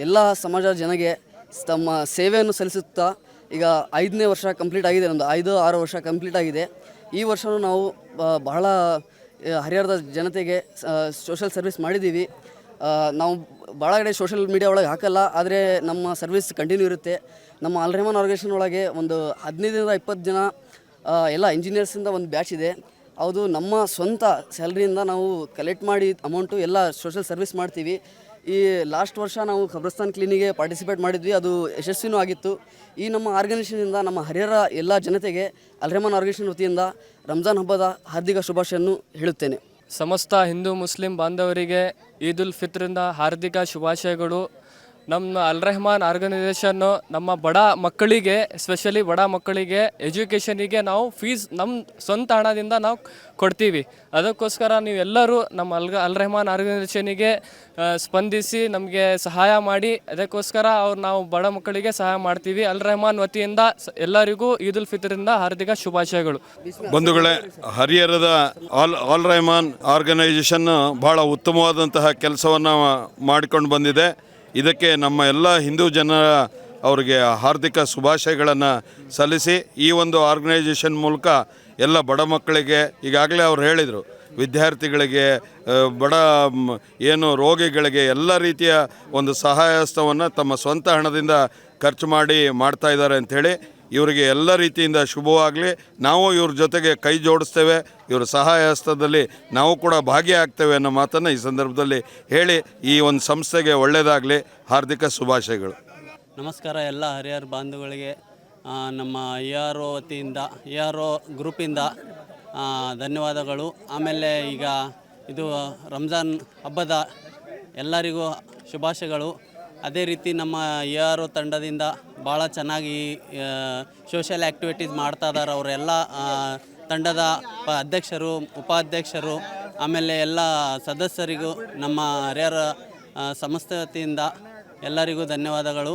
ಎಲ್ಲ ಸಮಾಜ ಜನಗೆ ತಮ್ಮ ಸೇವೆಯನ್ನು ಸಲ್ಲಿಸುತ್ತಾ ಈಗ 5ನೇ ವರ್ಷ ಕಂಪ್ಲೀಟ್ ಆಗಿದೆ. ಒಂದು 5-6 ವರ್ಷ ಕಂಪ್ಲೀಟ್ ಆಗಿದೆ. ಈ ವರ್ಷವೂ ನಾವು ಬಹಳ ಹರಿಹರದ ಜನತೆಗೆ ಸೋಷಲ್ ಸರ್ವಿಸ್ ಮಾಡಿದ್ದೀವಿ. ನಾವು ಭಾಳ ಕಡೆ ಸೋಷಲ್ ಮೀಡಿಯಾ ಒಳಗೆ ಹಾಕಲ್ಲ, ಆದರೆ ನಮ್ಮ ಸರ್ವಿಸ್ ಕಂಟಿನ್ಯೂ ಇರುತ್ತೆ. ನಮ್ಮ ಅಲ್ ರೆಹಮಾನ್ ಆರ್ಗನೈಸೇಷನ್ ಒಳಗೆ ಒಂದು 15-20 ಜನ ಎಲ್ಲ ಇಂಜಿನಿಯರ್ಸಿಂದ ಒಂದು ಬ್ಯಾಚ್ ಇದೆ. ಅದು ನಮ್ಮ ಸ್ವಂತ ಸ್ಯಾಲ್ರಿಯಿಂದ ನಾವು ಕಲೆಕ್ಟ್ ಮಾಡಿ ಅಮೌಂಟು ಎಲ್ಲ ಸೋಷಲ್ ಸರ್ವಿಸ್ ಮಾಡ್ತೀವಿ. ಈ ಲಾಸ್ಟ್ ವರ್ಷ ನಾವು ಖಬ್ರಸ್ತಾನ್ ಕ್ಲೀನಿಗೆ ಪಾರ್ಟಿಸಿಪೇಟ್ ಮಾಡಿದ್ವಿ, ಅದು ಯಶಸ್ವಿನೂ ಆಗಿತ್ತು. ಈ ನಮ್ಮ ಆರ್ಗನೈಸೇಷನಿಂದ ನಮ್ಮ ಹರಿಹರ ಎಲ್ಲ ಜನತೆಗೆ ಅಲ್ ರೆಹಮಾನ್ ಆರ್ಗನೈಸೇಷನ್ ವತಿಯಿಂದ ರಂಜಾನ್ ಹಬ್ಬದ ಹಾರ್ದಿಕ ಶುಭಾಶಯನ್ನು ಹೇಳುತ್ತೇನೆ. ಸಮಸ್ತ ಹಿಂದೂ ಮುಸ್ಲಿಂ ಬಾಂಧವರಿಗೆ ಈದ್ ಉಲ್ ಫಿತ್ರಿಂದ ಹಾರ್ದಿಕ ಶುಭಾಶಯಗಳು. ನಮ್ಮ ಅಲ್ ರೆಹಮಾನ್ ಆರ್ಗನೈಸೇಷನ್ನು ನಮ್ಮ ಬಡ ಮಕ್ಕಳಿಗೆ, ಎಸ್ಪೆಷಲಿ ಬಡ ಮಕ್ಕಳಿಗೆ ಎಜುಕೇಷನಿಗೆ ನಾವು ಫೀಸ್ ನಮ್ಮ ಸ್ವಂತ ಹಣದಿಂದ ನಾವು ಕೊಡ್ತೀವಿ. ಅದಕ್ಕೋಸ್ಕರ ನೀವೆಲ್ಲರೂ ನಮ್ಮ ಅಲ್ ರೆಹಮಾನ್ ಆರ್ಗನೈಸೇಷನಿಗೆ ಸ್ಪಂದಿಸಿ ನಮಗೆ ಸಹಾಯ ಮಾಡಿ. ಅದಕ್ಕೋಸ್ಕರ ನಾವು ಬಡ ಮಕ್ಕಳಿಗೆ ಸಹಾಯ ಮಾಡ್ತೀವಿ. ಅಲ್ ರೆಹಮಾನ್ ವತಿಯಿಂದ ಎಲ್ಲರಿಗೂ ಈದ್ ಉಲ್ ಫಿತ್ರಿಂದ ಹಾರ್ದಿಕ ಶುಭಾಶಯಗಳು. ಬಂಧುಗಳೇ, ಹರಿಹರದ ಅಲ್ ರೆಹಮಾನ್ ಆರ್ಗನೈಸೇಷನ್ ಭಾಳ ಉತ್ತಮವಾದಂತಹ ಕೆಲಸವನ್ನು ಮಾಡಿಕೊಂಡು ಬಂದಿದೆ. ಇದಕ್ಕೆ ನಮ್ಮ ಎಲ್ಲ ಹಿಂದೂ ಜನರ ಅವರಿಗೆ ಹಾರ್ದಿಕ ಶುಭಾಶಯಗಳನ್ನು ಸಲ್ಲಿಸಿ, ಈ ಒಂದು ಆರ್ಗನೈಸೇಷನ್ ಮೂಲಕ ಎಲ್ಲ ಬಡ ಮಕ್ಕಳಿಗೆ, ಈಗಾಗಲೇ ಅವ್ರು ಹೇಳಿದರು, ವಿದ್ಯಾರ್ಥಿಗಳಿಗೆ, ಬಡ ಏನು ರೋಗಿಗಳಿಗೆ ಎಲ್ಲ ರೀತಿಯ ಒಂದು ಸಹಾಯ ಹಸ್ತವನ್ನು ತಮ್ಮ ಸ್ವಂತ ಹಣದಿಂದ ಖರ್ಚು ಮಾಡಿ ಮಾಡ್ತಾ ಇದ್ದಾರೆ ಅಂಥೇಳಿ ಇವರಿಗೆ ಎಲ್ಲ ರೀತಿಯಿಂದ ಶುಭವಾಗಲಿ. ನಾವು ಇವ್ರ ಜೊತೆಗೆ ಕೈ ಜೋಡಿಸ್ತೇವೆ, ಇವರ ಸಹಾಯ ಹಸ್ತದಲ್ಲಿ ನಾವು ಕೂಡ ಭಾಗಿಯಾಗ್ತೇವೆ ಅನ್ನೋ ಮಾತನ್ನು ಈ ಸಂದರ್ಭದಲ್ಲಿ ಹೇಳಿ ಈ ಒಂದು ಸಂಸ್ಥೆಗೆ ಒಳ್ಳೆಯದಾಗಲಿ. ಹಾರ್ದಿಕ ಶುಭಾಶಯಗಳು. ನಮಸ್ಕಾರ ಎಲ್ಲ ಹರಿಹರ ಬಾಂಧವಗಳಿಗೆ. ನಮ್ಮ ARO ವತಿಯಿಂದ ARO ಗ್ರೂಪಿಂದ ಧನ್ಯವಾದಗಳು. ಆಮೇಲೆ ಈಗ ಇದು ರಂಜಾನ್ ಹಬ್ಬದ ಎಲ್ಲರಿಗೂ ಶುಭಾಶಯಗಳು. ಅದೇ ರೀತಿ ನಮ್ಮ ARO ತಂಡದಿಂದ ಭಾಳ ಚೆನ್ನಾಗಿ ಸೋಷಿಯಲ್ ಆ್ಯಕ್ಟಿವಿಟೀಸ್ ಮಾಡ್ತಾ ಇದ್ದಾರೆ. ಅವರೆಲ್ಲ ತಂಡದ ಅಧ್ಯಕ್ಷರು, ಉಪಾಧ್ಯಕ್ಷರು, ಆಮೇಲೆ ಎಲ್ಲ ಸದಸ್ಯರಿಗೂ ನಮ್ಮ ಹರಿಹರ ಸಂಸ್ಥೆ ವತಿಯಿಂದ ಎಲ್ಲರಿಗೂ ಧನ್ಯವಾದಗಳು.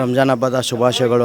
ರಂಜಾನ್ ಹಬ್ಬದ ಶುಭಾಶಯಗಳು.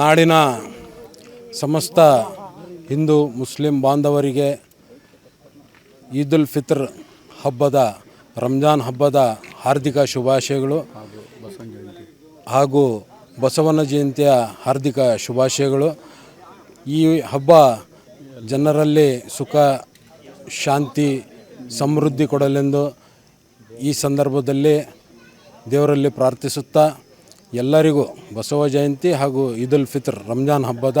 ನಾಡಿನ ಸಮಸ್ತ ಹಿಂದೂ ಮುಸ್ಲಿಂ ಬಾಂಧವರಿಗೆ ಈದ್ ಉಲ್ ಫಿತ್ರ್ ಹಬ್ಬದ, ರಂಜಾನ್ ಹಬ್ಬದ ಹಾರ್ದಿಕ ಶುಭಾಶಯಗಳು ಹಾಗೂ ಬಸವನ ಜಯಂತಿಯ ಹಾರ್ದಿಕ ಶುಭಾಶಯಗಳು. ಈ ಹಬ್ಬ ಜನರಲ್ಲಿ ಸುಖ, ಶಾಂತಿ, ಸಮೃದ್ಧಿ ಕೊಡಲೆಂದು ಈ ಸಂದರ್ಭದಲ್ಲಿ ದೇವರಲ್ಲಿ ಪ್ರಾರ್ಥಿಸುತ್ತಾ ಎಲ್ಲರಿಗೂ ಬಸವ ಜಯಂತಿ ಹಾಗೂ ಈದ್ ಉಲ್ ಫಿತ್ರ್ ರಂಜಾನ್ ಹಬ್ಬದ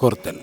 ಕೋರ್ತೇನೆ.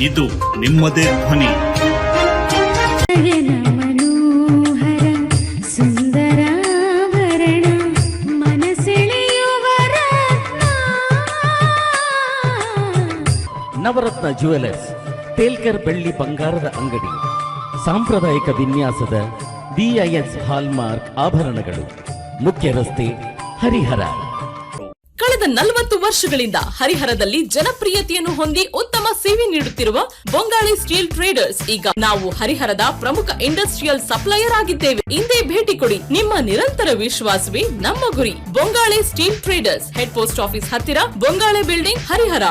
ಇದು ನಿಮ್ಮದೇ ಧ್ವನಿ। ನವರತ್ನ ಜ್ಯುವೆಲರ್ಸ್, ತೇಲ್ಕರ್ ಬೆಳ್ಳಿ ಬಂಗಾರದ ಅಂಗಡಿ, ಸಾಂಪ್ರದಾಯಿಕ ವಿನ್ಯಾಸದ BIS ಹಾಲ್ಮಾರ್ಕ್ ಆಭರಣಗಳು, ಮುಖ್ಯ ರಸ್ತೆ, ಹರಿಹರ. ಕಳೆದ 40 ವರ್ಷಗಳಿಂದ ಹರಿಹರದಲ್ಲಿ ಜನಪ್ರಿಯತೆಯನ್ನು ಹೊಂದಿ ಉತ್ತಮ ಸೇವೆ ನೀಡುತ್ತಿರುವ ಬೊಂಗಾಳಿ ಸ್ಟೀಲ್ ಟ್ರೇಡರ್ಸ್ ಈಗ ನಾವು ಹರಿಹರದ ಪ್ರಮುಖ ಇಂಡಸ್ಟ್ರಿಯಲ್ ಸಪ್ಲೈಯರ್ ಆಗಿದ್ದೇವೆ. ಇಂದೇ ಭೇಟಿ ಕೊಡಿ. ನಿಮ್ಮ ನಿರಂತರ ವಿಶ್ವಾಸವೇ ನಮ್ಮ ಗುರಿ. Bongali steel traders, head post office ಹತ್ತಿರ, ಬೊಂಗಾಳೆ ಬಿಲ್ಡಿಂಗ್, ಹರಿಹರ.